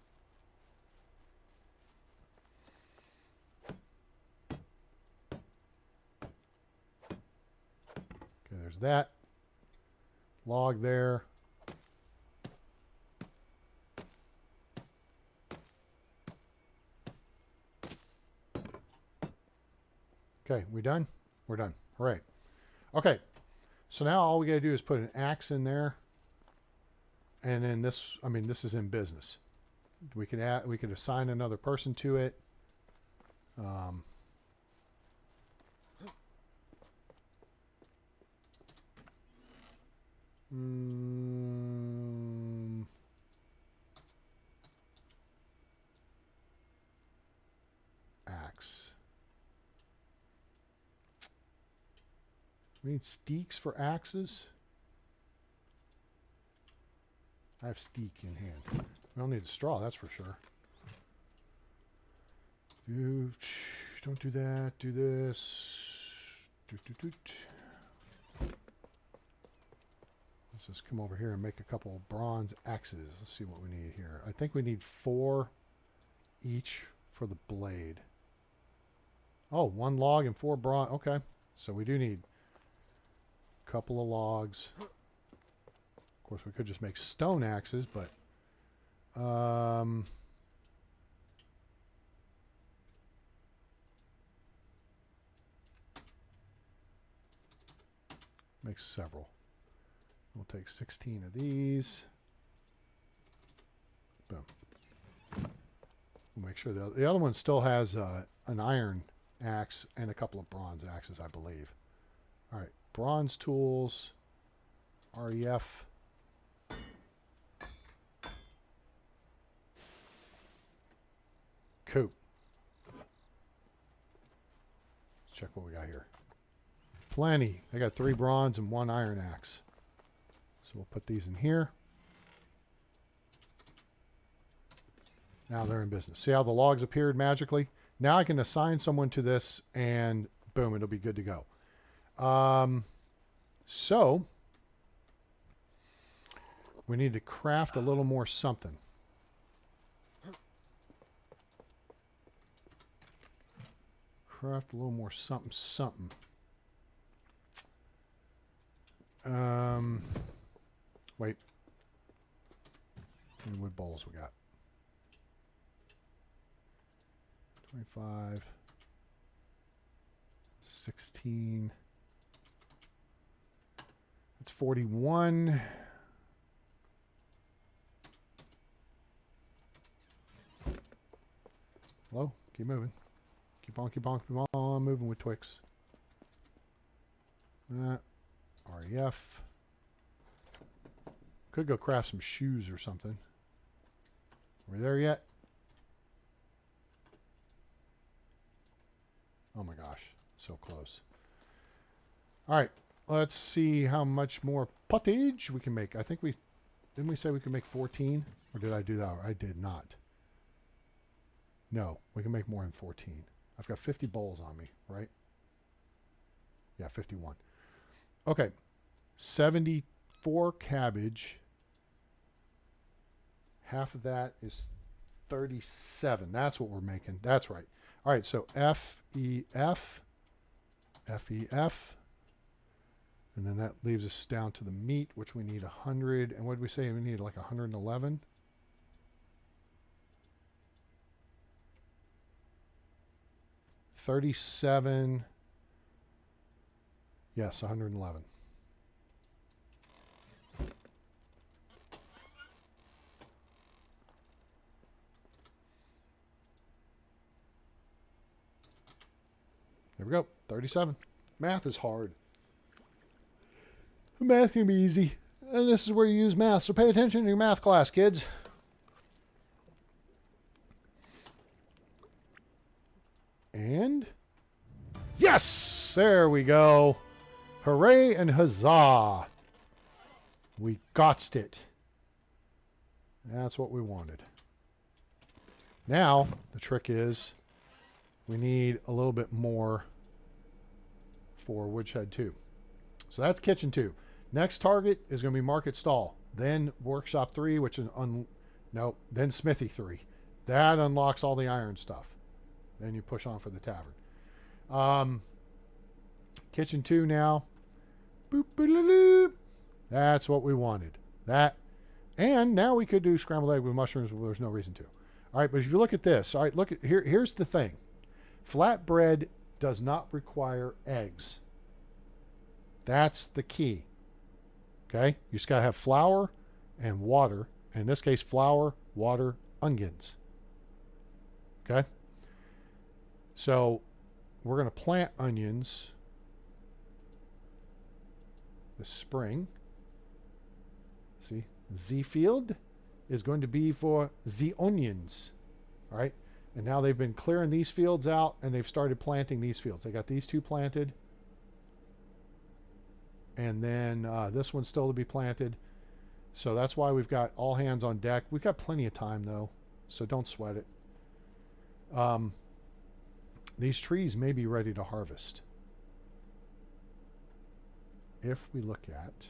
Okay, there's that. Log there. Okay, we done? We're done. All right. Okay, so now all we got to do is put an axe in there. And then this, I mean, this is in business. We could add. We could assign another person to it. Axe. We need steaks for axes. I have steak in hand. We don't need the straw, that's for sure. Don't do that. Do this. Let's just come over here and make a couple of bronze axes. Let's see what we need here. I think we need 4 each for the blade. Oh, 1 log and 4 bronze. Okay, so we do need a couple of logs. Of course, we could just make stone axes, but make several. We'll take 16 of these. Boom. We'll make sure the other one still has an iron axe and a couple of bronze axes, I believe. All right, bronze tools, REF. Cool. Let's check what we got here. Plenty. I got 3 bronze and 1 iron axe. So we'll put these in here. Now they're in business. See how the logs appeared magically? Now I can assign someone to this and boom, it'll be good to go. So we need to craft a little more something. Craft a little more something. Wait. How many wood bowls we got? 25. 16. That's 41. Hello? Keep moving. Keep on moving with Twix. That. REF. Could go craft some shoes or something. Are we there yet? Oh my gosh. So close. Alright. Let's see how much more pottage we can make. I think didn't we say we could make 14? Or did I do that? I did not. No. We can make more than 14. I've got 50 bowls on me, right? Yeah, 51. Okay. 74 cabbage. Half of that is 37. That's what we're making. That's right. All right, so FEF. FEF. And then that leaves us down to the meat, which we need 100. And what did we say? We need like 111. $37. Yes, 111. There we go. 37. Math is hard. Math can be easy. And this is where you use math. So pay attention to your math class, kids. And yes, there we go. Hooray and huzzah. We gotched it. That's what we wanted. Now, the trick is we need a little bit more for woodshed 2. So that's kitchen 2. Next target is going to be market stall. Then workshop 3, which is then smithy 3. That unlocks all the iron stuff. Then you push on for the tavern. Kitchen 2 now. Boop, boop. That's what we wanted. That. And now we could do scrambled egg with mushrooms, but there's no reason to. All right, but if you look at this, all right, look at here. Here's the thing. Flatbread does not require eggs. That's the key. Okay? You just got to have flour and water. In this case, flour, water, onions. Okay? So we're going to plant onions this spring. See, Z field is going to be for the onions. All right? And now they've been clearing these fields out, and they've started planting these fields. They got these two planted. And then this one's still to be planted. So that's why we've got all hands on deck. We've got plenty of time, though, so don't sweat it. These trees may be ready to harvest. If we look at...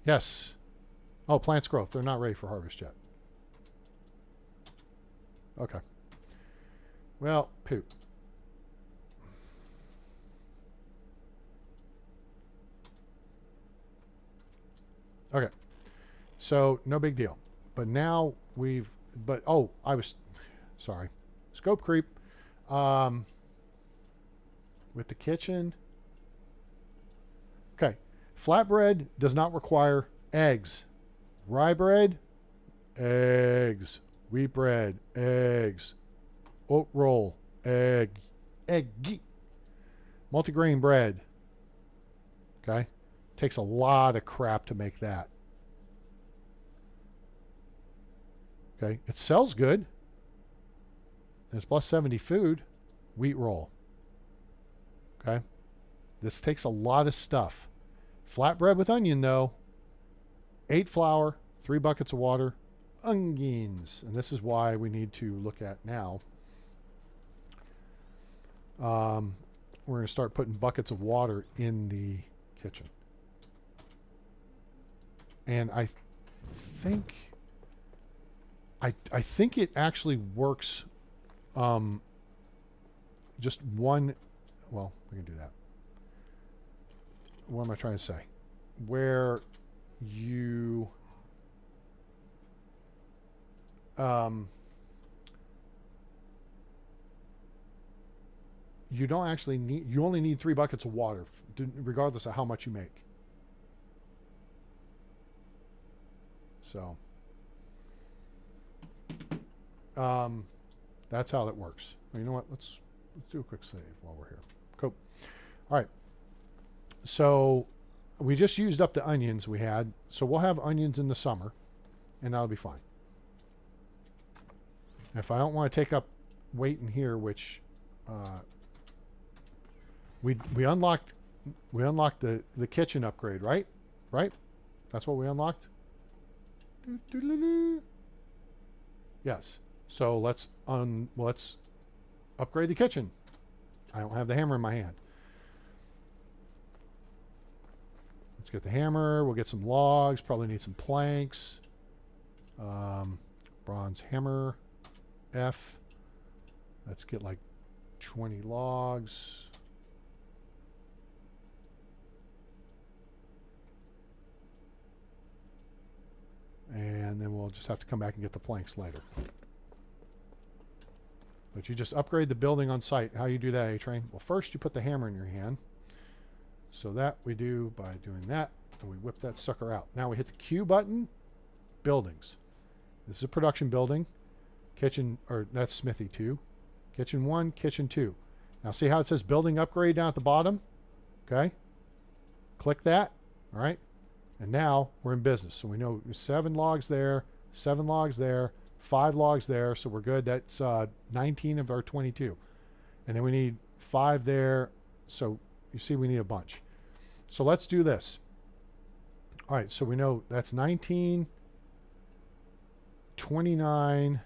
Yes. Oh, plants growth. They're not ready for harvest yet. Okay. Well, poop. Okay. So, no big deal. But now we've... But, oh, I was... Sorry. Scope creep. With the kitchen. Okay. Flatbread does not require eggs. Rye bread, eggs. Wheat bread, eggs. Oat roll, egg. Egg. Multigrain bread. Okay. Takes a lot of crap to make that. Okay. It sells good. It's plus 70 food. Wheat roll. Okay. This takes a lot of stuff. Flatbread with onion, though. 8 flour, 3 buckets of water, onions. And this is why we need to look at now. We're going to start putting buckets of water in the kitchen. And I think it actually works just one. Well, we can do that. What am I trying to say? Where you you don't actually need, you only need 3 buckets of water regardless of how much you make. So that's how that works. Well, you know what, let's do a quick save while we're here. Cool. All right, so we just used up the onions we had, so we'll have onions in the summer, and that'll be fine. If I don't want to take up weight in here, which we unlocked the kitchen upgrade, right? Right? That's what we unlocked? Yes. So let's upgrade the kitchen. I don't have the hammer in my hand. Let's get the hammer. We'll get some logs. Probably need some planks. Bronze hammer. F. Let's get like 20 logs. And then we'll just have to come back and get the planks later. But you just upgrade the building on site. How you do that, A-Train? Well, first you put the hammer in your hand. So that we do by doing that, and we whip that sucker out. Now we hit the Q button, buildings. This is a production building. Kitchen, or that's Smithy 2. Kitchen 1, kitchen 2. Now see how it says building upgrade down at the bottom? Okay. Click that. All right. And now we're in business. So we know 7 logs there, 7 logs there, 5 logs there. So we're good. That's 19 of our 22. And then we need 5 there. So you see we need a bunch. So let's do this. All right. So we know that's 19, 29,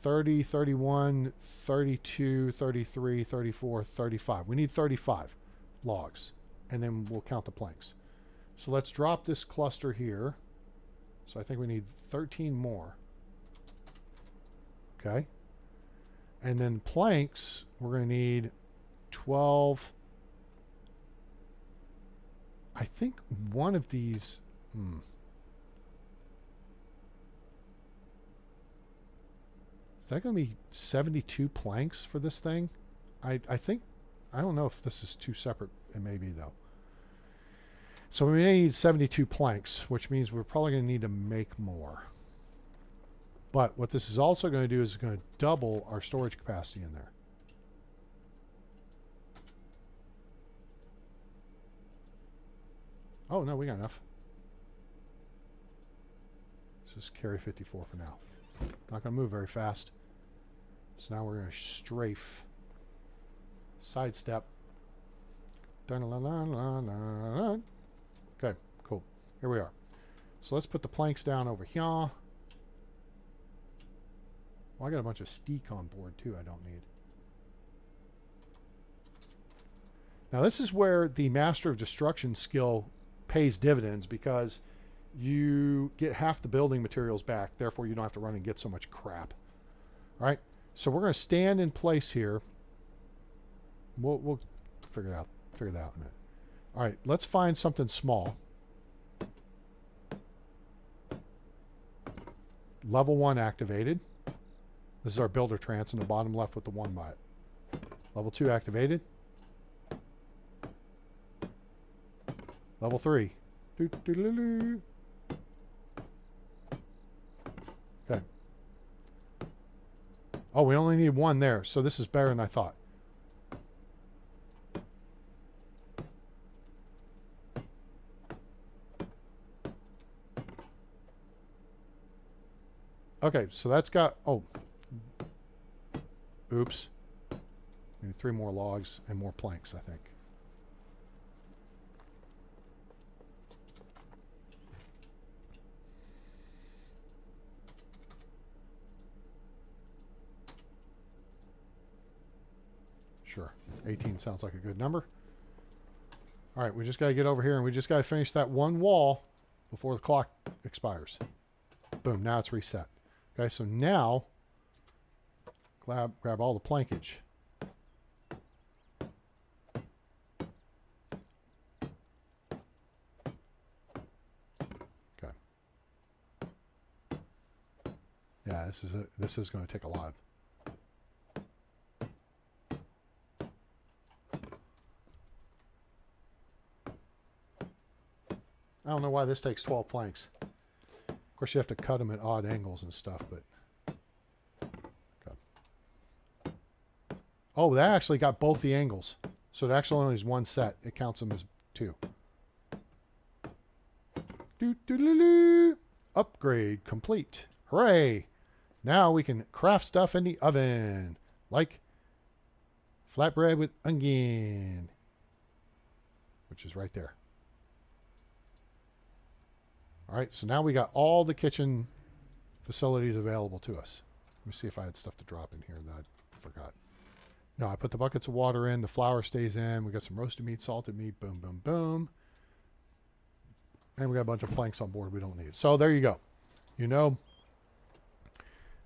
30, 31, 32, 33, 34, 35. We need 35 logs. And then we'll count the planks. So let's drop this cluster here. So I think we need 13 more. Okay. And then planks, we're going to need 12. I think one of these... Is that going to be 72 planks for this thing? I think... I don't know if this is 2 separate. It may be, though. So we may need 72 planks, which means we're probably going to need to make more. But what this is also going to do is it's going to double our storage capacity in there. Oh, no, we got enough. Let's just carry 54 for now. Not going to move very fast. So now we're going to strafe. Sidestep. Dun-la-la-la-la-la. Okay, cool. Here we are. So let's put the planks down over here. Well, I got a bunch of steak on board too I don't need. Now this is where the Master of Destruction skill pays dividends, because you get half the building materials back, therefore you don't have to run and get so much crap. All right, so we're going to stand in place here. We'll figure that out in a minute. All right, let's find something small. Level 1 activated. This is our builder trance in the bottom left with the 1 by it. Level 2 activated. Level 3. Okay. Oh, we only need 1 there, so this is better than I thought. Okay, so that's got... Oh. Oops. Maybe 3 more logs and more planks, I think. Sure. 18 sounds like a good number. All right, we just got to get over here and we just got to finish that 1 wall before the clock expires. Boom, now it's reset. Okay, so now grab all the plankage. Okay. Yeah, this is going to take a lot. I don't know why this takes 12 planks. Of course, you have to cut them at odd angles and stuff, but... Okay. Oh, that actually got both the angles. So it actually only is 1 set. It counts them as 2. Upgrade complete. Hooray! Now we can craft stuff in the oven. Like flatbread with onion. Which is right there. All right, so now we got all the kitchen facilities available to us. Let me see if I had stuff to drop in here that I forgot. No, I put the buckets of water in. The flour stays in. We got some roasted meat, salted meat. Boom, boom, boom. And we got a bunch of planks on board we don't need. So there you go. You know,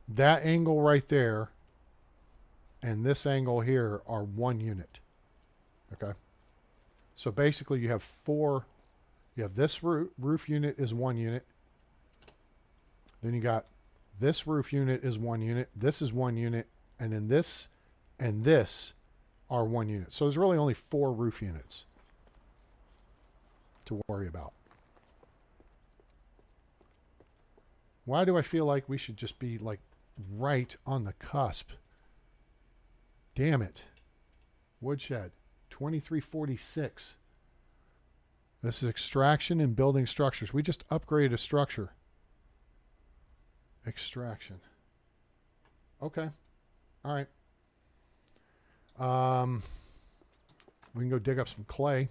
that angle right there and this angle here are 1 unit. Okay. So basically you have 4... You have this roof unit is 1 unit. Then you got this roof unit is 1 unit. This is 1 unit. And then this and this are 1 unit. So there's really only 4 roof units to worry about. Why do I feel like we should just be like right on the cusp? Damn it. Woodshed. 2346. This is extraction and building structures. We just upgraded a structure. Extraction. Okay. All right. We can go dig up some clay.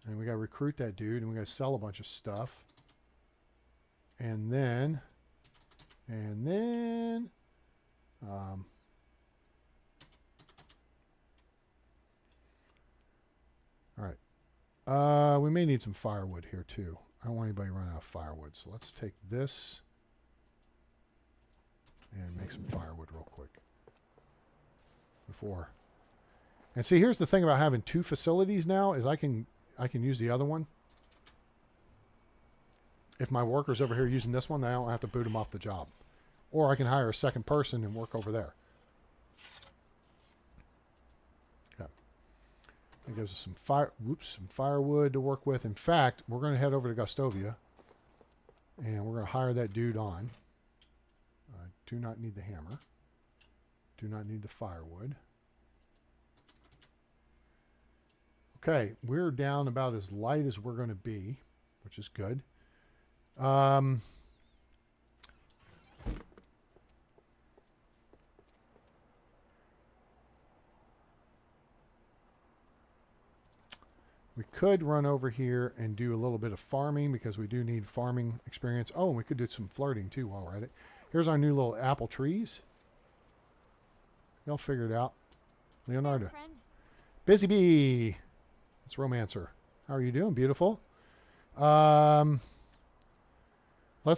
And we got to recruit that dude. And we got to sell a bunch of stuff. And then... all right. We may need some firewood here too. I don't want anybody running out of firewood. So let's take this and make some firewood real quick. Before. And see, here's the thing about having 2 facilities now is I can use the other one. If my worker's over here using this one, then I don't have to boot them off the job. Or I can hire a second person and work over there. Okay. It gives us some some firewood to work with. In fact, we're going to head over to Gustovia, and we're going to hire that dude on. Do not need the hammer. Do not need the firewood. Okay, we're down about as light as we're going to be, which is good. We could run over here and do a little bit of farming because we do need farming experience. Oh, and we could do some flirting too while we're at it. Here's our new little apple trees. Y'all figure it out. Leonardo. Friend? Busy Bee. Let's romance her. How are you doing? Beautiful. Let's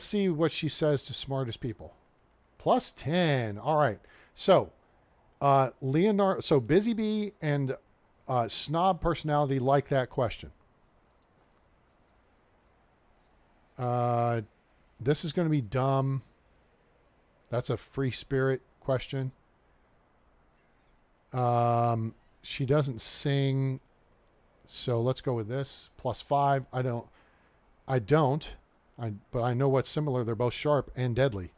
see what she says to smartest people. Plus 10. All right. So, Leonardo. So, Busy Bee and snob personality like that question. This is going to be dumb. That's a free spirit question. She doesn't sing, so let's go with this. Plus 5. But I know what's similar. They're both sharp and deadly.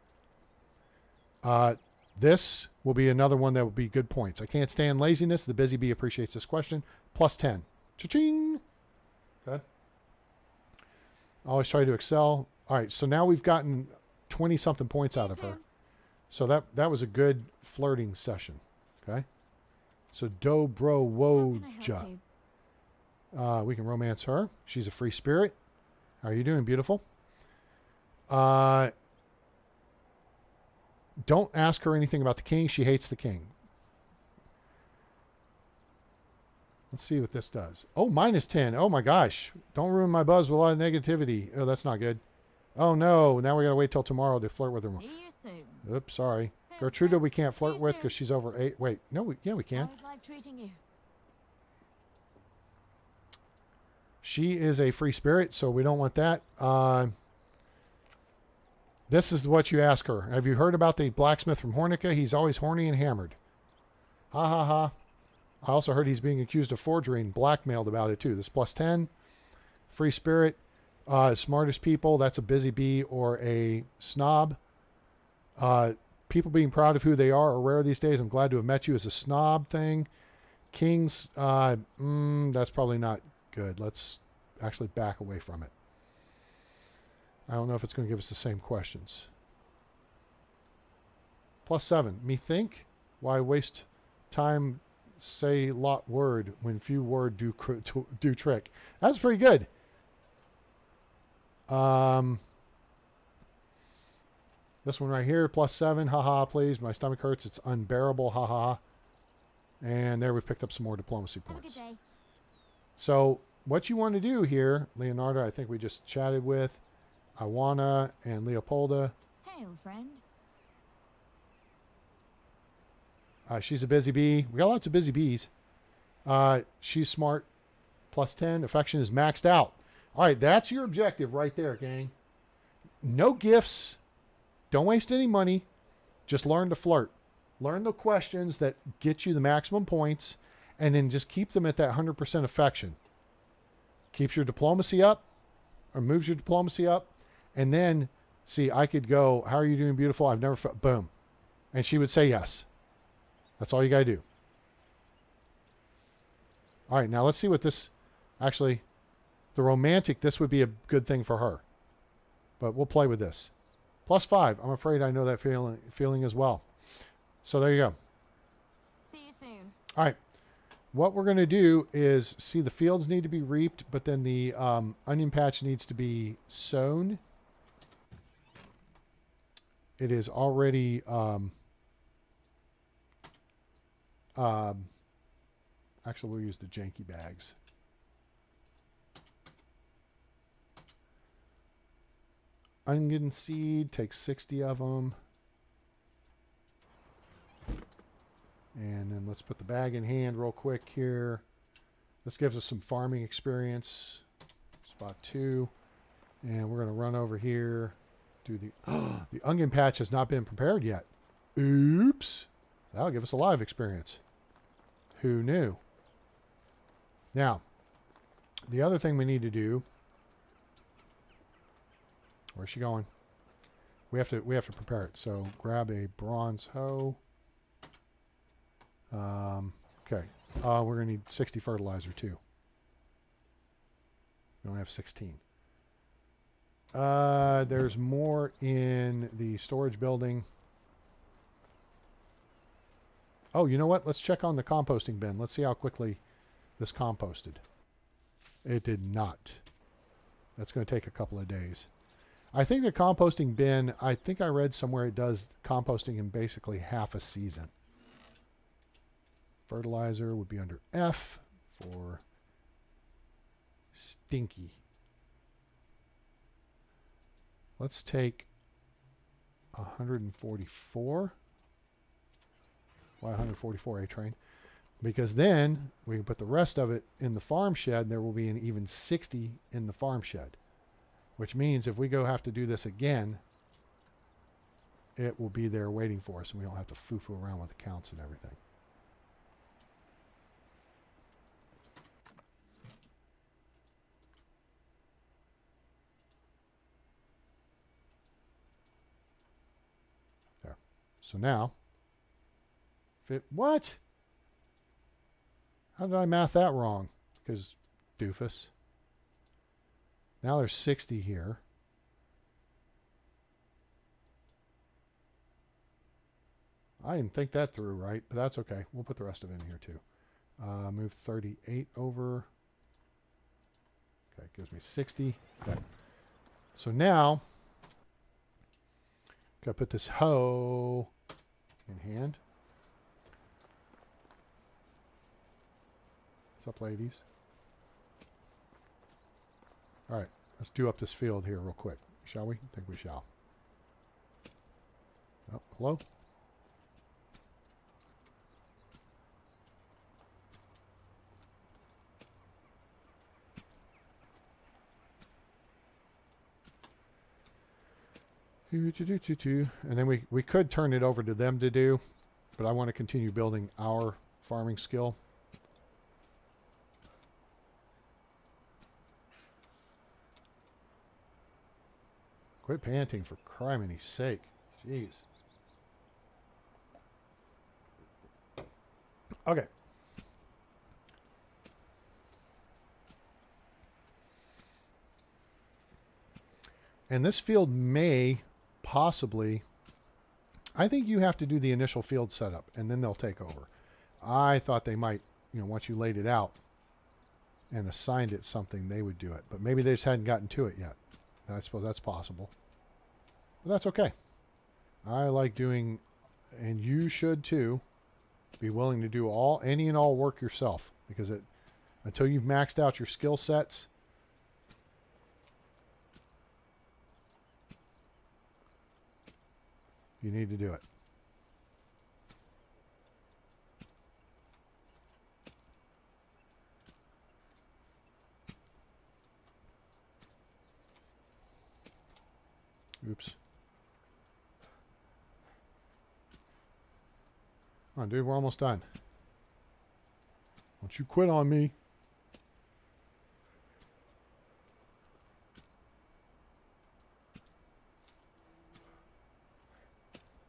This will be another one that will be good points. I can't stand laziness. The Busy Bee appreciates this question. Plus 10. Cha-ching! Okay. Always try to excel. All right, so now we've gotten 20-something points out of her. So that was a good flirting session. Okay. So Dobro Woja. We can romance her. She's a free spirit. How are you doing, beautiful? Don't ask her anything about the king. She hates the king. Let's see what this does. Oh, minus 10. Oh, my gosh. Don't ruin my buzz with a lot of negativity. Oh, that's not good. Oh, no. Now we got to wait till tomorrow to flirt with her. See you soon. Oops, sorry. Hey, Gertruda friend. we can't flirt See you with soon. because she's over 8. Wait. No, we can. How is life treating you? She is a free spirit, so we don't want that. This is what you ask her. Have you heard about the blacksmith from Hornica? He's always horny and hammered. Ha ha ha. I also heard he's being accused of forgery and blackmailed about it too. This plus 10. Free spirit. Smartest people. That's a Busy Bee or a snob. People being proud of who they are rare these days. I'm glad to have met you as a snob thing. Kings. That's probably not good. Let's actually back away from it. I don't know if it's going to give us the same questions. Plus 7. Me think? Why waste time say lot word when few word do trick? That's pretty good. This one right here, plus 7. Haha, please. My stomach hurts. It's unbearable. Haha. And there we picked up some more diplomacy Have a points. good day. So what you want to do here, Leonardo, I think we just chatted with Iwana and Leopolda. Hail, friend. She's a Busy Bee. We got lots of Busy Bees. She's smart. Plus 10. Affection is maxed out. All right, that's your objective right there, gang. No gifts. Don't waste any money. Just learn to flirt. Learn the questions that get you the maximum points, and then just keep them at that 100% affection. Keeps your diplomacy up, or moves your diplomacy up, and then, see, I could go, how are you doing, beautiful? I've never felt, boom. And she would say yes. That's all you got to do. All right, now let's see what this, actually, the romantic, this would be a good thing for her. But we'll play with this. Plus 5. I'm afraid I know that feeling as well. So there you go. See you soon. All right. What we're going to do is, see, the fields need to be reaped, but then the onion patch needs to be sown. It is already actually, we'll use the janky bags. Onion seed, take 60 of them. And then let's put the bag in hand real quick here. This gives us some farming experience. Spot 2. And we're going to run over here. Do the the onion patch has not been prepared yet. Oops. That'll give us a live experience. Who knew? Now, the other thing we need to do. Where's she going? We have to prepare it. So grab a bronze hoe. Okay. We're gonna need 60 fertilizer too. We only have 16. There's more in the storage building. Oh, you know what? Let's check on the composting bin. Let's see how quickly this composted. It did not. That's going to take a couple of days. I think the composting bin, I think I read somewhere it does composting in basically half a season. Fertilizer would be under F for stinky. Let's take 144. Why 144 A-train? Because then we can put the rest of it in the farm shed, and there will be an even 60 in the farm shed. Which means if we have to do this again, it will be there waiting for us, and we don't have to foo-foo around with accounts and everything. There. So now, what? How did I math that wrong? Because doofus. Now there's 60 here. I didn't think that through right, but that's okay. We'll put the rest of it in here too. Move 38 over. Okay, gives me 60. Okay. So now, gotta put this hoe in hand. What's up, ladies? All right, let's do up this field here real quick, shall we? I think we shall. Oh, hello? And then we could turn it over to them to do, but I want to continue building our farming skill. Quit panting, for criminy sake. Jeez. Okay. And this field may possibly, I think you have to do the initial field setup and then they'll take over. I thought they might, once you laid it out and assigned it something, they would do it. But maybe they just hadn't gotten to it yet. I suppose that's possible. But that's okay. I like doing, and you should too, be willing to do any and all work yourself, because until you've maxed out your skill sets, you need to do it. Oops. Come on, dude, we're almost done. Don't you quit on me.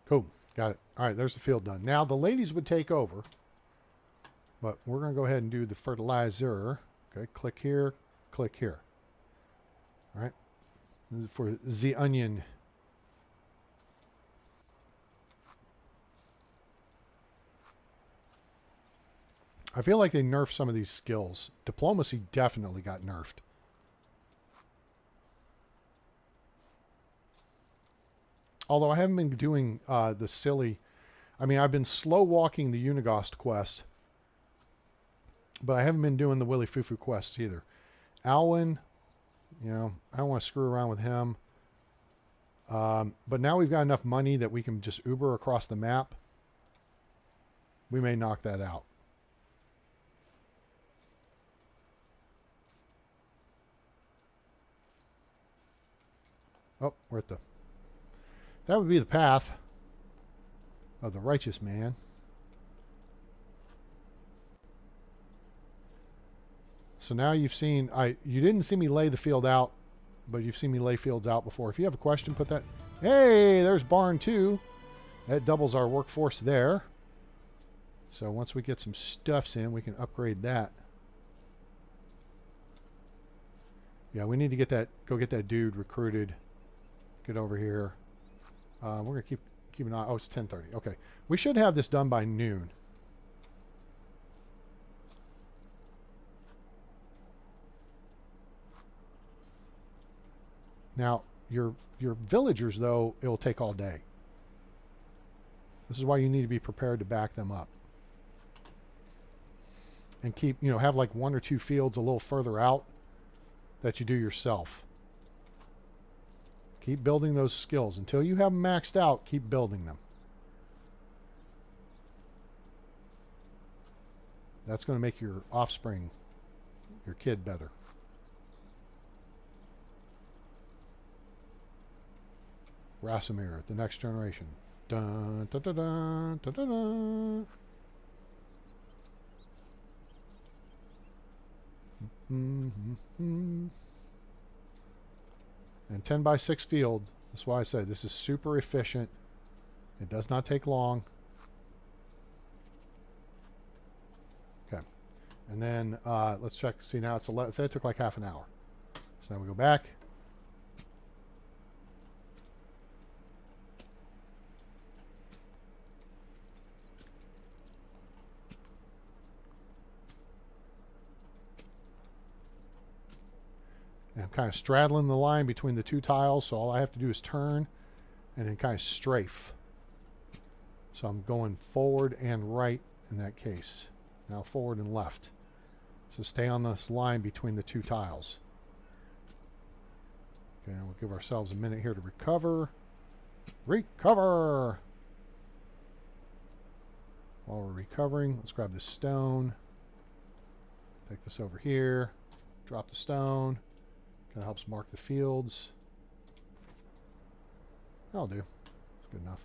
Cool. Got it. All right, there's the field done. Now the ladies would take over, but we're going to go ahead and do the fertilizer. Okay, click here, click here. All right. This is for the onion. I feel like they nerfed some of these skills. Diplomacy definitely got nerfed. Although I haven't been doing the silly... I mean, I've been slow walking the Unigost quest. But I haven't been doing the Willy Fufu quests either. Alwyn, I don't want to screw around with him. But now we've got enough money that we can just Uber across the map. We may knock that out. Oh, we're at the... That would be the path of the righteous man. So now you've seen, you didn't see me lay the field out, but you've seen me lay fields out before. If you have a question, put that. Hey, there's barn 2. That doubles our workforce there. So once we get some stuffs in, we can upgrade that. Yeah, we need to get that, go get that dude recruited. Get over here. We're going to keep an eye. Oh, it's 10:30. Okay. We should have this done by noon. Now, your villagers, though, it will take all day. This is why you need to be prepared to back them up. And keep, have like 1 or 2 fields a little further out that you do yourself. Keep building those skills. Until you have them maxed out, keep building them. That's going to make your offspring, your kid, better. Rasimir, the next generation. Dun, dun, dun, dun, dun, dun, dun. And 10 by 6 field. That's why I said this is super efficient. It does not take long. Okay. And then let's check. See, now it's 11. Say it took like half an hour. So now we go back. And I'm kind of straddling the line between the 2 tiles, so all I have to do is turn and then kind of strafe. So I'm going forward and right in that case. Now forward and left. So stay on this line between the 2 tiles. Okay, and we'll give ourselves a minute here to recover. Recover! While we're recovering, let's grab this stone. Take this over here. Drop the stone. Kind of helps mark the fields. That'll do. It's good enough.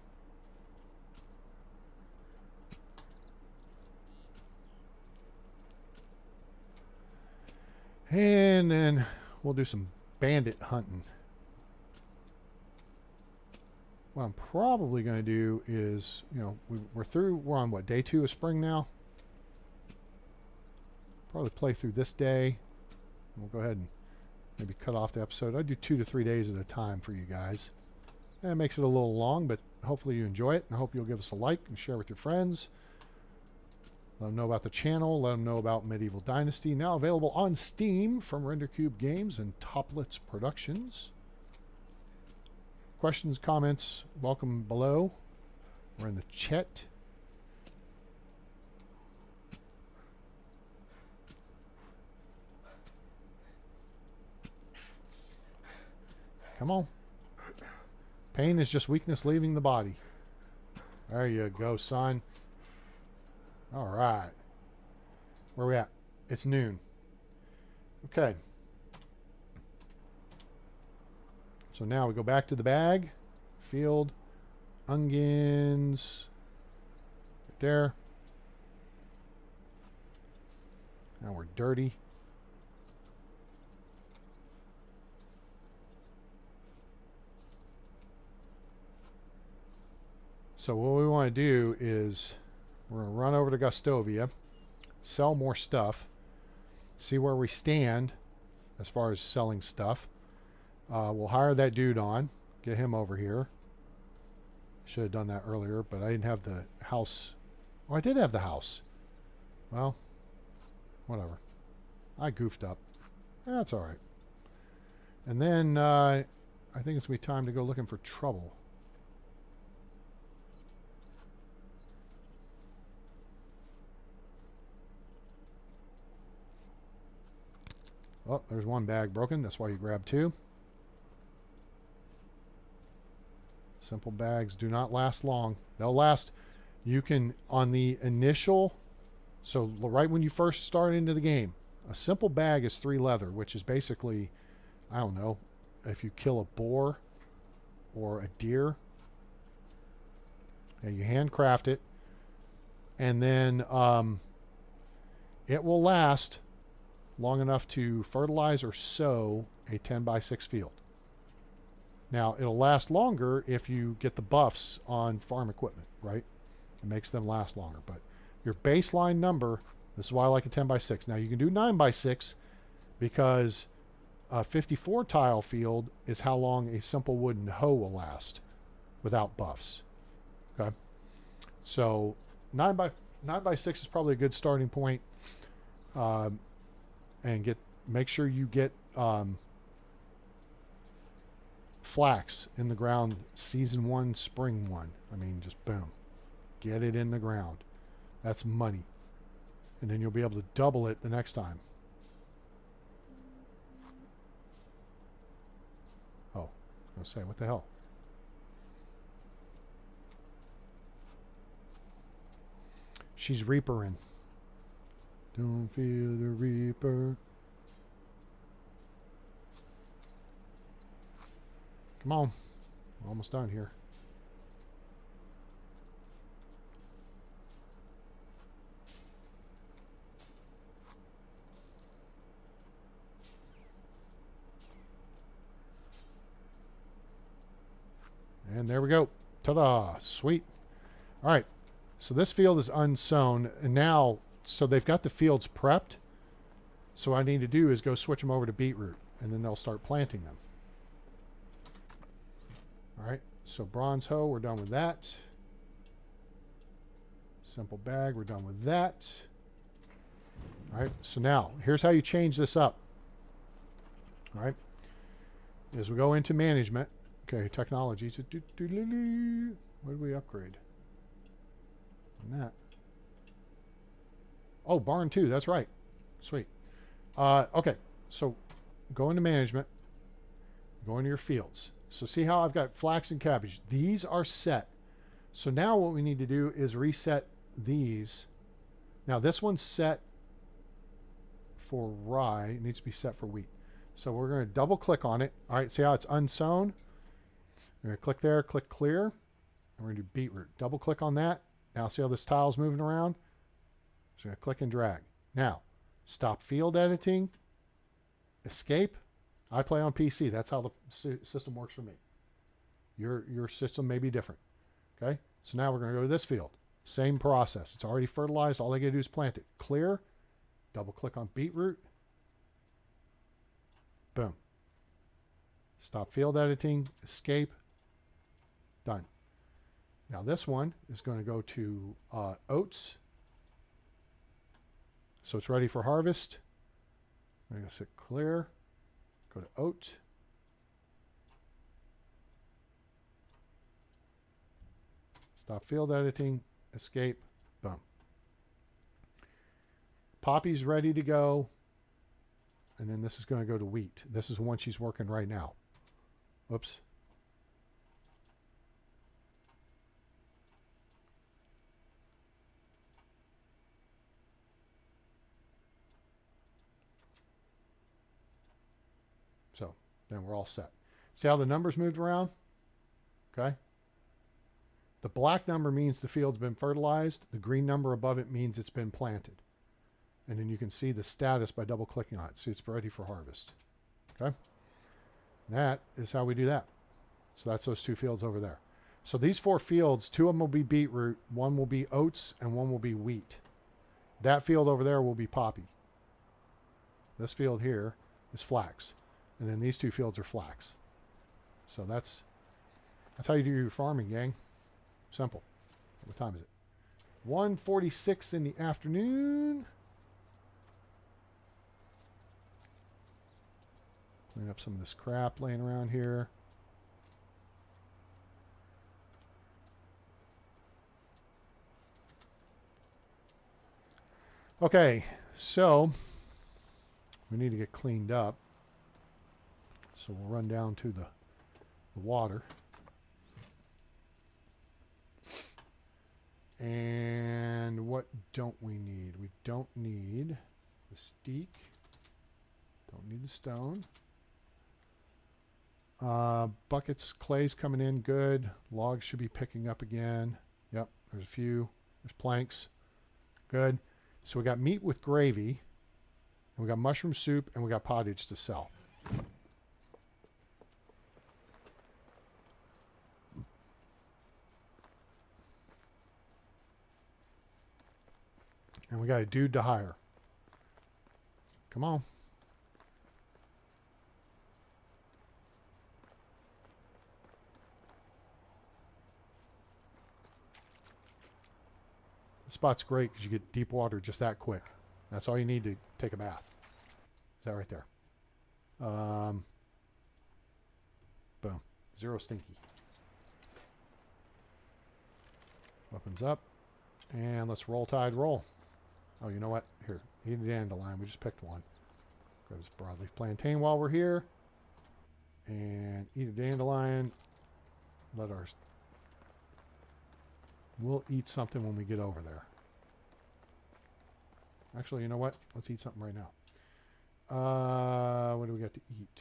And then we'll do some bandit hunting. What I'm probably going to do is, we're on what, day 2 of spring now? Probably play through this day. We'll go ahead and maybe cut off the episode. I do 2 to 3 days at a time for you guys. And it makes it a little long, but hopefully you enjoy it. And I hope you'll give us a like and share with your friends. Let them know about the channel. Let them know about Medieval Dynasty. Now available on Steam from RenderCube Games and Toplets Productions. Questions, comments, welcome below. We're in the chat. Come on. Pain is just weakness leaving the body. There you go, son. All right. Where are we at? It's noon. Okay. So now we go back to the bag. Field. Onions. Right there. Now we're dirty. So what we want to do is we're going to run over to Gustovia, sell more stuff, see where we stand as far as selling stuff. We'll hire that dude on, get him over here. Should have done that earlier, but I didn't have the house. Oh, I did have the house. Well, whatever. I goofed up. That's all right. And then I think it's going to be time to go looking for trouble. Oh, there's one bag broken. That's why you grab 2. Simple bags do not last long. They'll last. You can, on the initial, so right when you first start into the game, a simple bag is 3 leather, which is basically, I don't know, if you kill a boar or a deer, and you handcraft it, and then it will last long enough to fertilize or sow a 10 by 6 field. Now, it'll last longer if you get the buffs on farm equipment, right? It makes them last longer. But your baseline number, this is why I like a 10 by 6. Now, you can do 9 by 6 because a 54 tile field is how long a simple wooden hoe will last without buffs. Okay? So, 9 by 6 is probably a good starting point. And make sure you get flax in the ground season 1, spring 1. I mean, just boom. Get it in the ground. That's money. And then you'll be able to double it the next time. Oh, I was going to say, what the hell? She's reapering. Don't feel the reaper. Come on. We're almost done here. And there we go. Ta-da. Sweet. All right. So this field is unsown. And now, so they've got the fields prepped. So what I need to do is go switch them over to beetroot. And then they'll start planting them. All right. So bronze hoe, we're done with that. Simple bag, we're done with that. All right. So now, here's how you change this up. All right. As we go into management. Okay, technology. What did we upgrade? And that. Oh, barn 2. That's right. Sweet. Okay, so go into management. Go into your fields. So see how I've got flax and cabbage. These are set. So now what we need to do is reset these. Now this one's set for rye. It needs to be set for wheat. So we're going to double click on it. All right, see how it's unsown? We're going to click there, click clear, and we're going to do beetroot. Double click on that. Now see how this tile's moving around? So I'm going to click and drag. Now, stop field editing, escape. I play on PC. That's how the system works for me. Your system may be different. Okay? So now we're going to go to this field. Same process. It's already fertilized. All they got to do is plant it. Clear. Double click on beetroot. Boom. Stop field editing, escape. Done. Now this one is going to go to oats. So it's ready for harvest. I'm going to sit clear. Go to oat. Stop field editing, escape, boom. Poppy's ready to go. And then this is going to go to wheat. This is one she's working right now. Whoops. So then we're all set. See how the numbers moved around? Okay. The black number means the field's been fertilized. The green number above it means it's been planted. And then you can see the status by double clicking on it. See, it's ready for harvest. Okay. That is how we do that. So that's those two fields over there. So these 4 fields, 2 of them will be beetroot, 1 will be oats, and 1 will be wheat. That field over there will be poppy. This field here is flax. And then these 2 fields are flax. So that's how you do your farming, gang. Simple. What time is it? 1:46 in the afternoon. Clean up some of this crap laying around here. Okay, so we need to get cleaned up. So we'll run down to the water. And what don't we need? We don't need the steak. Don't need the stone. Buckets, clay's coming in good. Logs should be picking up again. Yep, there's a few. There's planks. Good. So we got meat with gravy. we got mushroom soup, and we got pottage to sell. And we got a dude to hire. Come on. The spot's great because you get deep water just that quick. That's all you need to take a bath. Is that right there? Boom. Zero stinky. Weapons up. And let's roll tide roll. Oh, you know what? Here. Eat a dandelion. We just picked one. Grab this broadleaf plantain while we're here. And eat a dandelion. Let our... We'll eat something when we get over there. Actually, you know what? Let's eat something right now. What do we got to eat?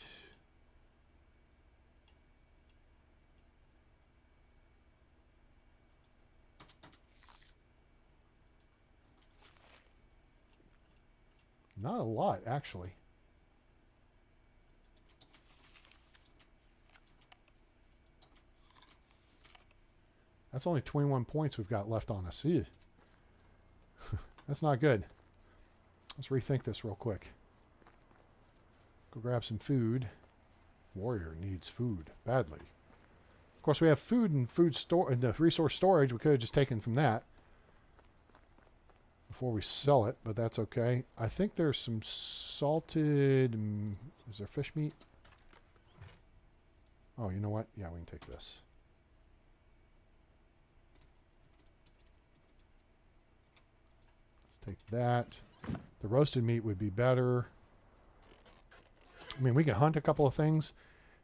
Not a lot, actually. That's only 21 points we've got left on us. Ew. That's not good. Let's rethink this real quick. Go grab some food. Warrior needs food badly. Of course, we have food and the resource storage. We could have just taken from that before we sell it, but that's okay. I think there's some salted... is there fish meat? Oh, you know what? Yeah, we can take this. Let's take that. The roasted meat would be better. I mean, we can hunt a couple of things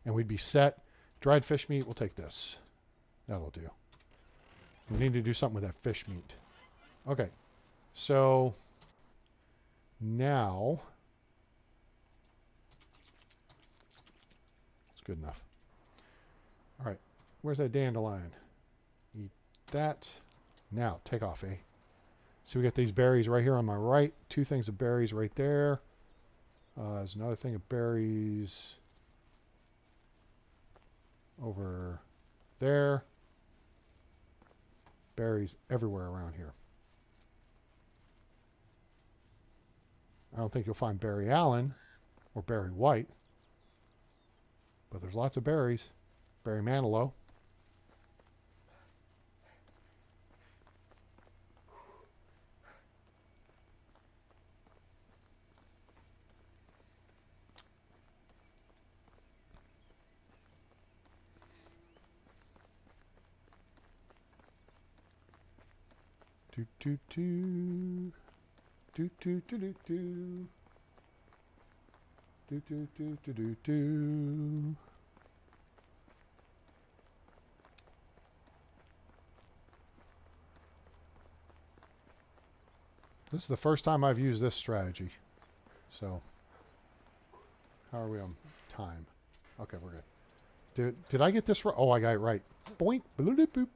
and we'd be set. Dried fish meat, we'll take this. That'll do. We need to do something with that fish meat. Okay. So now it's good enough. All right, where's that dandelion? Eat that. Now take off, eh? So we got these berries right here on my right. 2 things of berries right there. There's another thing of berries over there. Berries everywhere around here. I don't think you'll find Berry Allen or Berry White, but there's lots of berries. Berry Manilow. Do do do. Do do do do do. Do do do do do do. This is the first time I've used this strategy. So, how are we on time? Okay, we're good. Did I get this right? Oh, I got it right. Boink. Bloop, boop.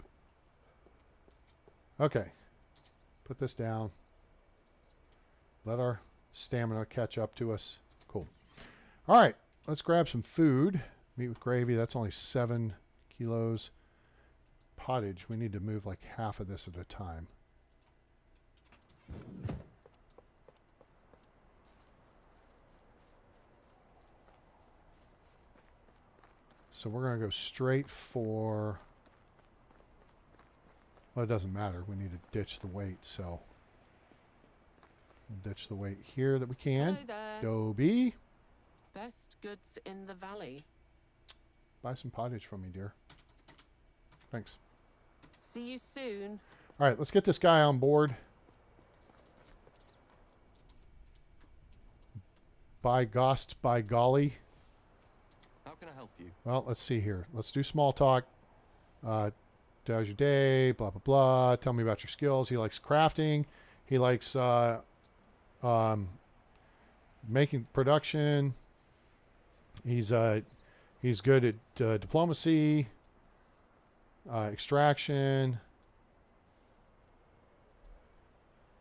Okay. Put this down. Let our stamina catch up to us. Cool. All right. Let's grab some food. Meat with gravy. That's only 7 kilos. Pottage. We need to move like half of this at a time. So we're going to go straight for... Well, it doesn't matter. We need to ditch the weight, so... We'll ditch the weight here that we can. Hello there. Dobie. Best goods in the valley. Buy some pottage from me, dear. Thanks. See you soon. All right, let's get this guy on board. By Gost, by golly. How can I help you? Well, let's see here. Let's do small talk. How's your day? Blah, blah, blah. Tell me about your skills. He likes crafting. He likes making production. He's good at diplomacy, extraction,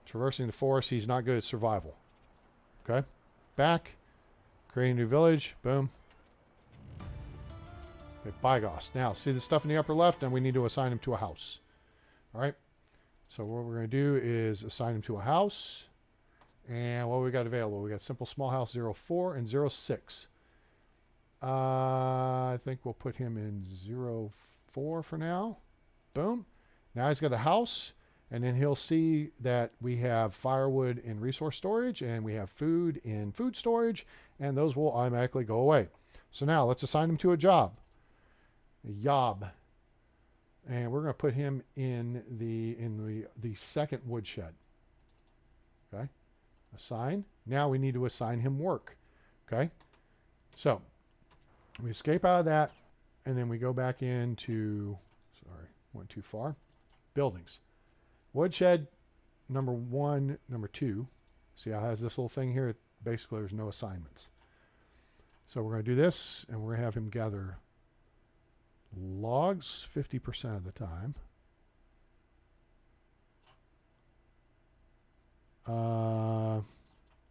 traversing the forest. He's not good at survival. Okay? back. Create a new village. Boom. Okay, Bygos. Now, see the stuff in the upper left? And we need to assign him to a house. All right. So what we're going to do is assign him to a house. And what we got available? We got simple small house 04 and 06. I think we'll put him in 04 for now. Boom. Now he's got a house. And then he'll see that we have firewood in resource storage and we have food in food storage, and those will automatically go away. So now let's assign him to a job. A job. And we're going to put him in the second woodshed. Okay? Assign. Now we need to assign him work. Okay? So we escape out of that, and then we go back into, sorry, went too far. Buildings. Woodshed, number 1, number 2. See how it has this little thing here? Basically, there's no assignments. So we're going to do this, and we're going to have him gather logs 50% of the time. Let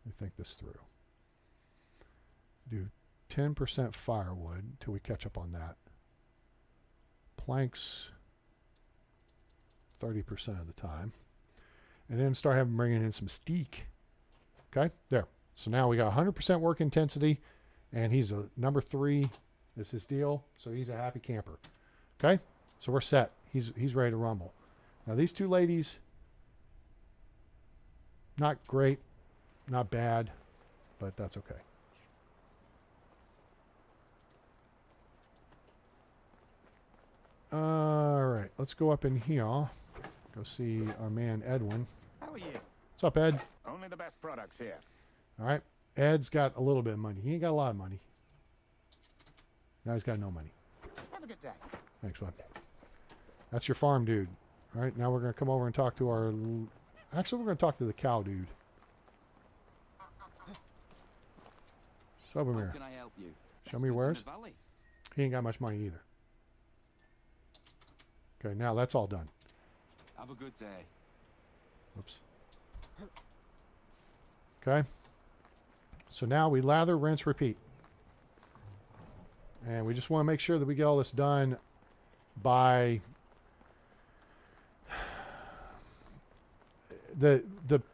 me think this through. Do 10% firewood until we catch up on that. Planks 30% of the time. And then start having bringing in some steak. Okay, there. So now we got 100% work intensity, and he's a number 3 is his deal. So he's a happy camper. Okay, so we're set. He's ready to rumble. Now these two ladies, not great, not bad, but that's okay. All right, let's go up in here. Go see our man Edwin. How are you? What's up, Ed? Only the best products here. All right, Ed's got a little bit of money. He ain't got a lot of money. Now he's got no money. Have a good day. Thanks, bud. That's your farm dude. All right, now we're going to come over and talk to our... Actually, we're going to talk to the cow dude. How Sobermere. can I help you? Show me Goods in where's. the valley. He ain't got much money either. Okay, now that's all done. Have a good day. Oops. Okay. So now we lather, rinse, repeat. And we just want to make sure that we get all this done by the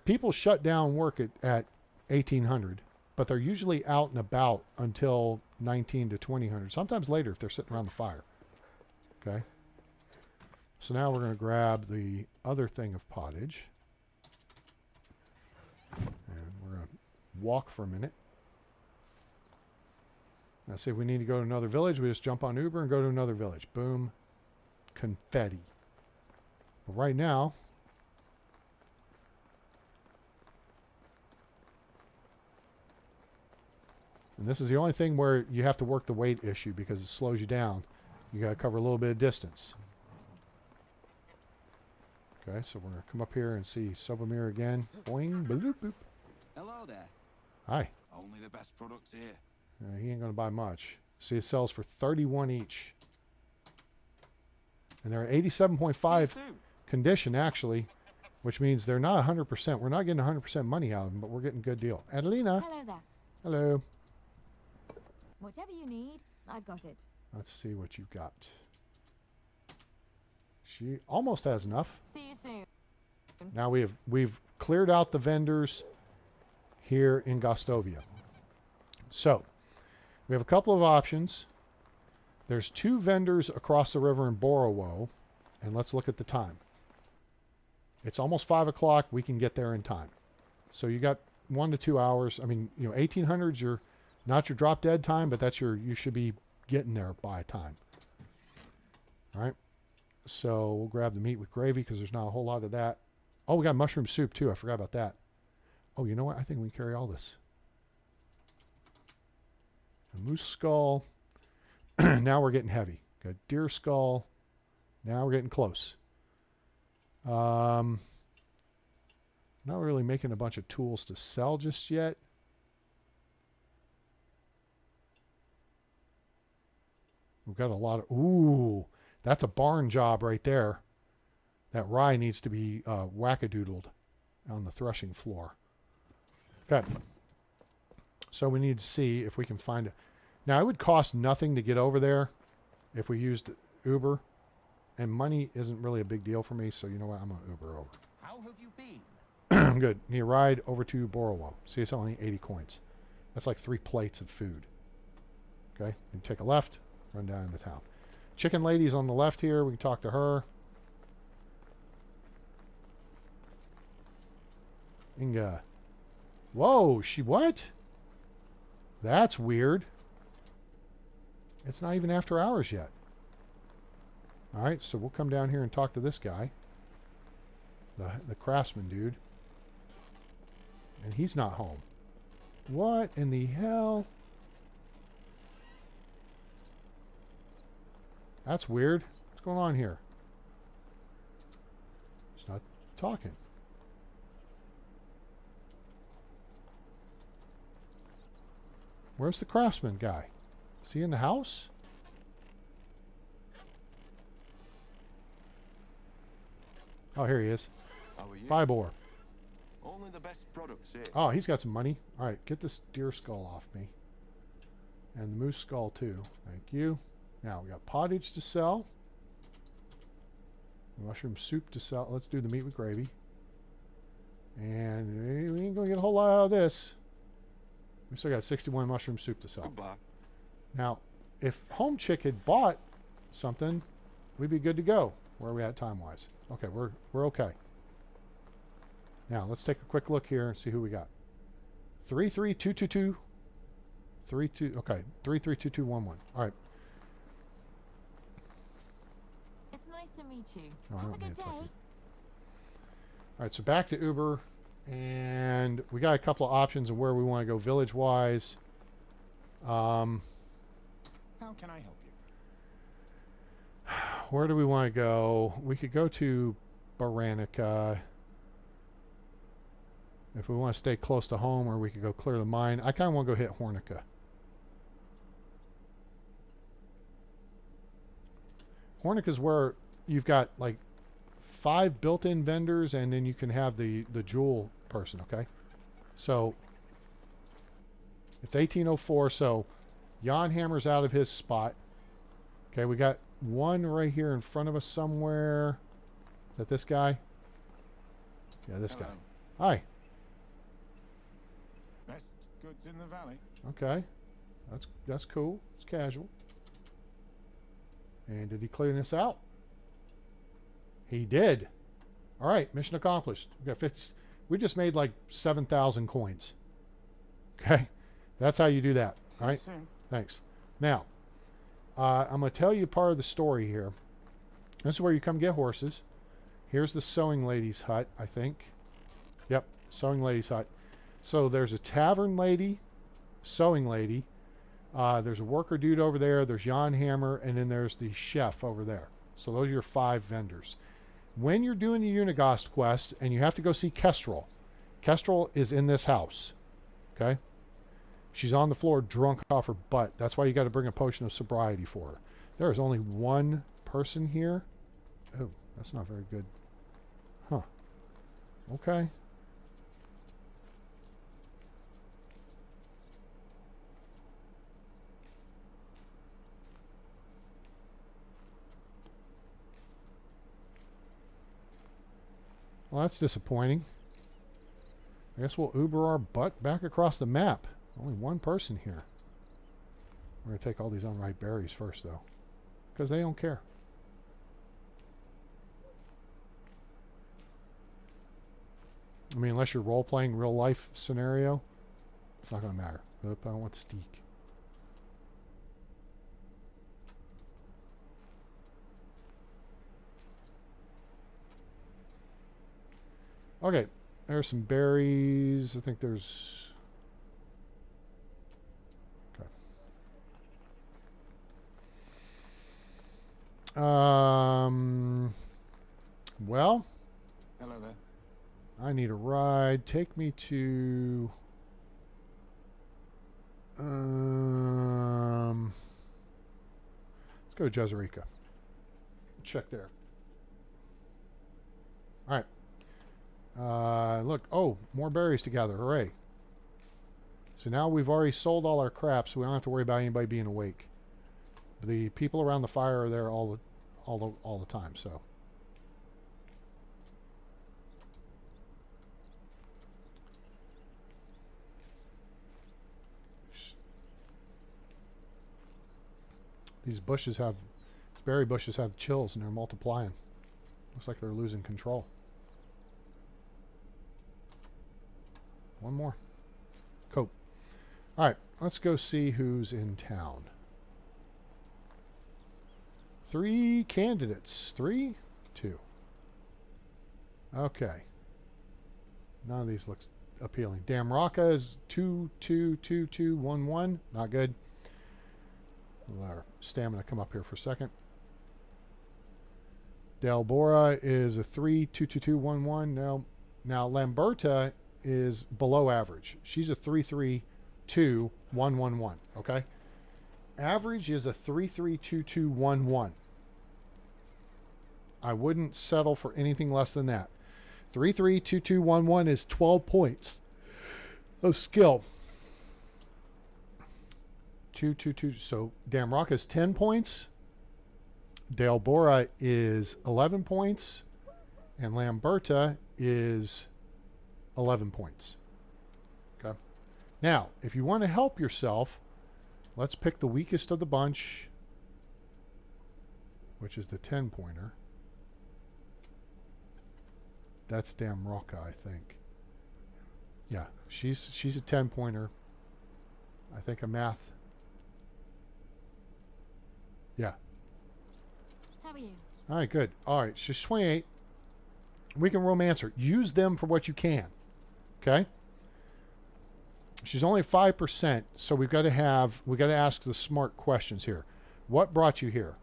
people shut down work at 1800, but they're usually out and about until 19 to 2000, sometimes later if they're sitting around the fire. Okay. So now we're going to grab the other thing of pottage. And we're going to walk for a minute. Now see if we need to go to another village. We just jump on Uber and go to another village. Boom. Confetti. But right now, and this is the only thing where you have to work the weight issue because it slows you down. You got to cover a little bit of distance. Okay, so we're going to come up here and see Sobermere again. Boing, bloop, boop. Hello there. Hi. Only the best products here. He ain't going to buy much. See, it sells for 31 each. And they're 87.5 condition, actually, which means they're not 100%. We're not getting 100% money out of them, but we're getting a good deal. Adelina. Hello there. Hello. Whatever you need, I've got it. Let's see what you've got. She almost has enough. See you soon. Now we've cleared out the vendors here in Gostovia. So we have a couple of options. There's 2 vendors across the river in Borowo, and let's look at the time. It's almost 5 o'clock. We can get there in time. So you got 1 to 2 hours. I mean, 1800's your not your drop dead time, but that's you should be getting there by time. All right. So we'll grab the meat with gravy because there's not a whole lot of that. Oh, we got mushroom soup too. I forgot about that. Oh, you know what? I think we can carry all this. A moose skull. Now we're getting heavy. Got deer skull. Now we're getting close. Not really making a bunch of tools to sell just yet. We've got a lot of... Ooh, that's a barn job right there. That rye needs to be wackadoodled on the threshing floor. Okay. So we need to see if we can find it. Now, it would cost nothing to get over there if we used Uber. And money isn't really a big deal for me, so you know what? I'm going to Uber over. How have you been? Good. Need a ride over to Borrowo. See, it's only 80 coins. That's like 3 plates of food. Okay? You take a left, run down into town. Chicken lady's on the left here. We can talk to her. Inga. Whoa, she what? That's weird. It's not even after hours yet. All right, so we'll come down here and talk to this guy. The craftsman dude. And he's not home. What in the hell? That's weird. What's going on here? He's not talking. Where's the craftsman guy? Is he in the house? Oh, here he is. How are you? Fibor. Only the best products here. Oh, he's got some money. All right, get this deer skull off me. And the moose skull, too. Thank you. Now, we got pottage to sell. Mushroom soup to sell. Let's do the meat with gravy. And we ain't going to get a whole lot out of this. We still got 61 mushroom soup to sell. Goodbye. Now, if Home Chick had bought something, we'd be good to go. Where are we at time-wise? Okay, we're okay. Now, let's take a quick look here and see who we got. 33222. 32. Okay, 332211. All right. It's nice to meet you. No, I Have a don't good mean day. fucking. All right, so back to Uber, and we got a couple of options of where we want to go village-wise. How can I help you? Where do we want to go? We could go to Baranica if we want to stay close to home, or we could go clear the mine. I kind of want to go hit Hornica. Hornica's where you've got like 5 built-in vendors, and then you can have the jewel person, okay? So it's 1804, so Jan Hammer's out of his spot. Okay, we got one right here in front of us somewhere. Is that this guy? Yeah, this Hello. guy. Hi. Best goods in the valley. Okay. That's cool. It's casual. And did he clear this out? He did. All right, mission accomplished. We got 50. We just made like 7,000 coins. Okay, that's how you do that. All right. Soon. Thanks. Now, I'm going to tell you part of the story here. This is where you come get horses. Here's the sewing lady's hut, I think. Yep, sewing lady's hut. So there's a tavern lady, sewing lady. There's a worker dude over there. There's Jan Hammer, and then there's the chef over there. So those are your 5 vendors. When you're doing the Unigast quest, and you have to go see Kestrel, Kestrel is in this house. Okay? She's on the floor drunk off her butt. That's why you got to bring a potion of sobriety for her. There is only one person here. Oh, that's not very good. Huh. Okay. Well, that's disappointing. I guess we'll Uber our butt back across the map. Only one person here. We're going to take all these unripe berries first, though. Because they don't care. I mean, unless you're role-playing real-life scenario, it's not going to matter. Oop, I don't want steak. Okay, there's some berries. I think there's... Okay. Well, Hello there. I need a ride. Take me to... let's go to Jezerica. Check there. All right. Look. Oh, more berries to gather. Hooray. So now we've already sold all our crap, so we don't have to worry about anybody being awake. The people around the fire are there all the time, so. These berry bushes have chills and they're multiplying. Looks like they're losing control. One more. Cool. All right, let's go see who's in town. 3 candidates. 3? 2. Okay. None of these looks appealing. Damraka is 2, 2, 2, 2, 1, 1. Not good. We'll let our stamina come up here for a second. Delbora is a 3, 2, 2, 2, 1, 1. No. Now Lamberta is below average. She's a 3, 3, 2, 1, 1, 1. Okay? Average is a 3, 3, 2, 2, 1, 1. I wouldn't settle for anything less than that. 3, 3, 2, 2, 1, 1 is 12 points of skill. 2, 2, 2. So Damrock is 10 points. Delbora is 11 points. And Lamberta is 11 points. Okay. Now, if you want to help yourself, let's pick the weakest of the bunch, which is the 10-pointer. That's Damroka, I think. Yeah, she's a 10-pointer. I think a math. Yeah. How are you? All right, good. All right, she's 28. We can romance her. Use them for what you can. Okay? She's only 5%, so we got to ask the smart questions here. What brought you here?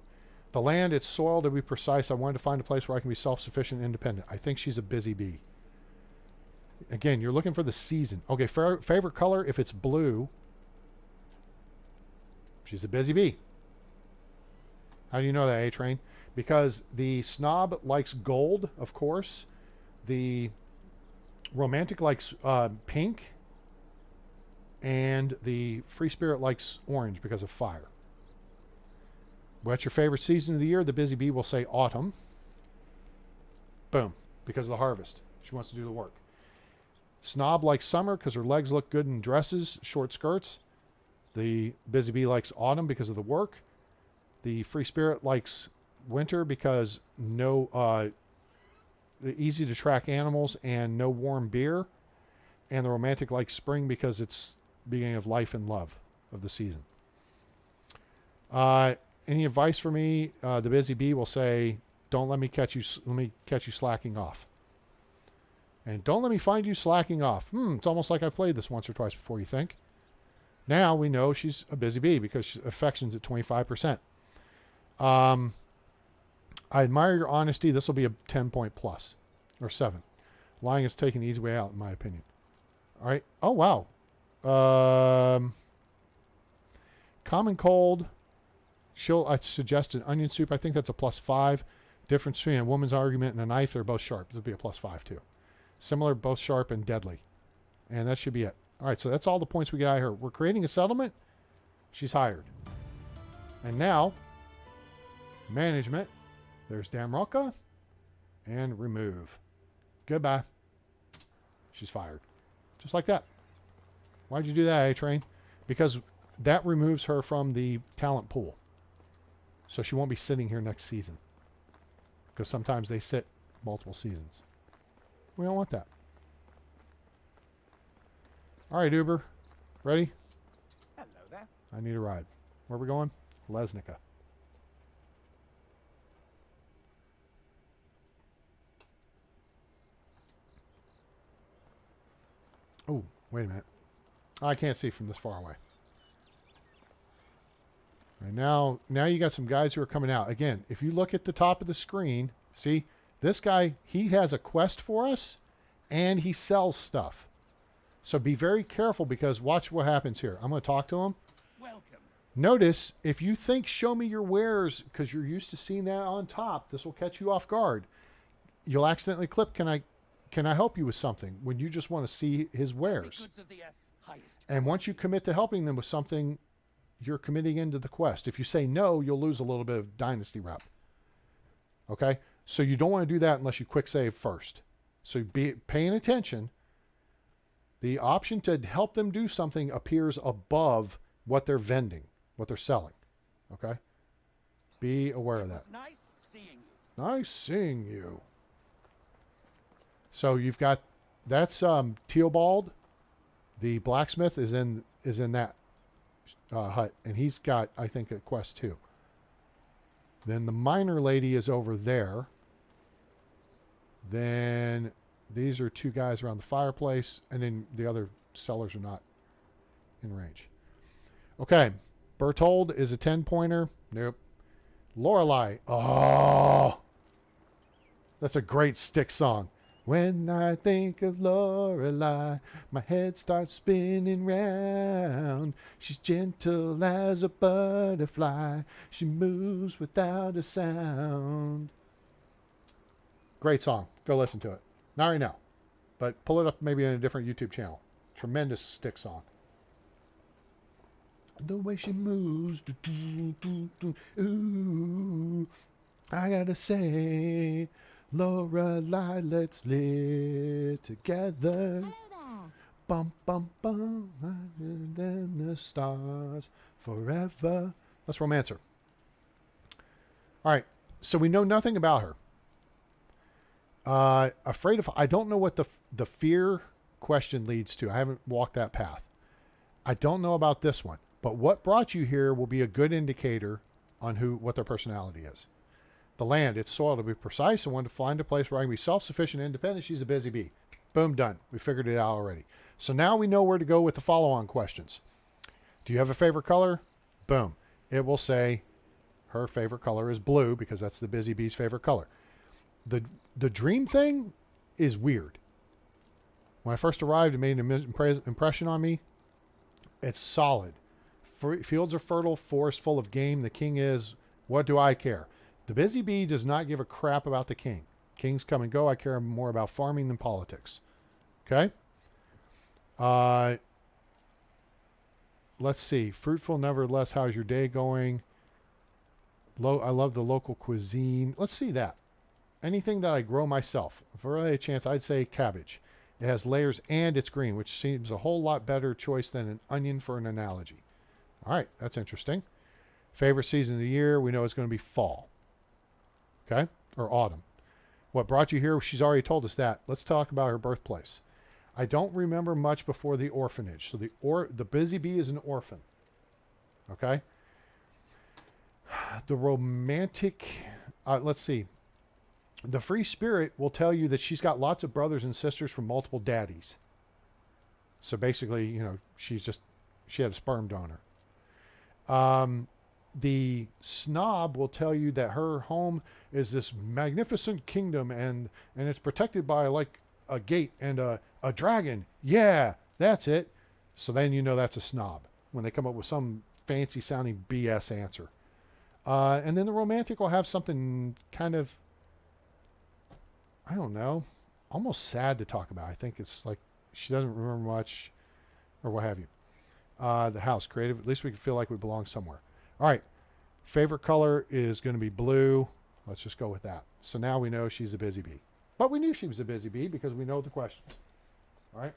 The land, its soil, to be precise. I wanted to find a place where I can be self-sufficient and independent. I think she's a busy bee. Again, you're looking for the season. Okay, favorite color, if it's blue, she's a busy bee. How do you know that, A-Train? Because the snob likes gold, of course. The romantic likes pink. And the free spirit likes orange because of fire. What's your favorite season of the year? The busy bee will say autumn. Boom. Because of the harvest. She wants to do the work. Snob likes summer because her legs look good in dresses, short skirts. The busy bee likes autumn because of the work. The free spirit likes winter because easy to track animals and no warm beer. And the romantic likes spring because it's beginning of life and love of the season. Any advice for me? The busy bee will say, "Don't let me catch you. Let me catch you slacking off." And don't let me find you slacking off. It's almost like I've played this once or twice before. You think? Now we know she's a busy bee because affection's at 25%. I admire your honesty. This will be a 10-point plus or 7. Lying is taking the easy way out, in my opinion. All right. Oh wow. Common cold. I suggest an onion soup. I think that's a +5. Difference between a woman's argument and a knife, they're both sharp. This would be a +5 too. Similar, both sharp and deadly. And that should be it. All right, so that's all the points we got out of her. We're creating a settlement. She's hired. And now, management. There's Damroka. And remove. Goodbye. She's fired. Just like that. Why'd you do that, A-Train? Because that removes her from the talent pool. So she won't be sitting here next season. Because sometimes they sit multiple seasons. We don't want that. All right, Uber. Ready? Hello there. I need a ride. Where are we going? Lesnica. Oh, wait a minute. I can't see from this far away. And now you got some guys who are coming out. Again, if you look at the top of the screen, see, this guy, he has a quest for us, and he sells stuff. So be very careful because watch what happens here. I'm going to talk to him. Welcome. Notice, if you think show me your wares because you're used to seeing that on top, this will catch you off guard. You'll accidentally click, can I help you with something when you just want to see his wares. Goods of the highest. And once you commit to helping them with something, you're committing into the quest. If you say no, you'll lose a little bit of dynasty rep. Okay? So you don't want to do that unless you quick save first. So be paying attention. The option to help them do something appears above what they're vending, what they're selling. Okay? Be aware of that. Nice seeing you. Nice seeing you. So you've got, that's Teobald. The blacksmith is in that hut, and he's got, I think, a quest too. Then the miner lady is over there. Then these are two guys around the fireplace, and then the other sellers are not in range. Okay, Berthold is a 10-pointer. Nope. Lorelei. Oh, that's a great stick song. When I think of Lorelei, my head starts spinning round. She's gentle as a butterfly. She moves without a sound. Great song. Go listen to it. Not right now, but pull it up maybe in a different YouTube channel. Tremendous stick song. The way she moves. Ooh, I gotta say, Lorelei, let's live together. Hello there. Bum, bum, bum, and the stars forever. Let's romance her. All right, so we know nothing about her. Afraid of, I don't know what the fear question leads to. I haven't walked that path. I don't know about this one, but what brought you here will be a good indicator on what their personality is. The land, its soil, to be precise, and want to find a place where I can be self-sufficient and independent. She's a busy bee. Boom, done. We figured it out already. So now we know where to go with the follow-on questions. Do you have a favorite color? Boom. It will say her favorite color is blue because that's the busy bee's favorite color. The dream thing is weird. When I first arrived, it made an impression on me. It's solid. Fields are fertile, forest full of game. The king is, what do I care? The busy bee does not give a crap about the king. Kings come and go. I care more about farming than politics. Okay? Let's see. Fruitful, nevertheless. How's your day going? I love the local cuisine. Let's see that. Anything that I grow myself. For a chance, I'd say cabbage. It has layers and it's green, which seems a whole lot better choice than an onion for an analogy. All right, that's interesting. Favorite season of the year, we know it's going to be fall. Okay? Or autumn. What brought you here? She's already told us that. Let's talk about her birthplace. I don't remember much before the orphanage. So the busy bee is an orphan. Okay? The romantic, let's see. The free spirit will tell you that she's got lots of brothers and sisters from multiple daddies. So basically, you know, she had a sperm donor. The snob will tell you that her home is this magnificent kingdom and it's protected by like a gate and a dragon. Yeah, that's it. So then you know that's a snob when they come up with some fancy sounding BS answer. And then the romantic will have something kind of, I don't know, almost sad to talk about. I think it's like she doesn't remember much or what have you. The house, creative. At least we can feel like we belong somewhere. All right. Favorite color is going to be blue. Let's just go with that. So now we know she's a busy bee. But we knew she was a busy bee because we know the questions. All right.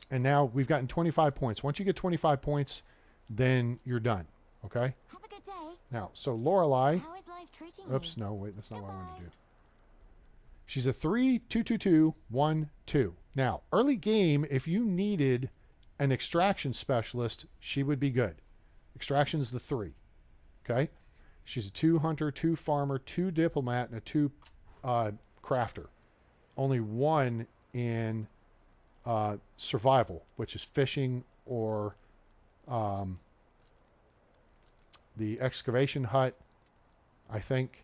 And now we've gotten 25 points. Once you get 25 points, then you're done. Okay? Have a good day. Now, so Lorelei. How is life treating you? Oops, no, wait, that's not what I wanted to do. She's a 3-2-2-2-1-2. Now, early game, if you needed an extraction specialist, she would be good. Extraction is the 3. Okay? She's a 2 hunter, 2 farmer, 2 diplomat, and a 2 crafter. Only 1 in survival, which is fishing or the excavation hut, I think,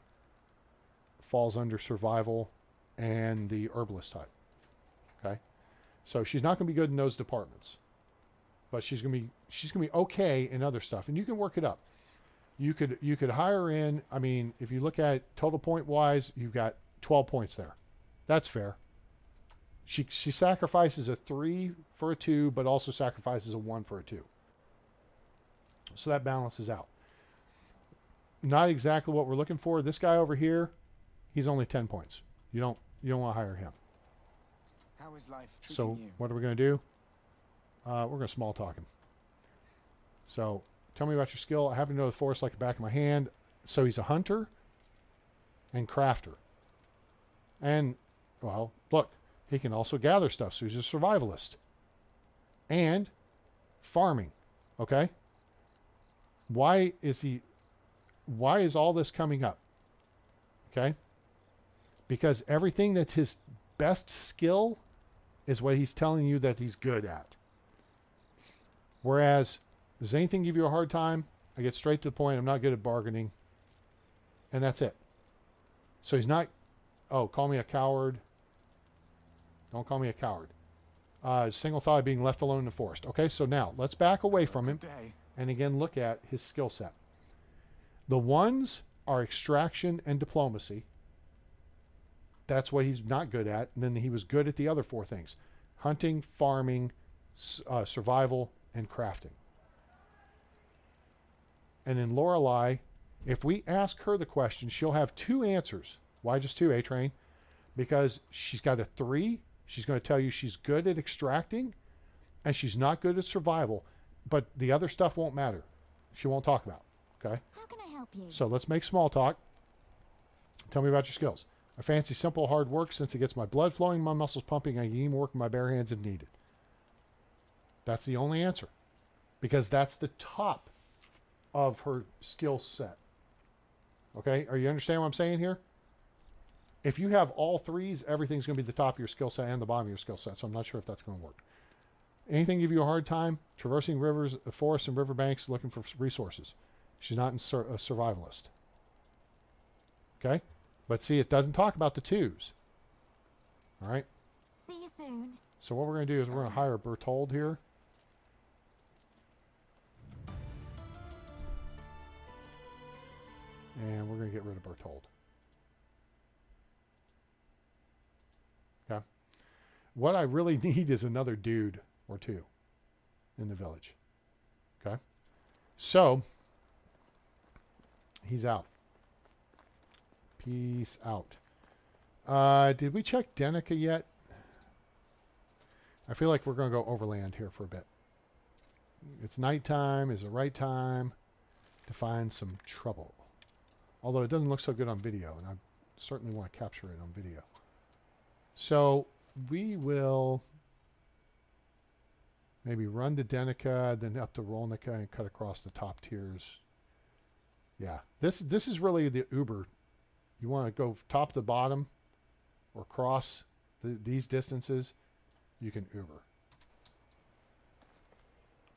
falls under survival, and the herbalist hut. Okay? So she's not going to be good in those departments. But she's going to be okay in other stuff, and you can work it up. You could hire in, I mean, if you look at total point wise, you've got 12 points there. That's fair. She sacrifices a 3 for a 2, but also sacrifices a 1 for a 2. So that balances out. Not exactly what we're looking for. This guy over here, he's only 10 points. You don't want to hire him. How is life treating So you? what are we going to do? We're going to small talk him. So tell me about your skill. I happen to know the forest like the back of my hand. So he's a hunter and crafter. And, well, look, he can also gather stuff. So he's a survivalist. And farming. Okay? Why is all this coming up? Okay? Because everything that's his best skill is what he's telling you that he's good at. Whereas, does anything give you a hard time? I get straight to the point. I'm not good at bargaining. And that's it. So he's not, oh, call me a coward. Don't call me a coward. Single thought being left alone in the forest. Okay, so now let's back away from him Good day. and again look at his skill set. The ones are extraction and diplomacy. That's what he's not good at. And then he was good at the other 4 things. Hunting, farming, survival, and crafting. And in Lorelei, if we ask her the question, she'll have 2 answers. Why just 2, A-Train? Because she's got a 3. She's going to tell you she's good at extracting, and she's not good at survival. But the other stuff won't matter. She won't talk about. Okay? How can I help you? So let's make small talk. Tell me about your skills. I fancy simple hard work since it gets my blood flowing, my muscles pumping. I can even work with my bare hands if needed. That's the only answer. Because that's the top of her skill set. Okay? Are you understand what I'm saying here? If you have all 3s, everything's going to be the top of your skill set and the bottom of your skill set. So I'm not sure if that's going to work. Anything give you a hard time? Traversing rivers, forests, and riverbanks looking for resources. She's not a survivalist. Okay? But see, it doesn't talk about the 2s. All right? See you soon. So what we're going to do is we're going to hire Bertold here. And we're going to get rid of Bertold. Okay? What I really need is another dude or 2 in the village. Okay? So, he's out. Peace out. Did we check Denica yet? I feel like we're going to go overland here for a bit. It's nighttime. Is the right time to find some trouble. Although it doesn't look so good on video, and I certainly want to capture it on video. So we will maybe run to Denica, then up to Rolnica, and cut across the top tiers. Yeah, this is really the Uber. You want to go top to bottom or cross these distances, you can Uber.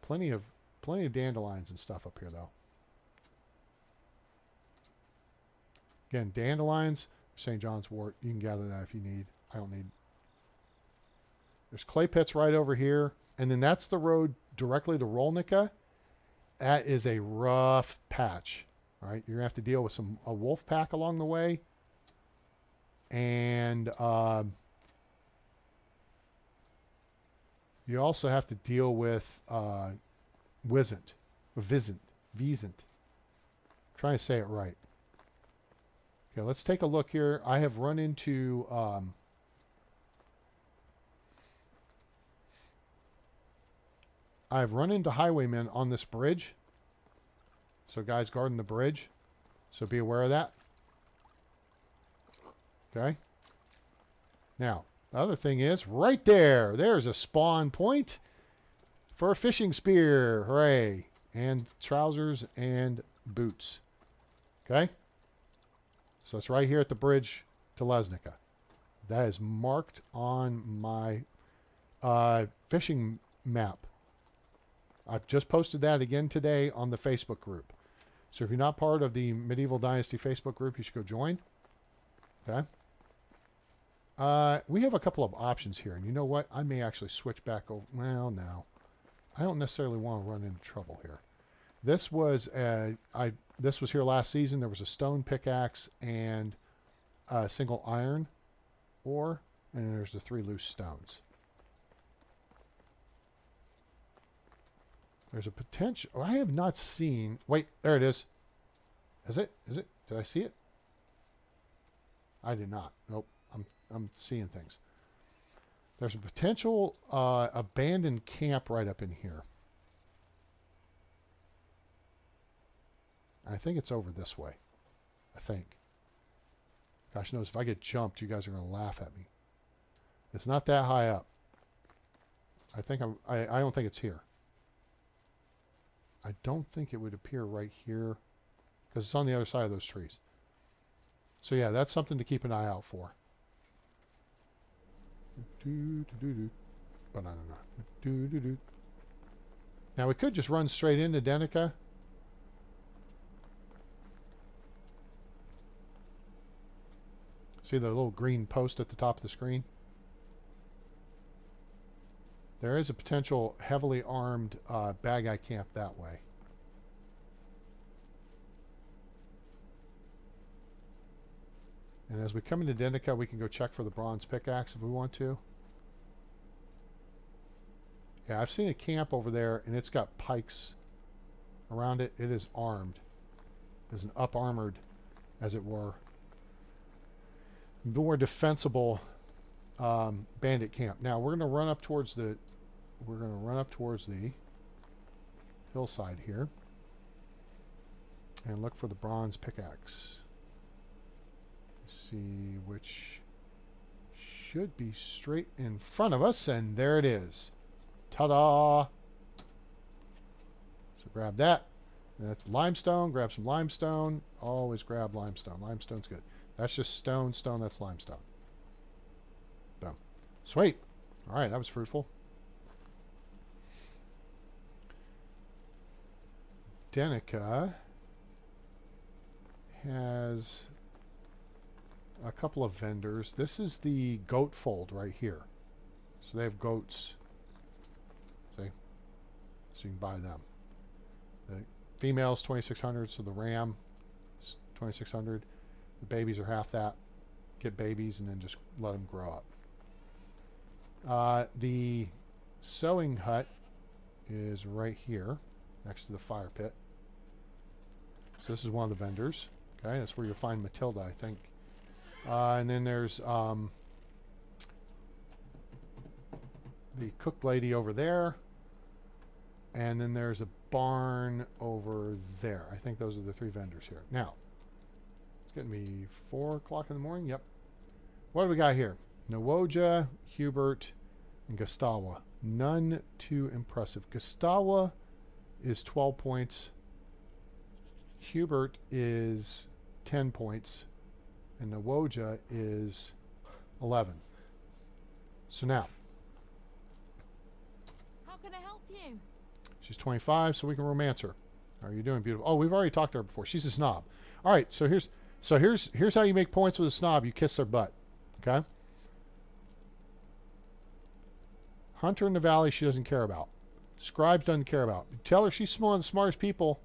Plenty of dandelions and stuff up here, though. Again, dandelions, St. John's wort. You can gather that if you need. I don't need. There's clay pits right over here. And then that's the road directly to Rolnica. That is a rough patch. All right, you're going to have to deal with a wolf pack along the way. And you also have to deal with Vizant. I'm trying to say it right. Okay, let's take a look here. I have run into highwaymen on this bridge. So guys guarding the bridge. So be aware of that. Okay. Now, the other thing is right there. There's a spawn point for a fishing spear. Hooray. And trousers and boots. Okay. So it's right here at the bridge to Lesnica. That is marked on my fishing map. I've just posted that again today on the Facebook group. So if you're not part of the Medieval Dynasty Facebook group, you should go join. Okay. We have a couple of options here. And you know what? I may actually switch back over. Well, no. I don't necessarily want to run into trouble here. This was this was here last season. There was a stone pickaxe and a single iron ore And there's the 3 loose stones. There's a potential. I have not seen. Wait, there it is. Is it? Is it? Did I see it? I did not. Nope. I'm seeing things. There's a potential abandoned camp right up in here. I think it's over this way. I think. Gosh knows, if I get jumped, you guys are going to laugh at me. It's not that high up. I don't think it's here. I don't think it would appear right here because it's on the other side of those trees. So yeah, that's something to keep an eye out for. Banana. Now we could just run straight into Denica. See the little green post at the top of the screen? There is a potential heavily armed bad guy camp that way. And as we come into Denica, we can go check for the bronze pickaxe if we want to. Yeah, I've seen a camp over there, and it's got pikes around it. It is armed. It's an up-armored, as it were, more defensible bandit camp. Now we're going to run up towards the hillside here and look for the bronze pickaxe. See, which should be straight in front of us, and there it is. Ta-da! So grab that. That's limestone. Grab some limestone. Always grab limestone. Limestone's good. That's just stone. That's limestone. Boom. Sweet. All right, that was fruitful. Denica has a couple of vendors. This is the goat fold right here. So they have goats. See? So you can buy them. The female's 2,600, so the ram is 2,600. The babies are half that. Get babies and then just let them grow up. The sewing hut is right here next to the fire pit. So this is one of the vendors. Okay, that's where you'll find Matilda, I think. And then there's the cook lady over there. And then there's a barn over there. I think those are the 3 vendors here. Now, it's getting me 4 o'clock in the morning. Yep. What do we got here? Nawoja, Hubert, and Gustawa. None too impressive. Gustawa is 12 points. Hubert is 10 points. And Nawoja is 11. So now. How can I help you? She's 25, so we can romance her. How are you doing, beautiful? Oh, we've already talked to her before. She's a snob. All right, so here's how you make points with a snob. You kiss their butt. Okay? Hunter in the Valley, she doesn't care about. Scribes doesn't care about. You tell her she's one of the smartest people.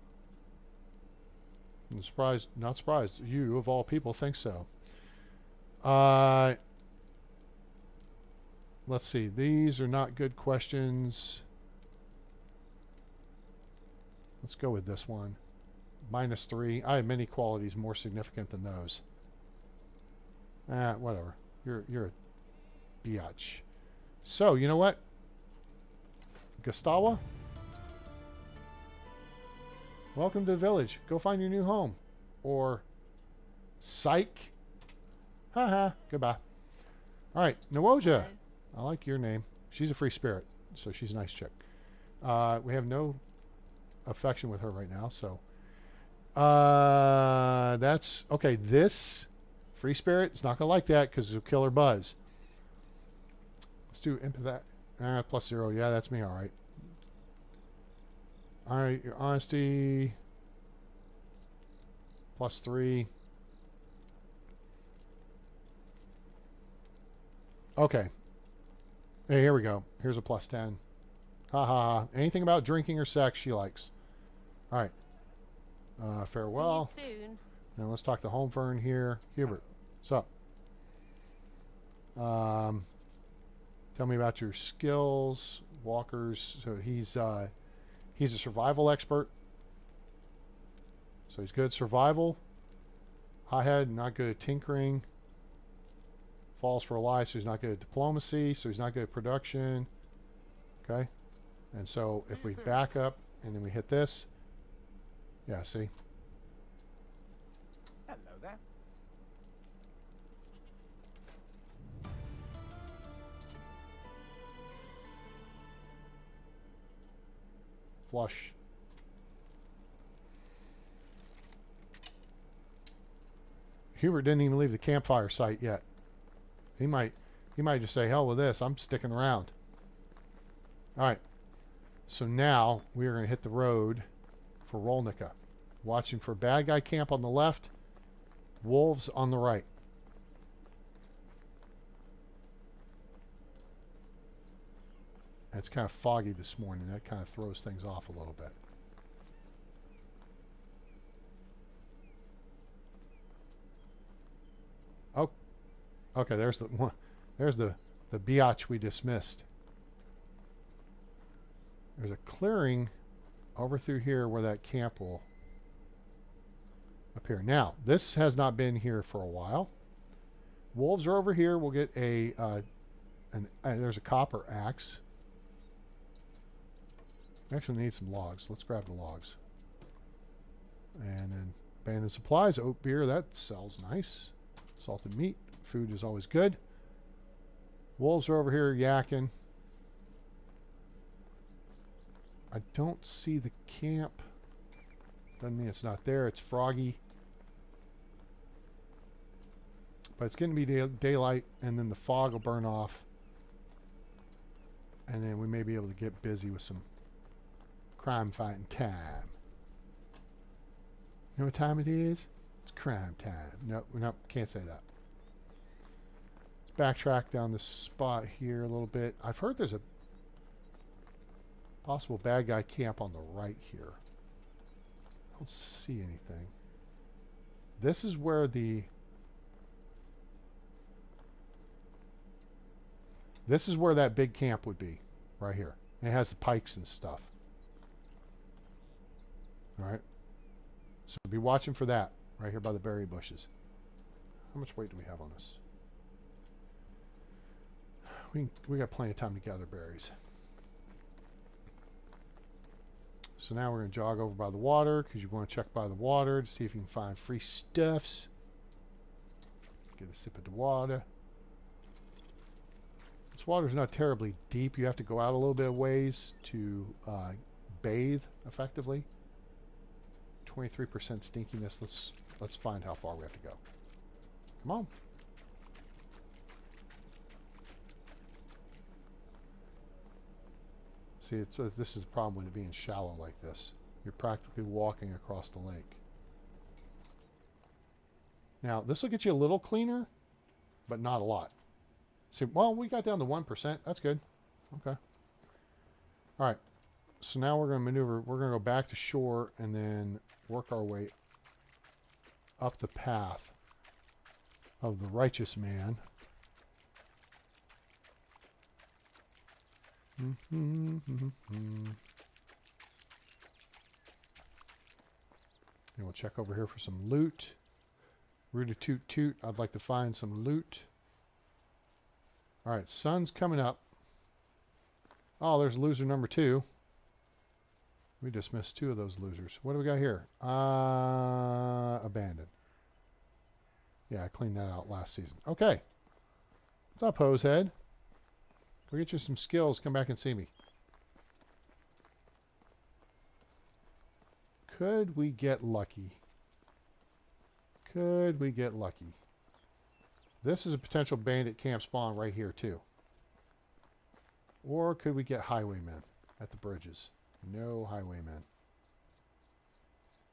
I'm surprised, not surprised. You, of all people, think so. Let's see. These are not good questions. Let's go with this one. -3. I have many qualities more significant than those. Whatever. You're a biatch. So, you know what? Gustawa? Welcome to the village. Go find your new home. Or psych. Haha. Goodbye. All right. Nawoja. I like your name. She's a free spirit. So she's a nice chick. We have no affection with her right now. So that's okay. This free spirit is not going to like that because it'll kill her buzz. Let's do empath. +0. Yeah, that's me. All right. All right, your honesty +3. Okay. Hey, here we go. Here's a +10. Ha ha ha. Anything about drinking or sex she likes. All right. Farewell. See you soon. Now let's talk to Homefern here. Hubert, what's up? Tell me about your skills, walkers. So he's a survival expert. So he's good at survival. Hothead, not good at tinkering. Falls for a lie, so he's not good at diplomacy. So he's not good at production. Okay. And so if we back up and then we hit this, yeah, see. Hello there. Flush. Hubert didn't even leave the campfire site yet. He might just say, hell with this, I'm sticking around. Alright. So now we are going to hit the road for Rolnica. Watching for bad guy camp on the left, wolves on the right. It's kind of foggy this morning. That kind of throws things off a little bit. Oh, okay. There's the one. There's the biatch we dismissed. There's a clearing over through here where that camp will appear. Now, this has not been here for a while. Wolves are over here. We'll get a there's a copper axe. We actually need some logs. Let's grab the logs. And then abandoned supplies, oat beer, that sells nice. Salted meat, food is always good. Wolves are over here yakking. I don't see the camp. Doesn't mean it's not there. It's foggy. But it's going to be daylight, and then the fog will burn off. And then we may be able to get busy with some crime fighting time. You know what time it is? It's crime time. Nope, can't say that. Let's backtrack down this spot here a little bit. I've heard there's a possible bad guy camp on the right here. I don't see anything. This is where that big camp would be, right here. And it has the pikes and stuff. Alright. So be watching for that, right here by the berry bushes. How much weight do we have on this? We got plenty of time to gather berries. So now we're going to jog over by the water, because you want to check by the water to see if you can find free stuffs. Get a sip of the water. This water's not terribly deep. You have to go out a little bit of ways to bathe effectively. 23% stinkiness. Let's find how far we have to go. Come on. See, this is the problem with it being shallow like this. You're practically walking across the lake. Now, this will get you a little cleaner, but not a lot. See, well, we got down to 1%. That's good. Okay. All right. So now we're going to maneuver. We're going to go back to shore and then work our way up the path of the righteous man. And we'll check over here for some loot. Rooty toot toot. I'd like to find some loot. All right, sun's coming up. Oh, there's loser number 2. We just missed 2 of those losers. What do we got here? Abandoned. Yeah, I cleaned that out last season. Okay. What's up, Hosehead? Go get you some skills. Come back and see me. Could we get lucky? Could we get lucky? This is a potential bandit camp spawn right here, too. Or could we get highwaymen at the bridges? No highwaymen.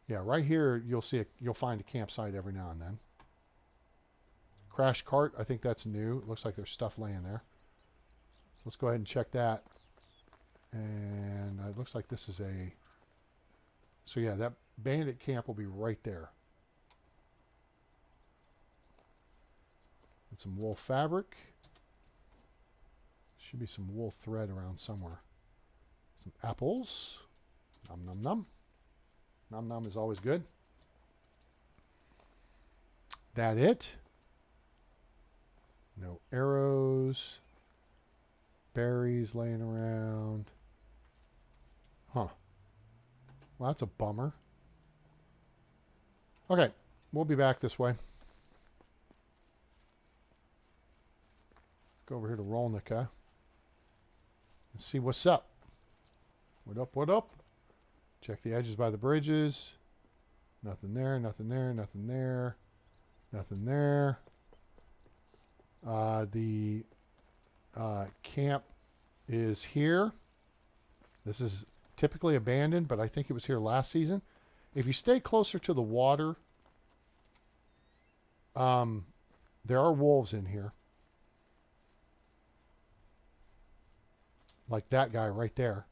Yeah, right here you'll find a campsite every now and then. Crash cart, I think that's new. It looks like there's stuff laying there. Let's go ahead and check that. And it looks like this is a... So yeah, that bandit camp will be right there. And some wool fabric. Should be some wool thread around somewhere. Some apples. Nom nom nom. Nom nom is always good. That it? No arrows. Berries laying around. Huh. Well, that's a bummer. Okay, we'll be back this way. Go over here to Rolnica. And see what's up. What up, what up? Check the edges by the bridges. Nothing there, nothing there, nothing there. Nothing there. The camp is here. This is typically abandoned, but I think it was here last season. If you stay closer to the water, there are wolves in here. Like that guy right there.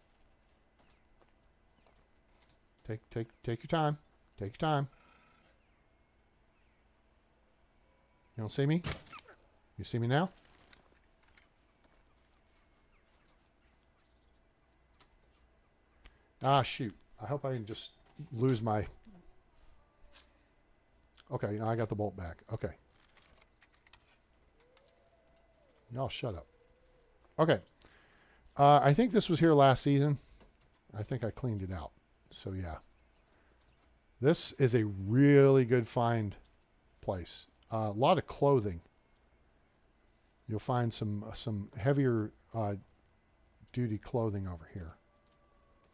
Take your time. Take your time. You don't see me? You see me now? Ah, shoot. I hope I didn't just lose my... Okay, now I got the bolt back. Okay. Y'all shut up. Okay. I think this was here last season. I think I cleaned it out. So, yeah. This is a really good find place. A lot of clothing. You'll find some heavier duty clothing over here.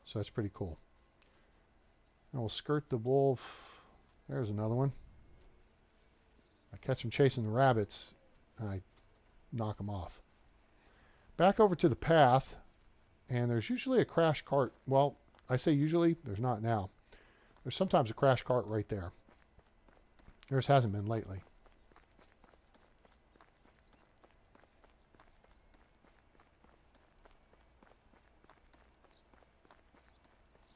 So that's pretty cool. And we'll skirt the wolf. There's another one. I catch him chasing the rabbits, and I knock him off. Back over to the path, and there's usually a crash cart. Well, I say usually, there's not now. There's sometimes a crash cart right there. There's hasn't been lately.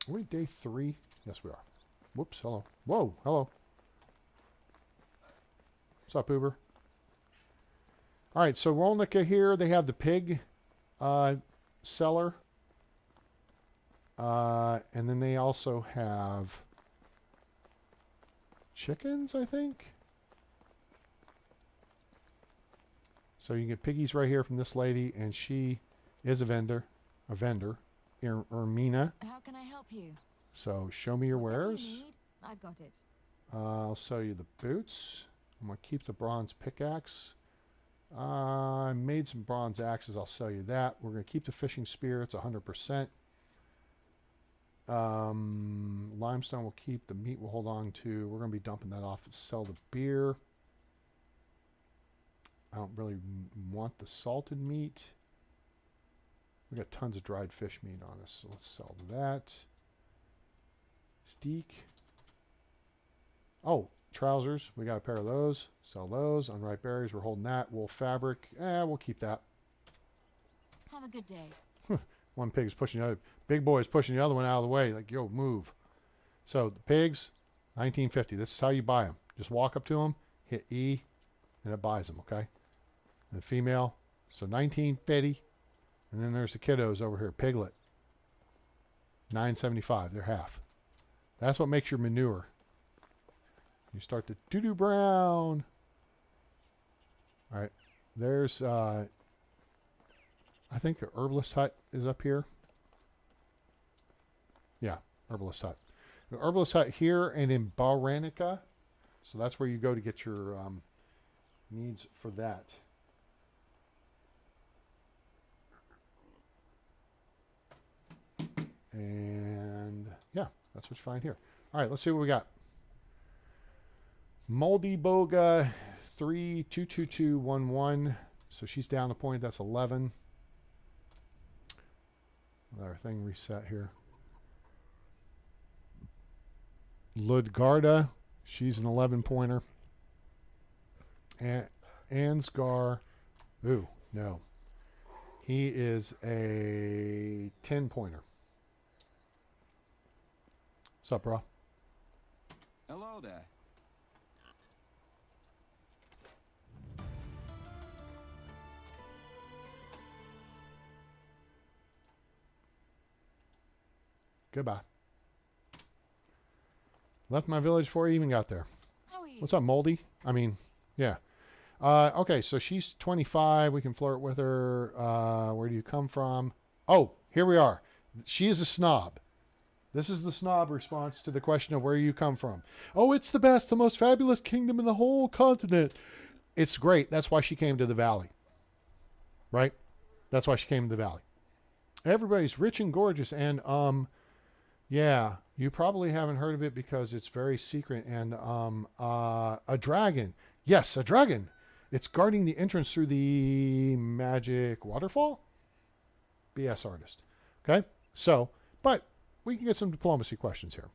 Are we day 3? Yes, we are. Whoops, hello. Whoa, hello. What's up, Uber? All right, so Rolnica here, they have the pig cellar. And then they also have chickens, I think. So you can get piggies right here from this lady, and she is a vendor, Ermina. How can I help you? So show me your Whatever wares. you need, I've got it. I'll sell you the boots. I'm going to keep the bronze pickaxe. I made some bronze axes. I'll sell you that. We're going to keep the fishing spear. It's 100%. Limestone we'll keep. The meat we'll hold on to. We're going to be dumping that off and sell the beer. I don't really want the salted meat. We got tons of dried fish meat on us, so let's sell that. Steak. Oh, trousers. We got a pair of those. Sell those. Unripe berries. We're holding that. Wool fabric. We'll keep that. Have a good day. One pig is pushing the other. Big boy is pushing the other one out of the way. Like, yo, move. So the pigs, $19.50. This is how you buy them. Just walk up to them, hit E, and it buys them. Okay. And the female, so $19.50. And then there's the kiddos over here. Piglet, $9.75. They're half. That's what makes your manure. You start to doo-doo brown. All right. There's, I think the herbalist hut is up here. Yeah, herbalist hut. The herbalist hut here and in Baranica. So that's where you go to get your needs for that. And yeah, that's what you find here. All right, let's see what we got. Moldy Boga 322211. So she's down a point. That's 11. Let our thing reset here. Ludgarda, she's an 11 pointer. And Ansgar, ooh, no. He is a 10 pointer. What's up, bro? Hello there. Goodbye. Left my village before I even got there. How are you? What's up, Moldy? I mean, yeah. Okay, so she's 25. We can flirt with her. Where do you come from? Oh, here we are. She is a snob. This is the snob response to the question of where you come from. Oh, it's the best, the most fabulous kingdom in the whole continent. It's great. That's why she came to the valley. Right? That's why she came to the valley. Everybody's rich and gorgeous. And, yeah, you probably haven't heard of it because it's very secret. And, a dragon. Yes, a dragon. It's guarding the entrance through the magic waterfall. BS artist. Okay? So, but we can get some diplomacy questions here.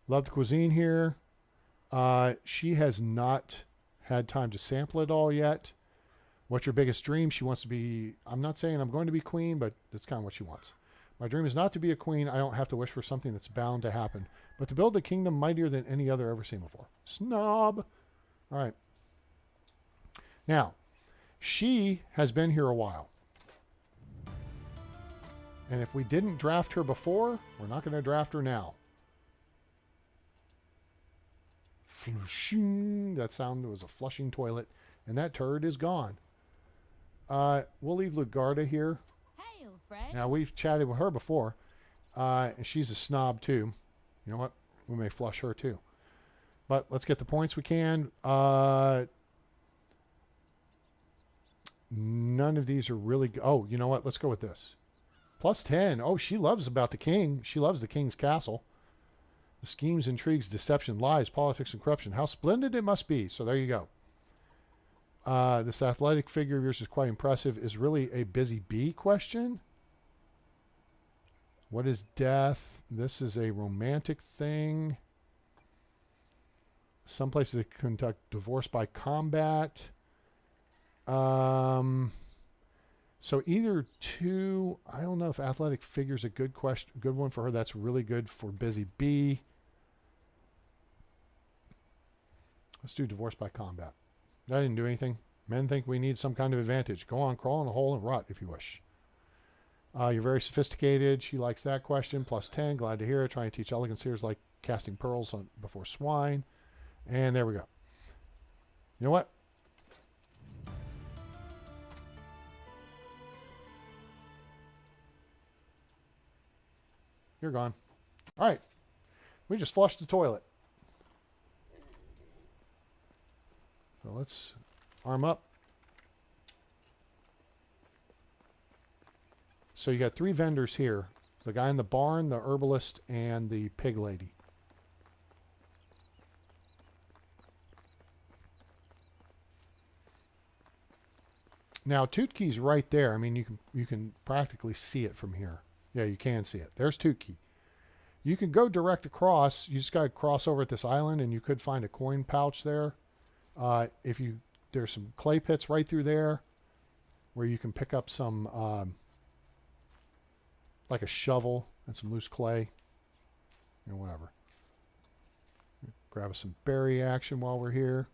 Love the cuisine here. She has not had time to sample it all yet. What's your biggest dream? She wants to be, I'm not saying I'm going to be queen, but that's kind of what she wants. My dream is not to be a queen. I don't have to wish for something that's bound to happen, but to build a kingdom mightier than any other ever seen before. Snob. All right. Now, she has been here a while. And if we didn't draft her before, we're not going to draft her now. Flushing. That sound was a flushing toilet. And that turd is gone. We'll leave Lugarda here. Hail, friend. Now, we've chatted with her before. And she's a snob, too. You know what? We may flush her, too. But let's get the points we can. None of these are really good. Oh, you know what? Let's go with this. Plus 10. Oh, she loves about the king. She loves the king's castle. The schemes, intrigues, deception, lies, politics, and corruption. How splendid it must be. So there you go. This athletic figure of yours is quite impressive. Is really a busy bee question. What is death? This is a romantic thing. Some places they conduct divorce by combat. So either two. I don't know if athletic figure is a good question, good one for her. That's really good for busy bee. Let's do divorce by combat. I didn't do anything. Men think we need some kind of advantage. Go on, crawl in a hole and rot if you wish. You're very sophisticated. She likes that question. Plus 10. Glad to hear it. Trying to teach elegance here is like casting pearls on before swine. And there we go. You know what? You're gone. All right. We just flushed the toilet. So let's arm up. So you got 3 vendors here. The guy in the barn, the herbalist, and the pig lady. Now Tootke's right there. I mean, you can practically see it from here. Yeah, you can see it. There's Tootke. You can go direct across. You just got to cross over at this island, and you could find a coin pouch there. There's some clay pits right through there, where you can pick up some, like a shovel and some loose clay, whatever. Grab us some berry action while we're here.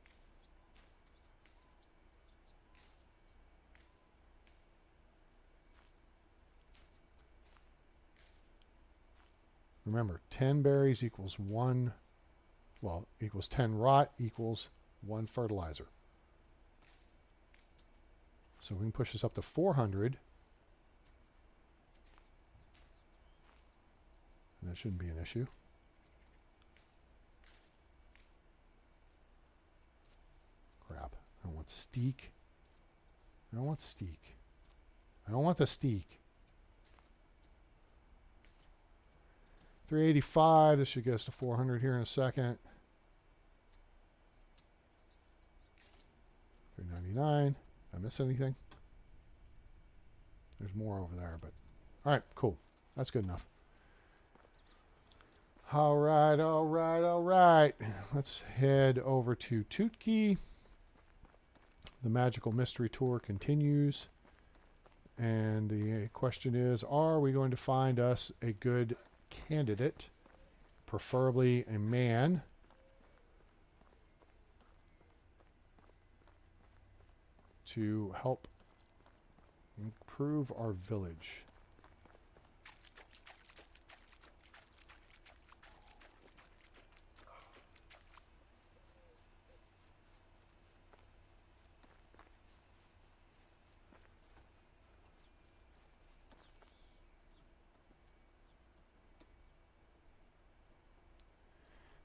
Remember, 10 berries equals 1, well, equals 10 rot equals 1 fertilizer. So we can push this up to 400. And that shouldn't be an issue. Crap. I don't want steak. I don't want steak. I don't want the steak. 385. This should get us to 400 here in a second. 399. Did I miss anything? There's more over there, but all right, cool. That's good enough. All right, all right, all right. Let's head over to Tootke. The magical mystery tour continues. And the question is, are we going to find us a good candidate, preferably a man, to help improve our village?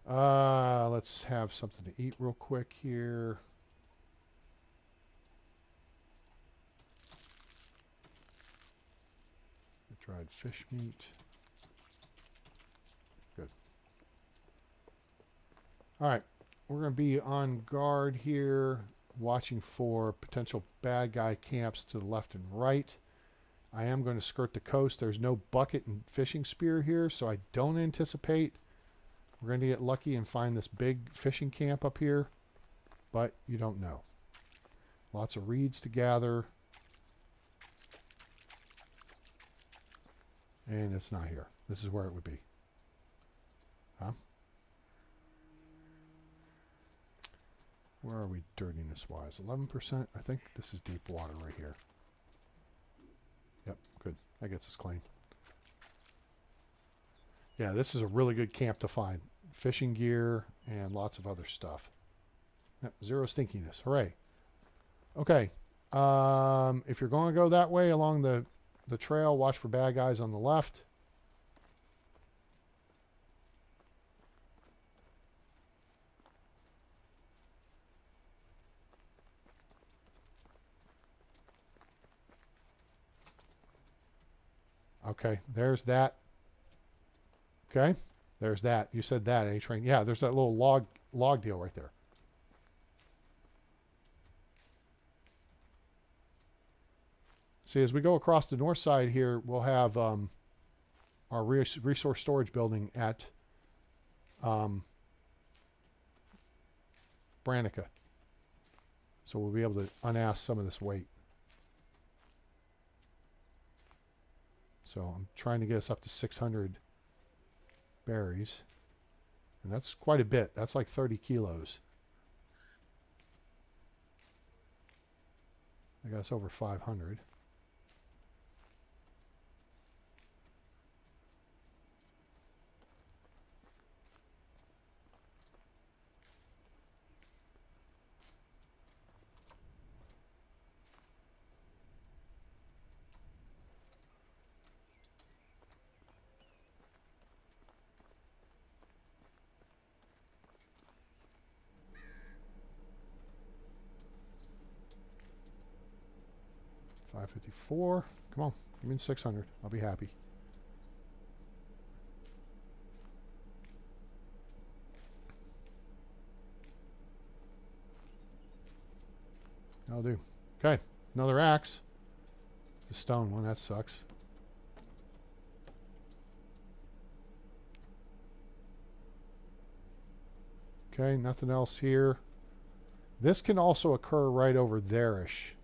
Let's have something to eat real quick here. Dried fish meat. Good. All right. We're going to be on guard here, watching for potential bad guy camps to the left and right. I am going to skirt the coast. There's no bucket and fishing spear here, so I don't anticipate we're going to get lucky and find this big fishing camp up here, but you don't know. Lots of reeds to gather. And it's not here. This is where it would be. Huh? Where are we dirtiness-wise? 11%? I think this is deep water right here. Yep, good. That gets us clean. Yeah, this is a really good camp to find. Fishing gear and lots of other stuff. Yep, zero stinkiness. Hooray. Okay. If you're going to go that way along the trail, watch for bad guys on the left. Okay, there's that. Okay, there's that. You said that, A-Train. Yeah, there's that little log deal right there. See, as we go across the north side here, we'll have our resource storage building at Branica. So we'll be able to unask some of this weight. So I'm trying to get us up to 600 berries. And that's quite a bit. That's like 30 kilos. I got us over 500. $554. Come on, give me 600. I'll be happy. That'll do. Okay, another axe. The stone one, that sucks. Okay, nothing else here. This can also occur right over there-ish.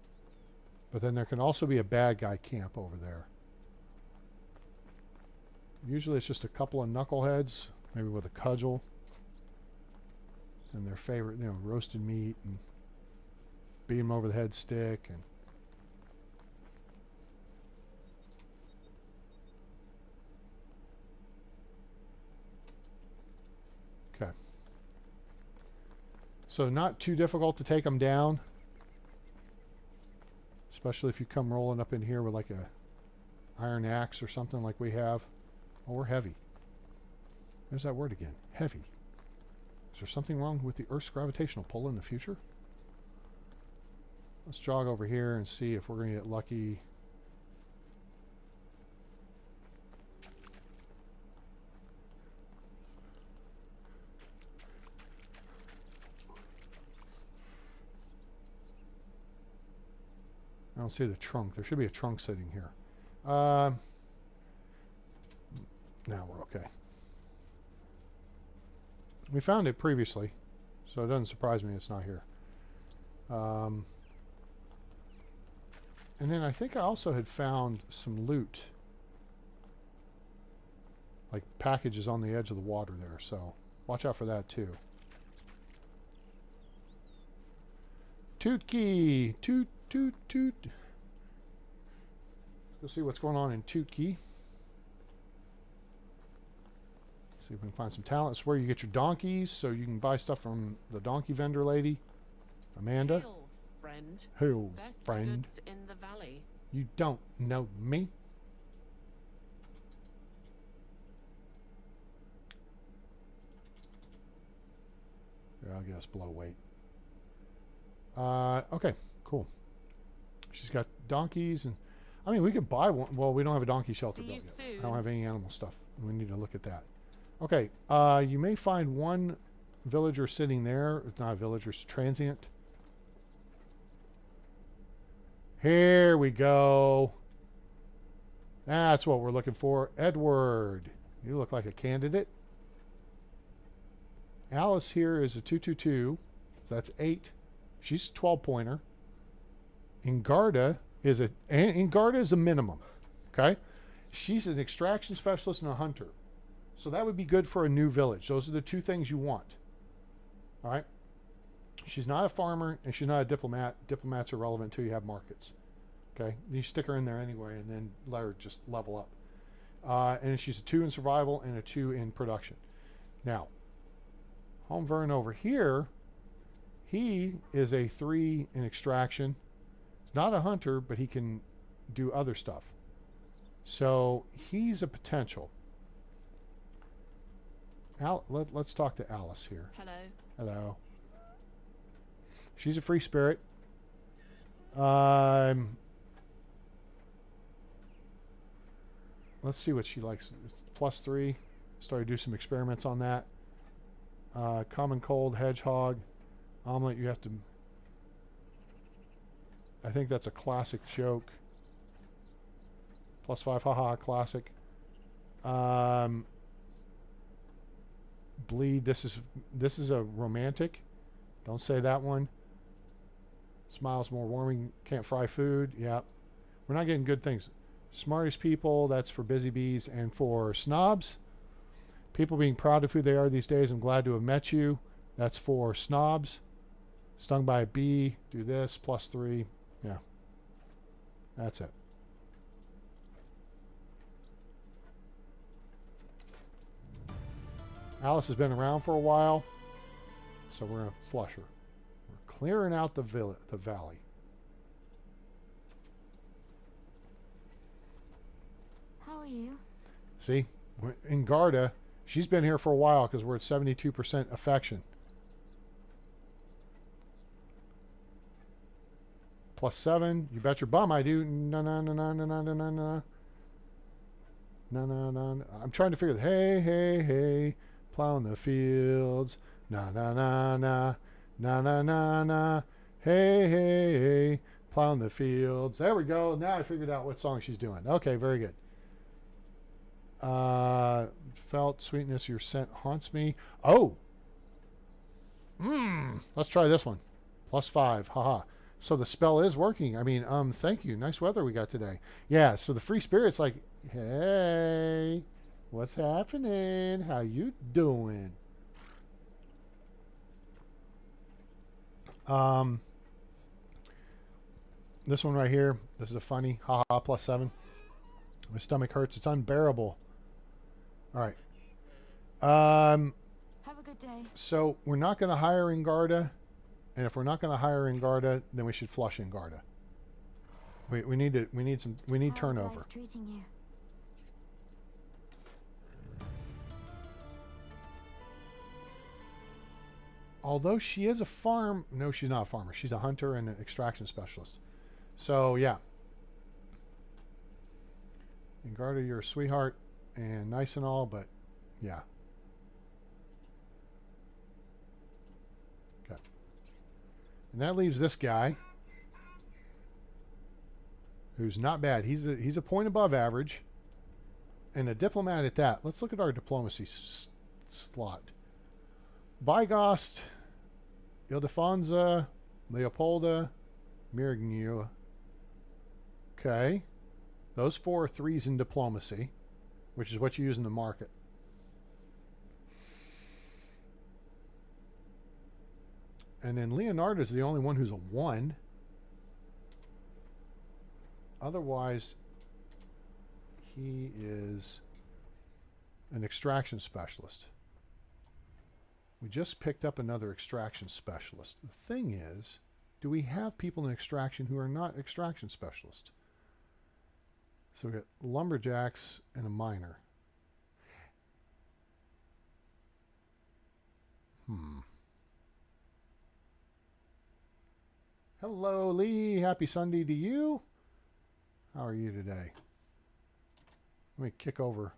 But then there can also be a bad guy camp over there. Usually it's just a couple of knuckleheads, maybe with a cudgel. And their favorite, you know, roasted meat, and beat them over the head stick. And okay. So not too difficult to take them down. Especially if you come rolling up in here with like a iron axe or something like we have. Oh, we're heavy. There's that word again. Heavy. Is there something wrong with the Earth's gravitational pull in the future? Let's jog over here and see if we're going to get lucky. I don't see the trunk. There should be a trunk sitting here. Now we're okay. We found it previously, so it doesn't surprise me it's not here. And then I think I also had found some loot. Like packages on the edge of the water there, so watch out for that too. Toot key! Toot! Toot, toot. Let's go see what's going on in Toot Key. See if we can find some talent. It's where you get your donkeys, so you can buy stuff from the donkey vendor lady, Amanda. Hail, friend. Who, Best friend? goods in the valley. You don't know me. I'll get us below weight. Okay, cool. She's got donkeys, and I mean, we could buy one. Well, we don't have a donkey shelter See you built yet. soon. I don't have any animal stuff. We need to look at that. Okay, you may find one villager sitting there. It's not a villager, it's transient. Here we go. That's what we're looking for. Edward, you look like a candidate. Alice here is a 222. That's 8. She's a 12-pointer. Ingarda is a minimum. Okay? She's an extraction specialist and a hunter. So that would be good for a new village. Those are the two things you want. All right? She's not a farmer and she's not a diplomat. Diplomats are relevant until you have markets. Okay? You stick her in there anyway and then let her just level up. And she's a 2 in survival and a 2 in production. Now, Home Vern over here, he is a 3 in extraction. He's not a hunter, but he can do other stuff. So he's a potential. Let's talk to Alice here. Hello. Hello. She's a free spirit. Let's see what she likes. +3. Started to do some experiments on that. Common cold, hedgehog, omelet. You have to. I think that's a classic joke. +5, haha, classic. Bleed. This is a romantic. Don't say that one. Smiles more warming. Can't fry food. Yep. We're not getting good things. Smartest people. That's for busy bees and for snobs. People being proud of who they are these days. I'm glad to have met you. That's for snobs. Stung by a bee. Do this. +3. Yeah. That's it. Alice has been around for a while, so we're going to flush her. We're clearing out the valley. How are you? See, in Garda, she's been here for a while because we're at 72% affection. +7. You bet your bum I do. No, no, no, no, no, no, no, no, no. No, no, no. I'm trying to figure. Hey, hey, hey. Plowing the fields. Na, na, na, na. Na, na, na, na. Hey, hey, hey. Plowing the fields. There we go. Now I figured out what song she's doing. Okay, very good. Felt sweetness, your scent haunts me. Oh. Let's try this one. +5. Haha. So the spell is working. I mean, thank you. Nice weather we got today. Yeah, so the free spirit's like, hey, what's happening? How you doing? This one right here, this is a funny. Haha, +7. My stomach hurts. It's unbearable. All right. Have a good day. So we're not going to hire Ingarda. And if we're not going to hire Ingarda, then we should flush Ingarda. We need How's turnover. life treating you? Although she is a farm, no, she's not a farmer. She's a hunter and an extraction specialist. So yeah. Ingarda, you're a sweetheart and nice and all, but yeah. Okay. And that leaves this guy, who's not bad. He's a point above average, and a diplomat at that. Let's look at our diplomacy slot. Bygost, Ildefonsa, Leopolda, Mirignu. Okay. Those 4 are 3s in diplomacy, which is what you use in the market. And then Leonardo is the only one who's a 1. Otherwise, he is an extraction specialist. We just picked up another extraction specialist. The thing is, do we have people in extraction who are not extraction specialists? So we got lumberjacks and a miner. Hello, Lee. Happy Sunday to you. How are you today? Let me kick over.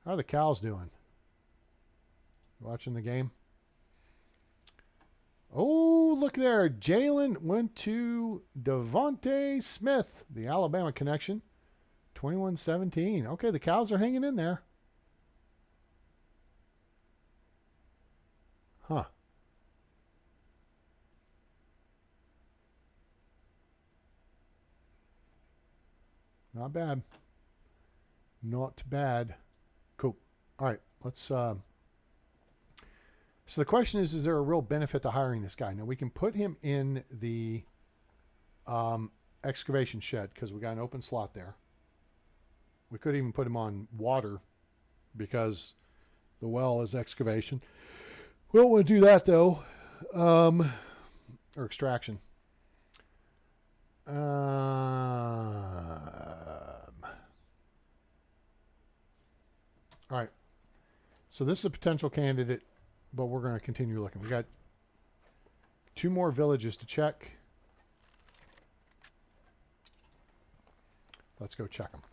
How are the cows doing? Watching the game? Oh, look there. Jalen went to Devontae Smith, the Alabama connection. 21-17. Okay, the cows are hanging in there. Huh. Not bad. Not bad. Cool. All right, let's... So the question is there a real benefit to hiring this guy? Now, we can put him in the excavation shed because we got an open slot there. We could even put him on water because the well is excavation. We don't want to do that, though. Or extraction. All right. So this is a potential candidate, but we're going to continue looking. We got 2 more villages to check. Let's go check them.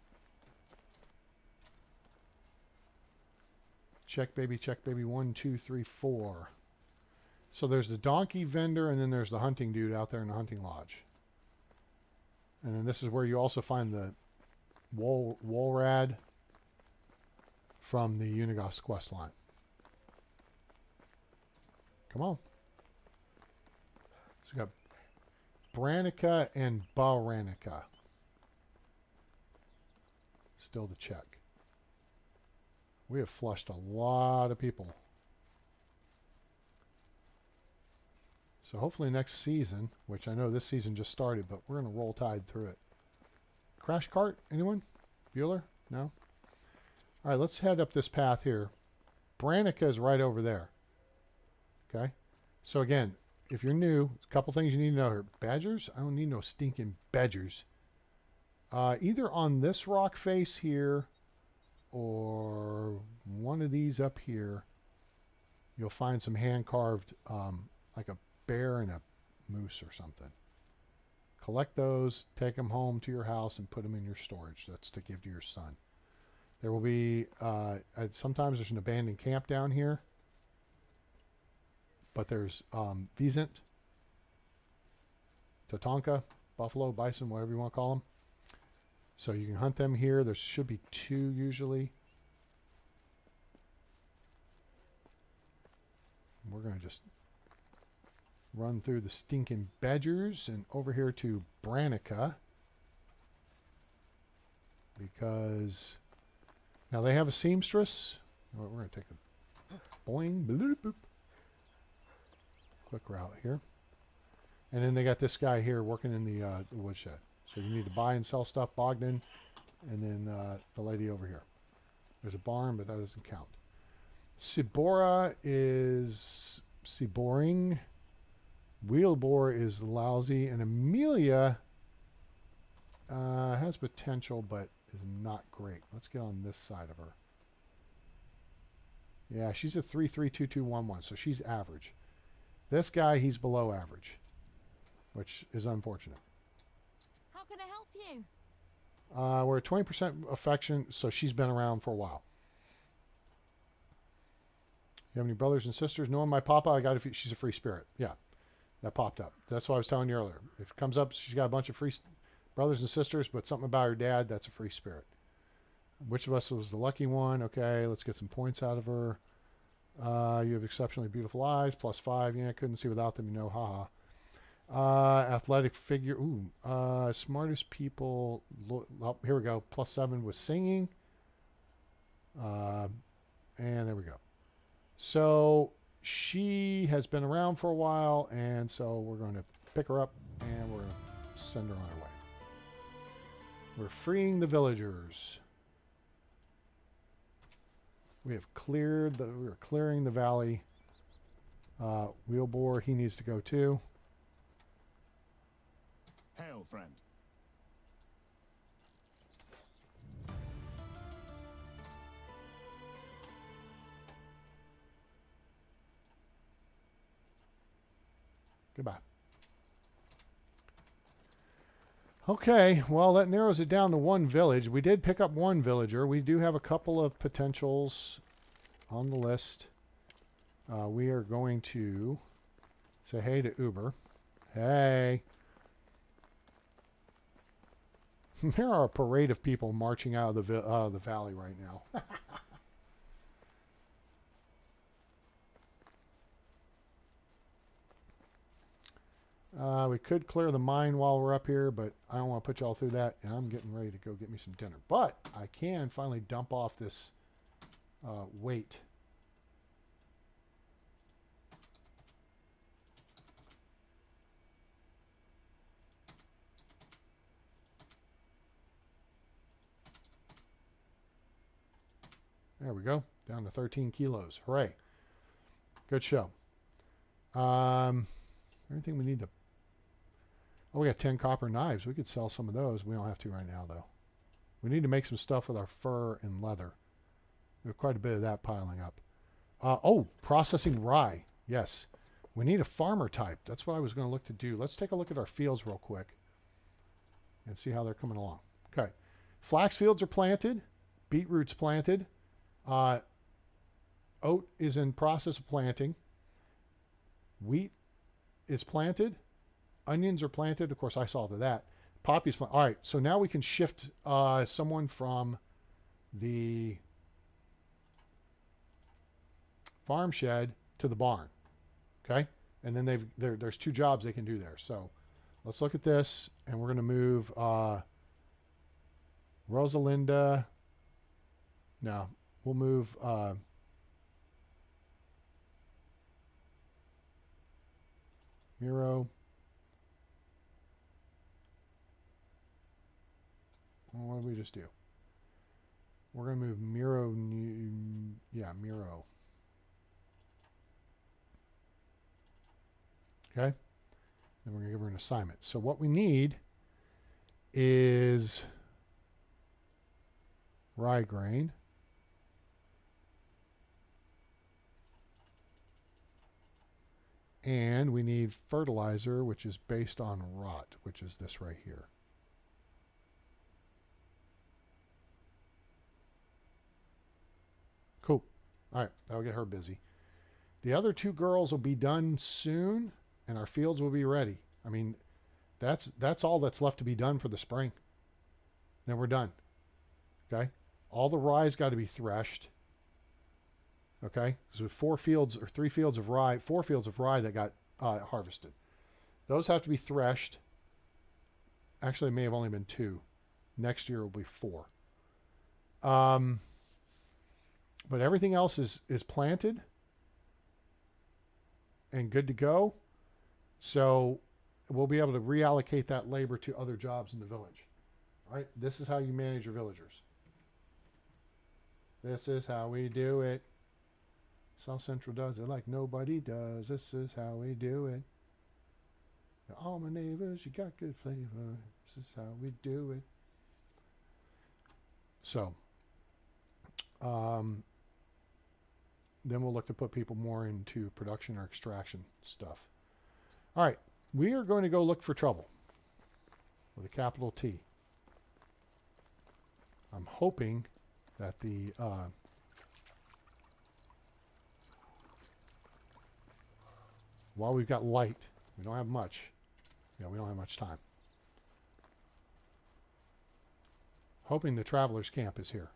Check baby, 1, 2, 3, 4. So there's the donkey vendor, and then there's the hunting dude out there in the hunting lodge. And then this is where you also find the Woolrad from the Unigos quest line. Come on. So we got Branica and Baranica. Still to check. We have flushed a lot of people. So hopefully next season, which I know this season just started, but we're going to roll tide through it. Crash cart? Anyone? Bueller? No? All right, let's head up this path here. Branica is right over there. Okay? So again, if you're new, a couple things you need to know here. Badgers? I don't need no stinking badgers. Either on this rock face here or one of these up here, you'll find some hand-carved, like a bear and a moose or something. Collect those, take them home to your house, and put them in your storage. That's to give to your son. There will be, sometimes there's an abandoned camp down here, but there's Vezant, Tatanka, buffalo, bison, whatever you want to call them. So you can hunt them here. There should be 2 usually. We're going to just run through the stinking badgers and over here to Branica. Because now they have a seamstress. Oh, we're going to take a boing, bloop, boop. Quick route here. And then they got this guy here working in the woodshed. So you need to buy and sell stuff, Bogdan, and then the lady over here. There's a barn, but that doesn't count. Sibora is Siboring. Wheelbore is lousy. And Amelia has potential, but is not great. Let's get on this side of her. Yeah, she's a 332211, so she's average. This guy, he's below average, which is unfortunate. How can I help you? We're at 20% affection, so she's been around for a while. You have any brothers and sisters? No, my papa, I got she's a free spirit. Yeah, that popped up. That's what I was telling you earlier. If it comes up, she's got a bunch of free brothers and sisters, but something about her dad, that's a free spirit. Which of us was the lucky one? Okay, let's get some points out of her. You have exceptionally beautiful eyes, +5. Yeah, I couldn't see without them, you know, haha. Athletic figure. Ooh. Smartest people. Oh, here we go. +7 with singing. And there we go. So she has been around for a while, and so we're going to pick her up and we're going to send her on our way. We're freeing the villagers. We have cleared the. We're clearing the valley. Wheelbore, he needs to go too. Hail, friend. Goodbye. Okay, well, that narrows it down to one village. We did pick up one villager. We do have a couple of potentials on the list. We are going to say hey to Uber. Hey. There are a parade of people marching out of the valley right now. We could clear the mine while we're up here, but I don't want to put y'all through that. And I'm getting ready to go get me some dinner. But I can finally dump off this weight. There we go. Down to 13 kilos. Hooray. Good show. Everything we need to... Oh, we got 10 copper knives. We could sell some of those. We don't have to right now, though. We need to make some stuff with our fur and leather. We have quite a bit of that piling up. Oh, processing rye. Yes. We need a farmer type. That's what I was going to look to do. Let's take a look at our fields real quick and see how they're coming along. Okay. Flax fields are planted. Beetroot's planted. Oat is in process of planting. Wheat is planted. Onions are planted. Of course, I saw to that. Poppy's planted. All right, so now we can shift someone from the farm shed to the barn. Okay? And then there's 2 jobs they can do there. So let's look at this, and we're going to move Rosalinda. No, we'll move Miro. Well, what did we just do? We're going to move Miro. Yeah, Miro. Okay. Then we're going to give her an assignment. So what we need is rye grain. And we need fertilizer, which is based on rot, which is this right here. Cool. All right, that'll get her busy. The other 2 girls will be done soon, and our fields will be ready. I mean, that's all that's left to be done for the spring. Then we're done. Okay? All the rye's got to be threshed. Okay, so 4 fields or 3 fields of rye, 4 fields of rye that got harvested. Those have to be threshed. Actually, it may have only been 2. Next year will be 4. But everything else is planted and good to go. So we'll be able to reallocate that labor to other jobs in the village. All right, this is how you manage your villagers. This is how we do it. South Central does it like nobody does. This is how we do it. All my neighbors, you got good flavor. This is how we do it. So, then we'll look to put people more into production or extraction stuff. All right, we are going to go look for trouble with a capital T. I'm hoping that the while we've got light, we don't have much. Yeah, we don't have much time. Hoping the traveler's camp is here.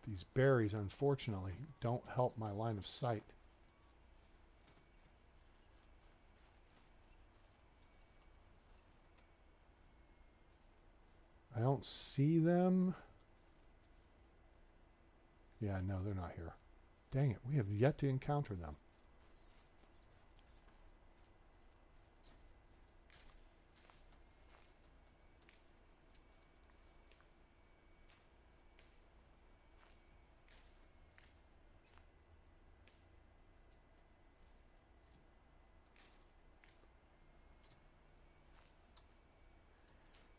These berries, unfortunately, don't help my line of sight. I don't see them. Yeah, no, they're not here. Dang it, we have yet to encounter them.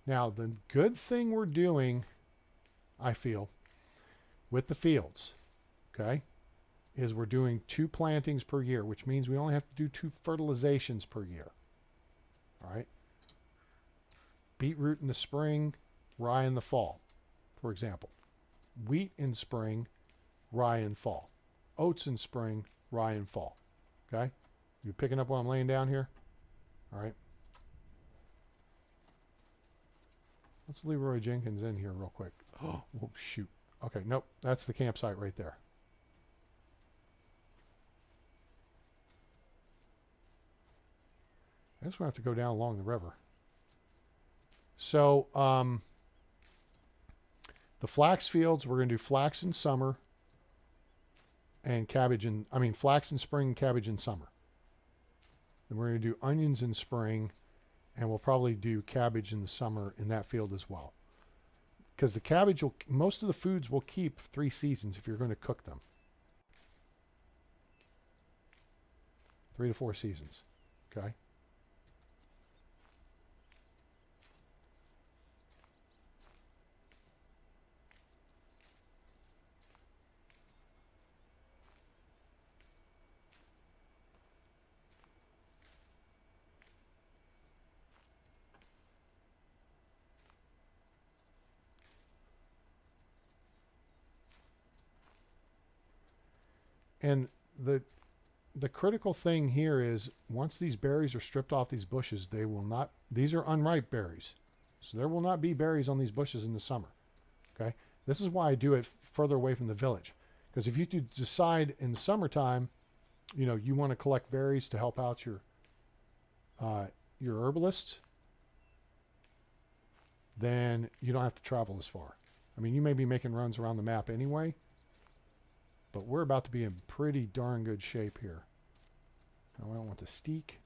Now, the good thing we're doing, I feel, with the fields, okay, is we're doing 2 plantings per year, which means we only have to do 2 fertilizations per year. All right. Beetroot in the spring, rye in the fall, for example. Wheat in spring, rye in fall. Oats in spring, rye in fall. Okay? You picking up what I'm laying down here? All right. Let's Leroy Jenkins in here real quick. Oh, shoot. Okay, nope. That's the campsite right there. I guess we're going to have to go down along the river. So, the flax fields, we're going to do flax in summer and cabbage in, flax in spring and cabbage in summer. Then we're going to do onions in spring, and we'll probably do cabbage in the summer in that field as well. Because the cabbage will, most of the foods will keep 3 seasons if you're going to cook them. 3 to 4 seasons. Okay? And the critical thing here is once these berries are stripped off these bushes, they will not, these are unripe berries. So there will not be berries on these bushes in the summer. Okay? This is why I do it further away from the village. Because if you do decide in the summertime, you know, you want to collect berries to help out your herbalists, then you don't have to travel as far. I mean, you may be making runs around the map anyway, but we're about to be in pretty darn good shape here. Now, I don't want to steak.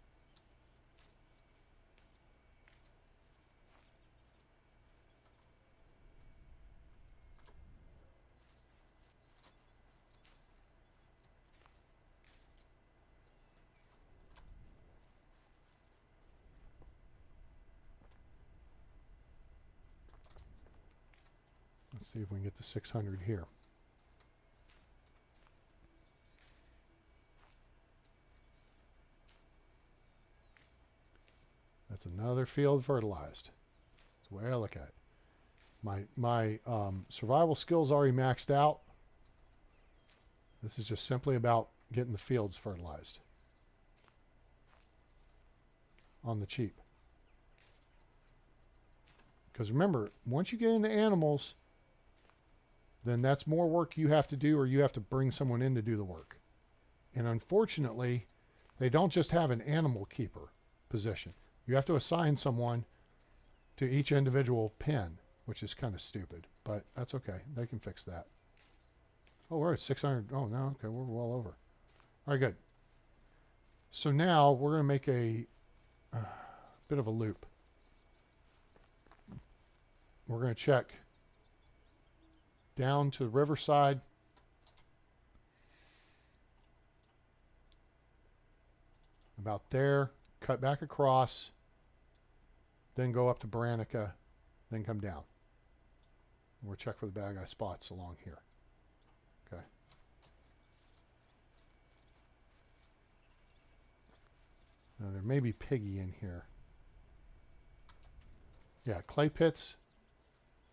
Let's see if we can get to 600 here. That's another field fertilized. That's the way I look at it. My survival skills already maxed out. This is just simply about getting the fields fertilized on the cheap. Because remember, once you get into animals, then that's more work you have to do, or you have to bring someone in to do the work. And unfortunately, they don't just have an animal keeper position. You have to assign someone to each individual pen, which is kind of stupid, but that's okay. They can fix that. Oh, we're at 600. Oh, no. Okay, we're well over. All right, good. So now we're going to make a bit of a loop. We're going to check down to Riverside. About there. Cut back across. Then go up to Baranica, then come down. And we'll check for the bad guy spots along here. Okay. Now there may be piggy in here. Yeah, clay pits.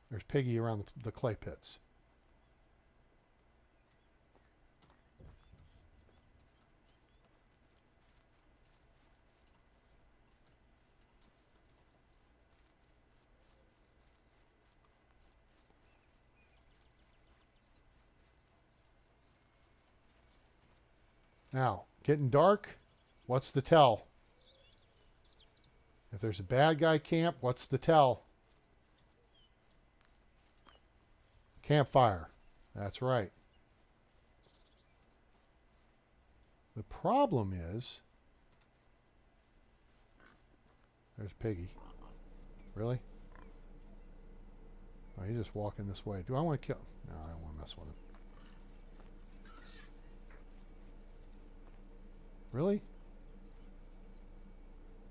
There's piggy around the clay pits. Now, getting dark, what's the tell? If there's a bad guy camp, what's the tell? Campfire. That's right. The problem is, there's Piggy. Really? Oh, he's just walking this way. Do I want to kill? No, I don't want to mess with him. Really?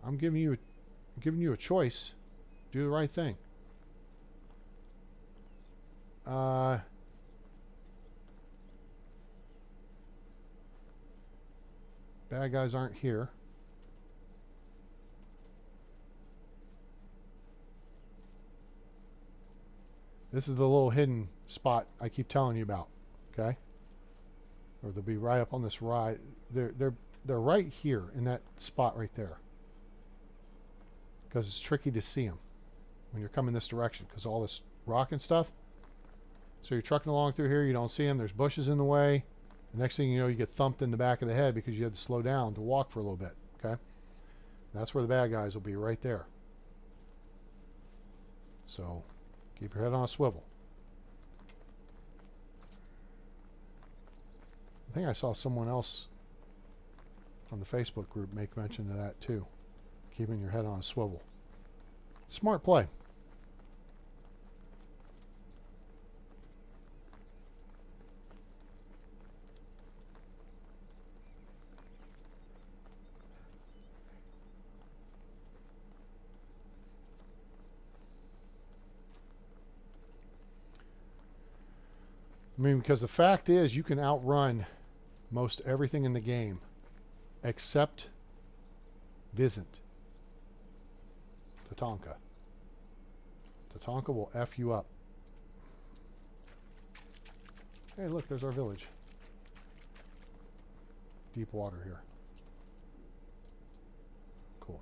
I'm giving you a choice. Do the right thing. Bad guys aren't here. This is the little hidden spot I keep telling you about. Okay? Or they'll be right up on this ride. They're right here in that spot right there. Because it's tricky to see them when you're coming this direction because all this rock and stuff. So you're trucking along through here, you don't see them. There's bushes in the way. The next thing you know, you get thumped in the back of the head because you had to slow down to walk for a little bit. Okay? That's where the bad guys will be, right there. So keep your head on a swivel. I think I saw someone else on the Facebook group make mention of that too. Keeping your head on a swivel. Smart play. I mean, because the fact is you can outrun most everything in the game except Visant. Tatanka. Tatanka will F you up. Hey, look, there's our village. Deep water here. Cool.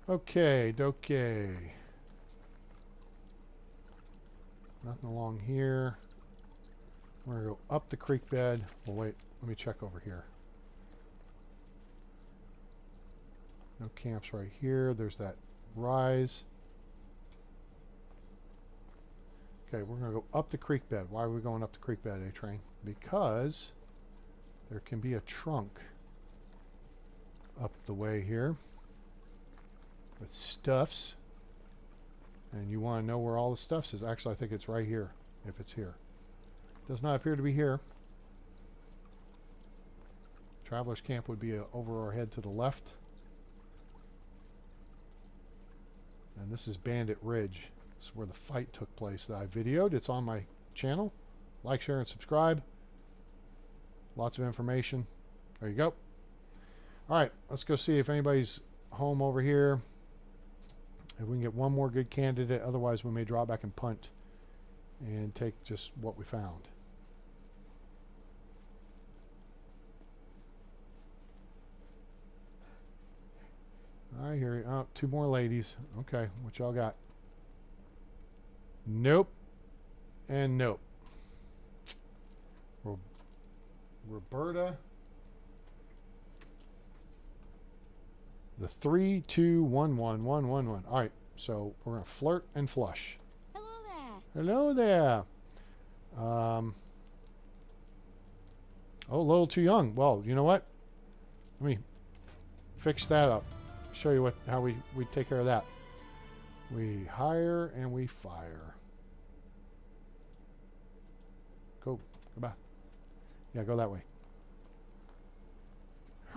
Okay, dokey. Nothing along here. We're going to go up the creek bed. Well, wait. Let me check over here. No camps right here. There's that rise. Okay, we're going to go up the creek bed. Why are we going up the creek bed, A-Train? Because there can be a trunk up the way here with stuffs, and you want to know where all the stuffs is. Actually, I think it's right here, if it's here. Does not appear to be here. Traveler's camp would be over our head to the left. And this is Bandit Ridge. This is where the fight took place that I videoed. It's on my channel. Like, share, and subscribe. Lots of information. There you go. Alright, let's go see if anybody's home over here. If we can get one more good candidate, otherwise we may draw back and punt and take just what we found. I hear you. Oh, two more ladies. Okay, what y'all got? Nope. And nope. Roberta. The 3-2-1-1-1-1-1. All right, so we're gonna flirt and flush. Hello there. Hello there. Oh, a little too young. Well, you know what? Let me fix that up. Show you how we take care of that. We hire and we fire. Go back. Yeah, go that way.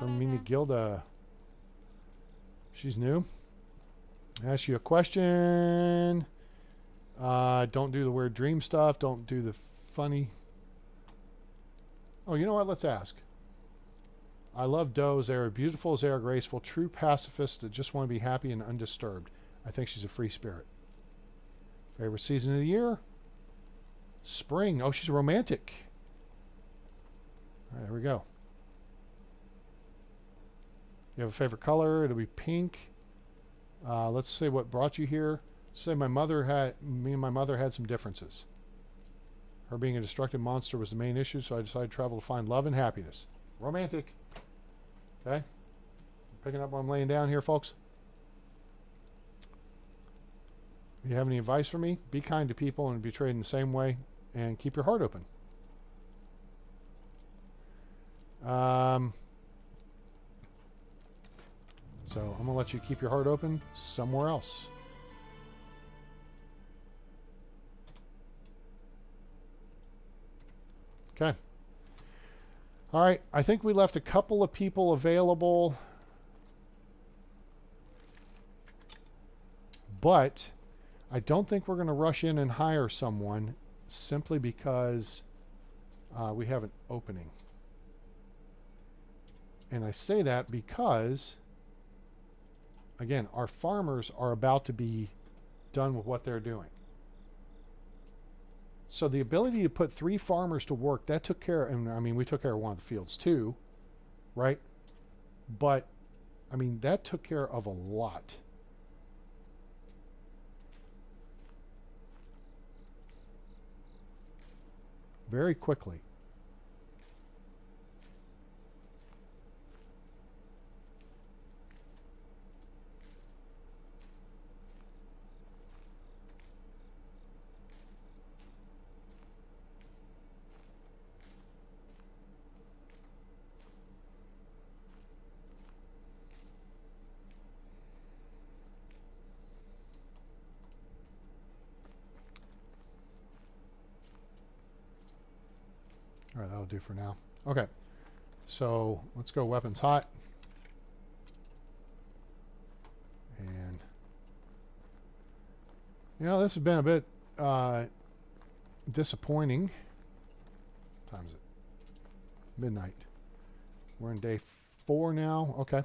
Hermina Gilda. She's new. Ask you a question. Don't do the weird dream stuff. Don't do the funny. Oh, you know what? Let's ask. I love does. They are beautiful as they are graceful. True pacifists that just want to be happy and undisturbed. I think she's a free spirit. Favorite season of the year? Spring. Oh, she's a romantic. All right, there we go. You have a favorite color? It'll be pink. Let's say what brought you here. Let's say me and my mother had some differences. Her being a destructive monster was the main issue, so I decided to travel to find love and happiness. Romantic. Okay? Picking up what I'm laying down here, folks. If you have any advice for me, be kind to people and be treated in the same way, and keep your heart open. So I'm going to let you keep your heart open somewhere else. Okay. All right. I think we left a couple of people available. But I don't think we're going to rush in and hire someone simply because we have an opening. And I say that because, again, our farmers are about to be done with what they're doing. So the ability to put 3 farmers to work, that took care, and I mean, we took care of one of the fields too, right? But, I mean, that took care of a lot. Very quickly. All right, that'll do for now. Okay, so let's go weapons hot. And, you know, this has been a bit disappointing. What time is it? Midnight. We're in day 4 now. Okay.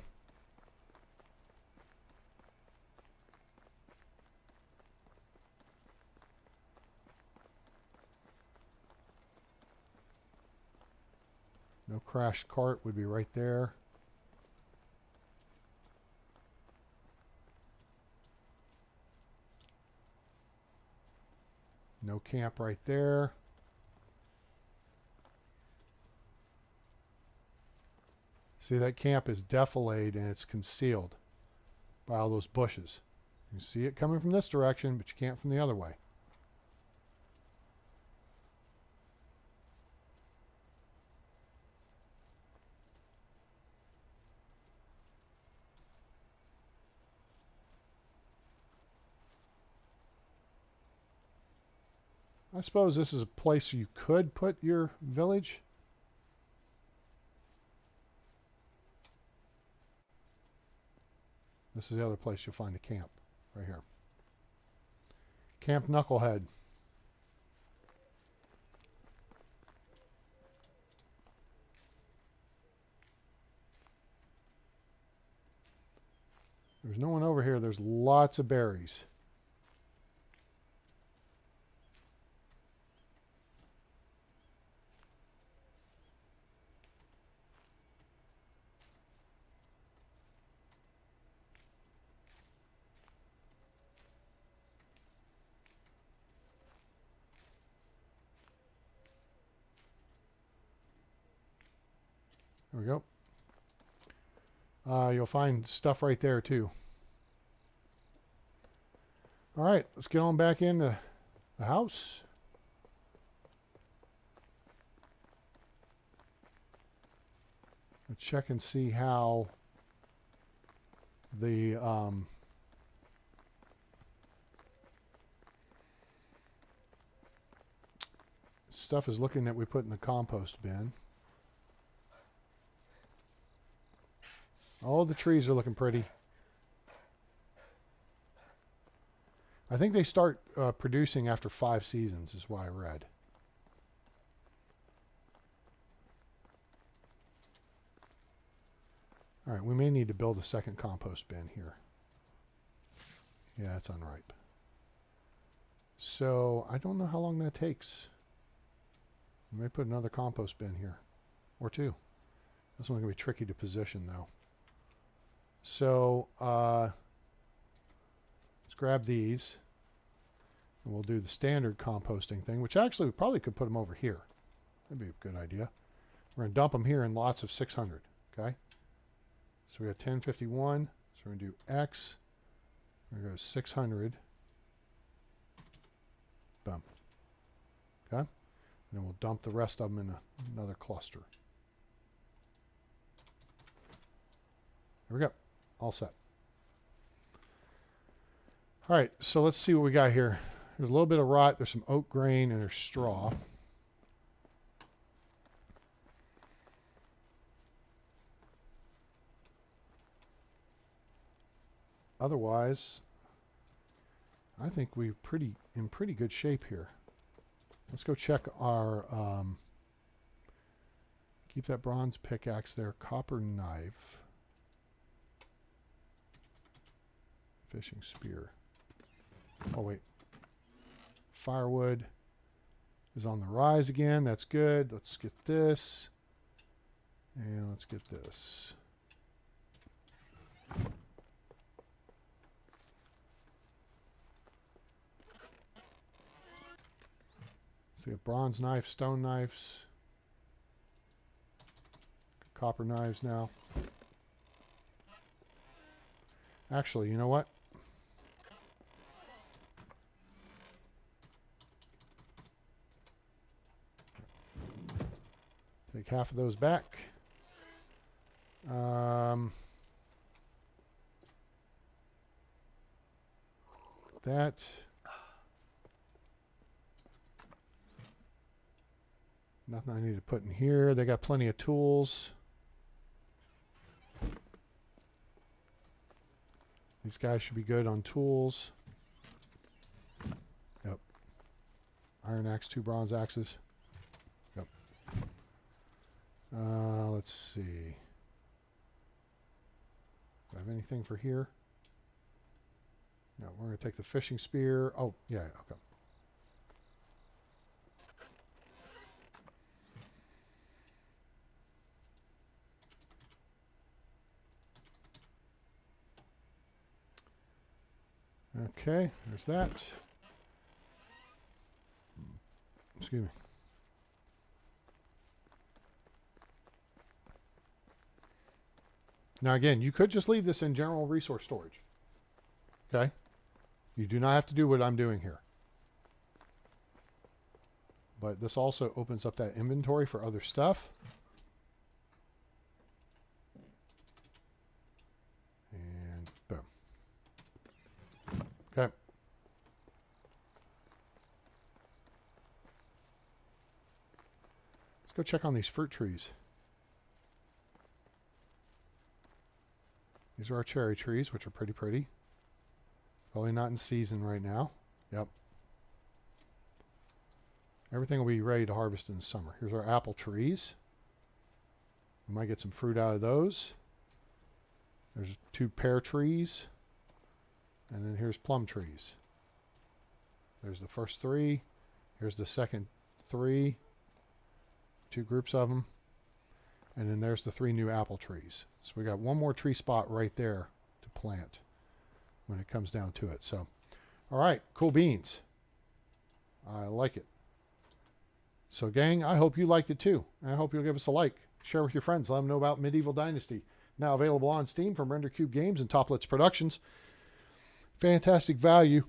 No crashed cart would be right there. No camp right there. See, that camp is defilade and it's concealed by all those bushes. You see it coming from this direction, but you can't from the other way. I suppose this is a place you could put your village. This is the other place you'll find a camp, right here. Camp Knucklehead. There's no one over here. There's lots of berries. There we go. You'll find stuff right there too. All right, let's get on back into the house. Let's check and see how the stuff is looking that we put in the compost bin. All the trees are looking pretty. I think they start producing after 5 seasons is what I read. All right, we may need to build a second compost bin here. Yeah, it's unripe. So I don't know how long that takes. We may put another compost bin here. Or 2. This one's going to be tricky to position though. So let's grab these and we'll do the standard composting thing, which actually we probably could put them over here. That'd be a good idea. We're going to dump them here in lots of 600. Okay. So we got 1051. So we're going to do X. We're going to go 600. Boom. Okay. And then we'll dump the rest of them in another cluster. There we go. All set. All right, so let's see what we got here. There's a little bit of rot. There's some oat grain and there's straw. otherwise, I think we're in pretty good shape here. Let's go check our, keep that bronze pickaxe there, copper knife, fishing spear. Oh, wait. Firewood is on the rise again. That's good. Let's get this. And let's get this. So we have bronze knife, stone knives, copper knives now. Actually, you know what? Take half of those back. That. Nothing I need to put in here. They got plenty of tools. These guys should be good on tools. Yep. Iron axe, 2 bronze axes. Yep. Let's see. Do I have anything for here? No, we're going to take the fishing spear. Oh, yeah, okay. Okay, there's that. Excuse me. Now again, you could just leave this in general resource storage. Okay? You do not have to do what I'm doing here. But this also opens up that inventory for other stuff. And boom. Okay. Let's go check on these fruit trees. These are our cherry trees, which are pretty pretty. Probably not in season right now. Yep. Everything will be ready to harvest in the summer. Here's our apple trees. We might get some fruit out of those. There's 2 pear trees. And then here's plum trees. There's the first 3. Here's the second 3. 2 groups of them. And then there's the 3 new apple trees. So we got one more tree spot right there to plant when it comes down to it. So, all right, cool beans. I like it. So, gang, I hope you liked it too. I hope you'll give us a like. Share with your friends. Let them know about Medieval Dynasty. Now available on Steam from Render Cube Games and Toplets Productions. Fantastic value.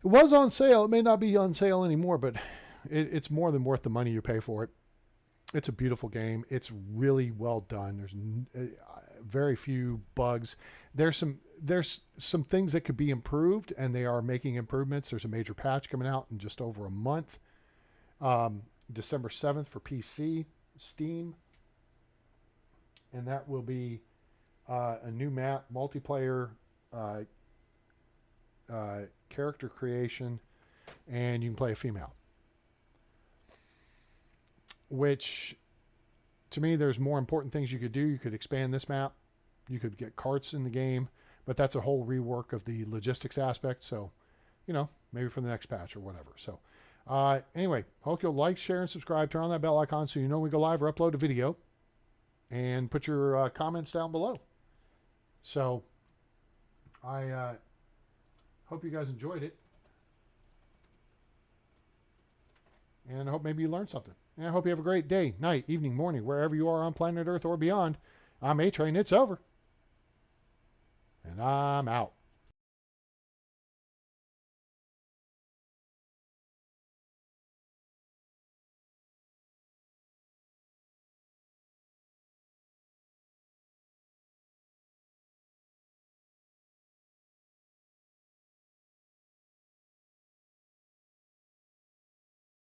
It was on sale. It may not be on sale anymore, but it's more than worth the money you pay for it. It's a beautiful game. It's really well done. There's very few bugs. There's some things that could be improved, and they are making improvements. There's a major patch coming out in just over a month. December 7th for PC, Steam. And that will be a new map, multiplayer, character creation, and you can play a female. Which, to me, there's more important things you could do. You could expand this map. You could get carts in the game, but that's a whole rework of the logistics aspect. So, you know, maybe for the next patch or whatever. So, anyway, hope you'll like, share, and subscribe. Turn on that bell icon so you know when we go live or upload a video. And put your comments down below. So, I hope you guys enjoyed it. And I hope maybe you learned something. And I hope you have a great day, night, evening, morning, wherever you are on planet Earth or beyond. I'm A-Train. It's over. And I'm out.